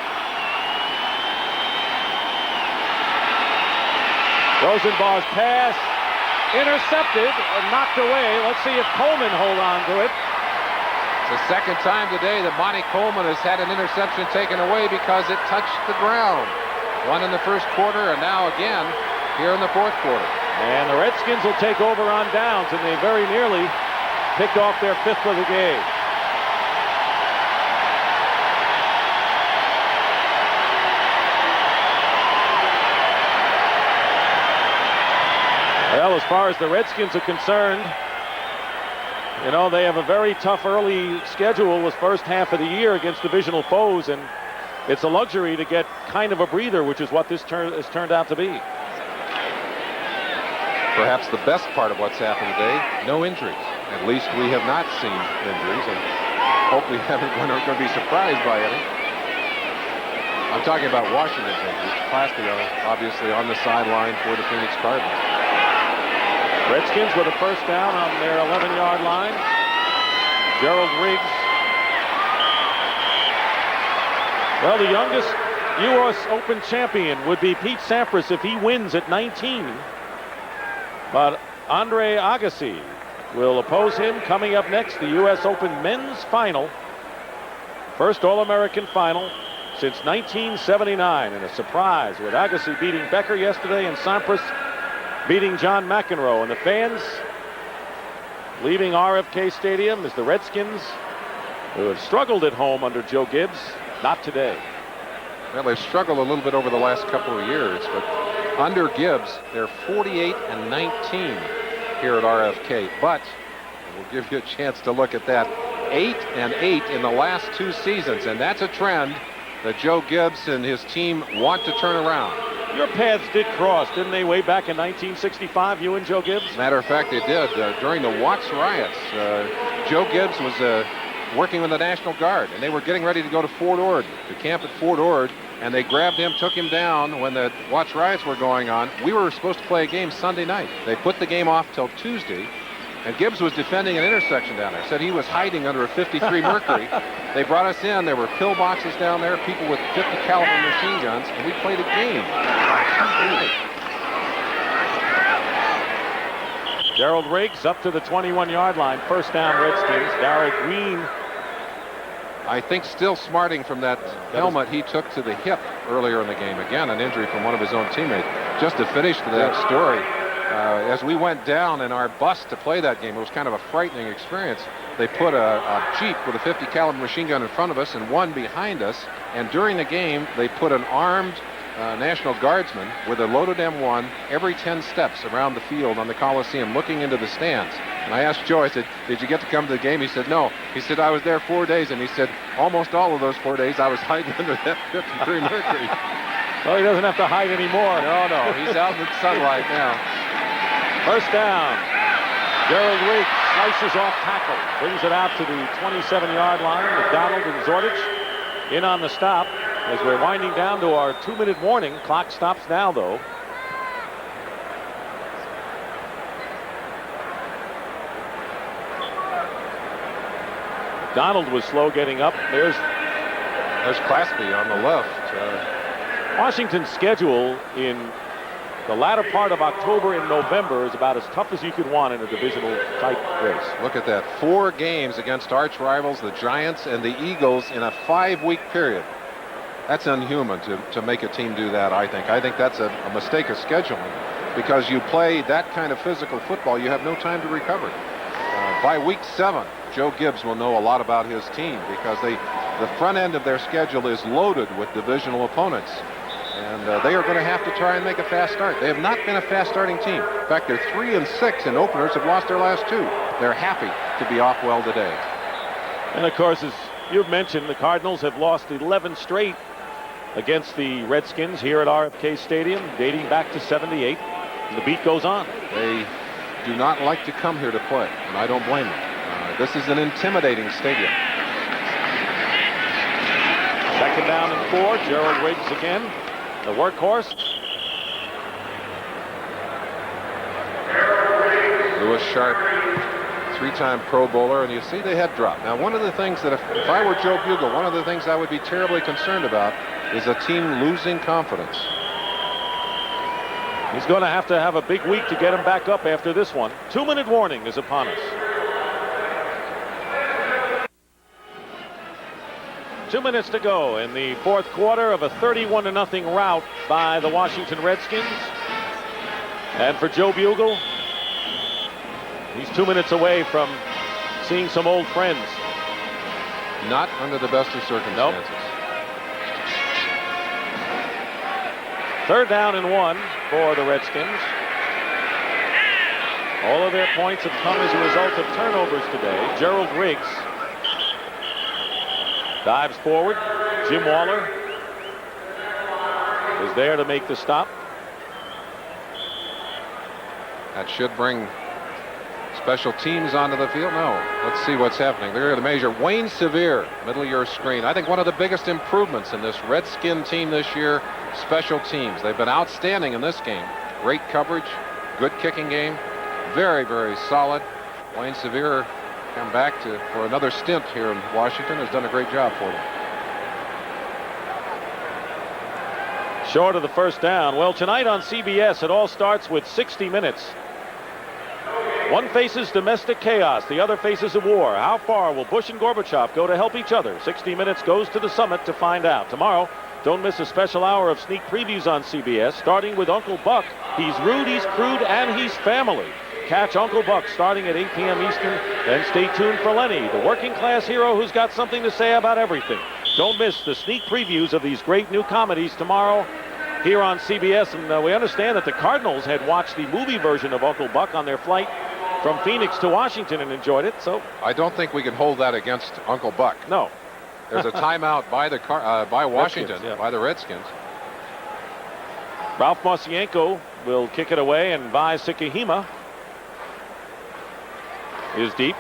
Rosenbaugh's pass intercepted and knocked away. Let's see if Coleman hold on to it. It's the second time today that Monty Coleman has had an interception taken away because it touched the ground. One in the first quarter, and now again here in the fourth quarter. And the Redskins will take over on downs, and they very nearly picked off their 5th of the game. Well, as far as the Redskins are concerned, you know, they have a very tough early schedule this first half of the year against divisional foes, and it's a luxury to get kind of a breather, which is what this has turned out to be. Perhaps the best part of what's happened today, no injuries. At least we have not seen injuries, and hope we haven't going to be surprised by any. I'm talking about Washington's injuries. Plasty, obviously, on the sideline for the Phoenix Cardinals. Redskins with a first down on their 11-yard line. Gerald Riggs. Well, the youngest U.S. Open champion would be Pete Sampras if he wins at 19. But Andre Agassi will oppose him coming up next. The U.S. Open men's final. First All-American final since 1979. And a surprise with Agassi beating Becker yesterday and Sampras beating John McEnroe. And the fans leaving RFK Stadium is the Redskins, who have struggled at home under Joe Gibbs. Not today. Well, they've struggled a little bit over the last couple of years, but under Gibbs, they're 48-19 here at RFK. But we'll give you a chance to look at that. 8-8 in the last 2 seasons, and that's a trend that Joe Gibbs and his team want to turn around. Your paths did cross, didn't they, way back in 1965, you and Joe Gibbs? Matter of fact, they did. During the Watts riots, Joe Gibbs was working with the National Guard, and they were getting ready to go to Fort Ord, to camp at Fort Ord, and they grabbed him, took him down when the Watch riots were going on. We were supposed to play a game Sunday night. They put the game off till Tuesday, and Gibbs was defending an intersection down there. Said he was hiding under a 53 Mercury. They brought us in. There were pill boxes down there, people with 50 caliber machine guns, and we played a game. Gerald Riggs up to the 21-yard line. First down, Redskins. Darrell Green, I think, still smarting from that helmet he took to the hip earlier in the game. Again, an injury from one of his own teammates. Just to finish that story, as we went down in our bus to play that game, it was kind of a frightening experience. They put a Jeep with a 50 caliber machine gun in front of us and one behind us. And during the game, they put an armed National Guardsman with a loaded M1 every 10 steps around the field on the Coliseum looking into the stands. And I asked Joe, I said, did you get to come to the game? He said, no. He said, I was there 4 days. And he said, almost all of those 4 days I was hiding under that 53 Mercury. Well, he doesn't have to hide anymore. No, he's out in the sunlight now. First down. Gerald Riggs slices off tackle, brings it out to the 27-yard line. McDonald and Zordich in on the stop. As we're winding down to our 2-minute warning. Clock stops now, though. Donald was slow getting up. There's Claspy on the left. Washington's schedule in the latter part of October and November is about as tough as you could want in a divisional type race. Look at that. 4 games against arch rivals, the Giants and the Eagles, in a 5-week period. That's unhuman to make a team do that, I think. I think that's a mistake of scheduling, because you play that kind of physical football, you have no time to recover. By week 7, Joe Gibbs will know a lot about his team, because the front end of their schedule is loaded with divisional opponents. And they are going to have to try and make a fast start. They have not been a fast starting team. In fact, they're 3-6 in openers, have lost their last 2. They're happy to be off well today. And of course, as you've mentioned, the Cardinals have lost 11 straight against the Redskins here at RFK Stadium, dating back to '78. And the beat goes on. They do not like to come here to play, and I don't blame them. This is an intimidating stadium. Second down and 4. Gerald Riggs again, the workhorse. Lewis Sharp, 3-time Pro Bowler, and you see the head drop. Now, one of the things that if I were Joe Bugle, one of the things I would be terribly concerned about is a team losing confidence. He's going to have a big week to get him back up after this one. 2-minute warning is upon us. 2 minutes to go in the fourth quarter of a 31-0 rout by the Washington Redskins. And for Joe Bugle, he's 2 minutes away from seeing some old friends. Not under the best of circumstances. Nope. Third down and 1 for the Redskins. All of their points have come as a result of turnovers today. Gerald Riggs dives forward. Jim Waller is there to make the stop. That should bring special teams onto the field. No, let's see what's happening. They're going to measure Wayne Sevier, middle of your screen. I think one of the biggest improvements in this Redskin team this year, special teams. They've been outstanding in this game. Great coverage, good kicking game, very, very solid. Wayne Sevier come back for another stint here in Washington, has done a great job for them. Short of the first down. Well, tonight on CBS, it all starts with 60 Minutes. One faces domestic chaos, the other faces a war. How far will Bush and Gorbachev go to help each other? 60 Minutes goes to the summit to find out. Tomorrow, don't miss a special hour of sneak previews on CBS, starting with Uncle Buck. He's rude, he's crude, and he's family. Catch Uncle Buck starting at 8 p.m. Eastern. Then stay tuned for Lenny, the working class hero who's got something to say about everything. Don't miss the sneak previews of these great new comedies tomorrow here on CBS. And we understand that the Cardinals had watched the movie version of Uncle Buck on their flight from Phoenix to Washington and enjoyed it. So I don't think we can hold that against Uncle Buck. No. There's a timeout by Washington, Redskins, yeah. by the Redskins. Ralph Mosienko will kick it away, and Vi Sikahima is deep.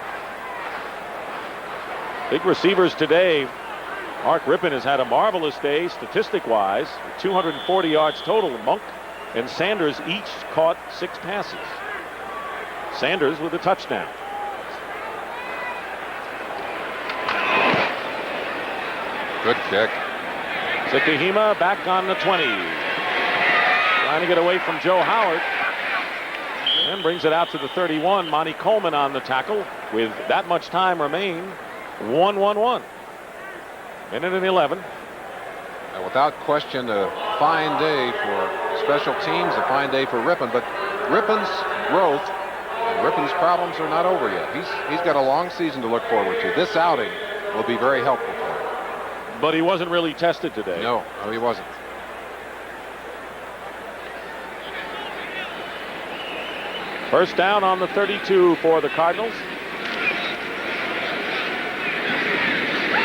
Big receivers today. Mark Rippon has had a marvelous day statistic-wise. 240 yards total. Monk and Sanders each caught 6 passes. Sanders with a touchdown. Good kick. Sakahima back on the 20. Trying to get away from Joe Howard. And brings it out to the 31. Monty Coleman on the tackle with that much time remain. 1-1-1. Minute and 11. Now, without question, a fine day for special teams, a fine day for Rippon. But Rippon's growth and Rippon's problems are not over yet. He's got a long season to look forward to. This outing will be very helpful for him. But he wasn't really tested today. No, he wasn't. First down on the 32 for the Cardinals.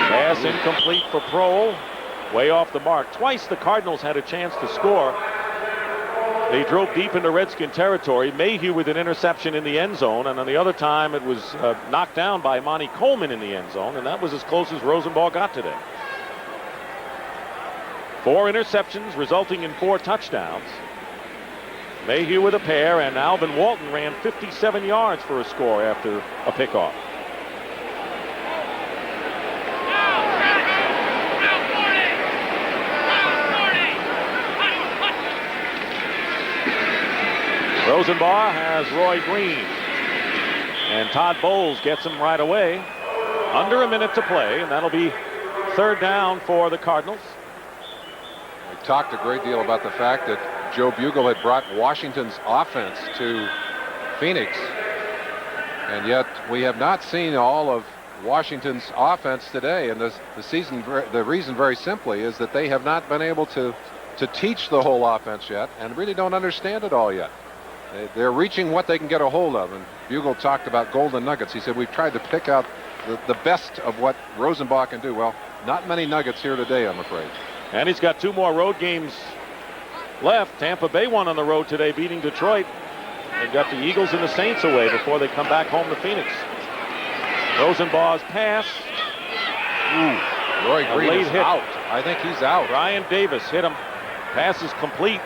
Pass incomplete for Prohl. Way off the mark. Twice the Cardinals had a chance to score. They drove deep into Redskin territory. Mayhew with an interception in the end zone, and on the other time it was knocked down by Monty Coleman in the end zone, and that was as close as Rosenbach got today. 4 interceptions resulting in 4 touchdowns. Mayhew with a pair, and Alvin Walton ran 57 yards for a score after a pickoff. Rosenbach has Roy Green, and Todd Bowles gets him right away. Under a minute to play, and that'll be third down for the Cardinals. We talked a great deal about the fact that Joe Bugle had brought Washington's offense to Phoenix, and yet we have not seen all of Washington's offense today. And the reason very simply is that they have not been able to teach the whole offense yet, and really don't understand it all yet. They're reaching what they can get a hold of, and Bugle talked about golden nuggets. He said, we've tried to pick out the best of what Rosenbach can do. Well, not many nuggets here today, I'm afraid. And he's got 2 more road games left. Tampa Bay won on the road today, beating Detroit. They've got the Eagles and the Saints away before they come back home to Phoenix. Rosenbach's pass. Roy Green is hit. out. I think he's out. Ryan Davis hit him. Pass is complete.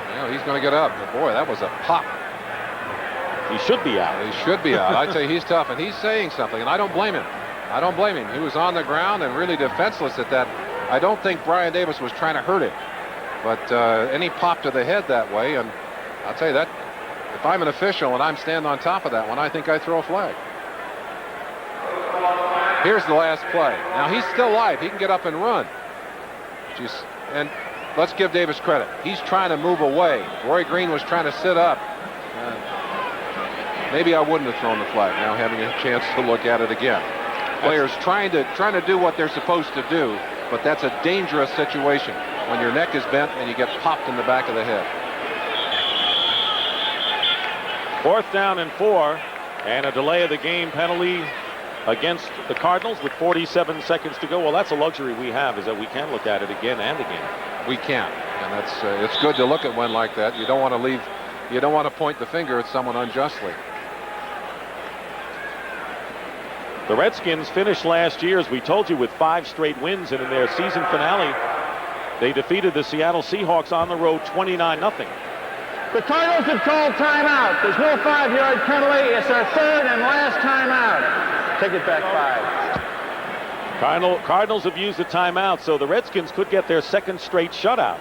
Yeah, he's going to get up. But boy, that was a pop. He should be out. He should be out. I tell you, he's tough, and he's saying something, and I don't blame him. I don't blame him. He was on the ground and really defenseless at that. I don't think Brian Davis was trying to hurt him, but any pop to the head that way, and I'll tell you that if I'm an official and I'm standing on top of that one, I think I throw a flag. Here's the last play. Now he's still alive. He can get up and run. And let's give Davis credit. He's trying to move away. Roy Green was trying to sit up. Maybe I wouldn't have thrown the flag now, having a chance to look at it again. Players trying to do what they're supposed to do, but that's a dangerous situation when your neck is bent and you get popped in the back of the head. 4th down and 4, and a delay of the game penalty against the Cardinals with 47 seconds to go. Well, that's a luxury we have, is that we can look at it again and again. We can, and that's it's good to look at one like that. You don't want to point the finger at someone unjustly. The Redskins finished last year, as we told you, with 5 straight wins, and in their season finale, they defeated the Seattle Seahawks on the road 29-0. The Cardinals have called timeout. There's no 5-yard penalty. It's our 3rd and last timeout. Take it back 5. Cardinals have used the timeout, so the Redskins could get their 2nd straight shutout.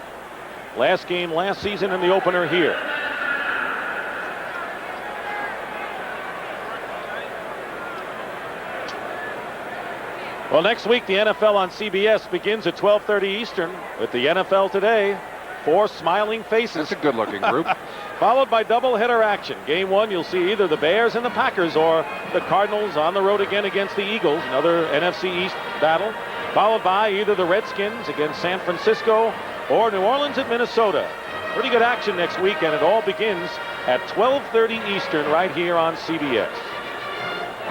Last game last season and the opener here. Well, next week the NFL on CBS begins at 12:30 Eastern with the NFL Today. 4 smiling faces. That's a good-looking group. Followed by doubleheader action. Game 1, you'll see either the Bears and the Packers or the Cardinals on the road again against the Eagles. Another NFC East battle. Followed by either the Redskins against San Francisco or New Orleans at Minnesota. Pretty good action next week, and it all begins at 12:30 Eastern right here on CBS.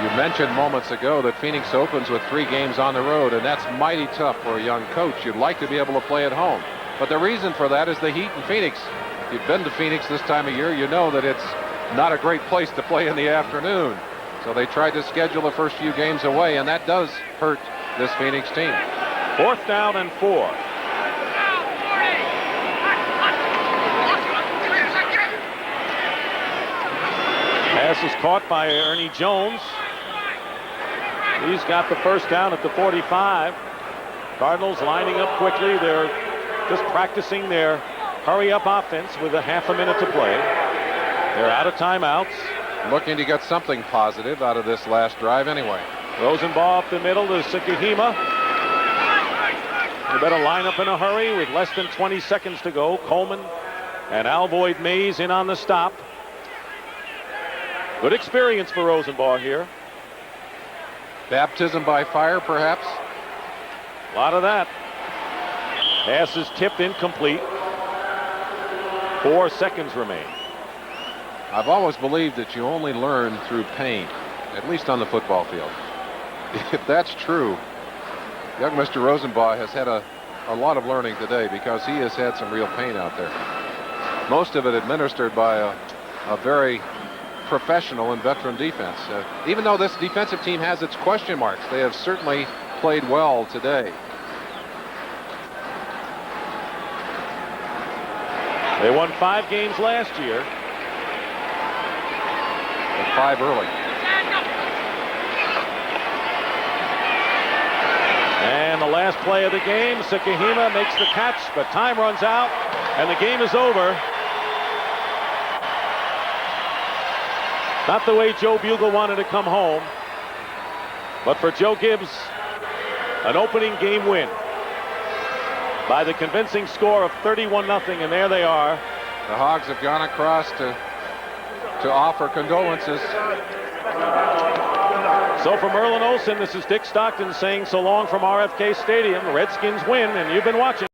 You mentioned moments ago that Phoenix opens with 3 games on the road, and that's mighty tough for a young coach. You'd like to be able to play at home. But the reason for that is the heat in Phoenix. If you've been to Phoenix this time of year, you know that it's not a great place to play in the afternoon. So they tried to schedule the first few games away, and that does hurt this Phoenix team. 4th down and 4. Pass is caught by Ernie Jones. He's got the first down at the 45. Cardinals lining up quickly. They're just practicing their hurry-up offense with a half a minute to play. They're out of timeouts. Looking to get something positive out of this last drive anyway. Rosenbaugh up the middle to Sukihima. They better line up in a hurry with less than 20 seconds to go. Coleman and Alvoid Mays in on the stop. Good experience for Rosenbaugh here. Baptism by fire, perhaps. A lot of that. Pass is tipped incomplete. 4 seconds remain. I've always believed that you only learn through pain, at least on the football field. If that's true, young Mr. Rosenbaugh has had a lot of learning today, because he has had some real pain out there. Most of it administered by a very professional and veteran defense. Even though this defensive team has its question marks, they have certainly played well today. They won 5 games last year. With 5 early. And the last play of the game, Sukihima makes the catch, but time runs out, and the game is over. Not the way Joe Bugle wanted to come home, but for Joe Gibbs, an opening game win by the convincing score of 31-0, and there they are. The Hogs have gone across to offer condolences. So for Merlin Olsen, this is Dick Stockton saying so long from RFK Stadium. The Redskins win, and you've been watching.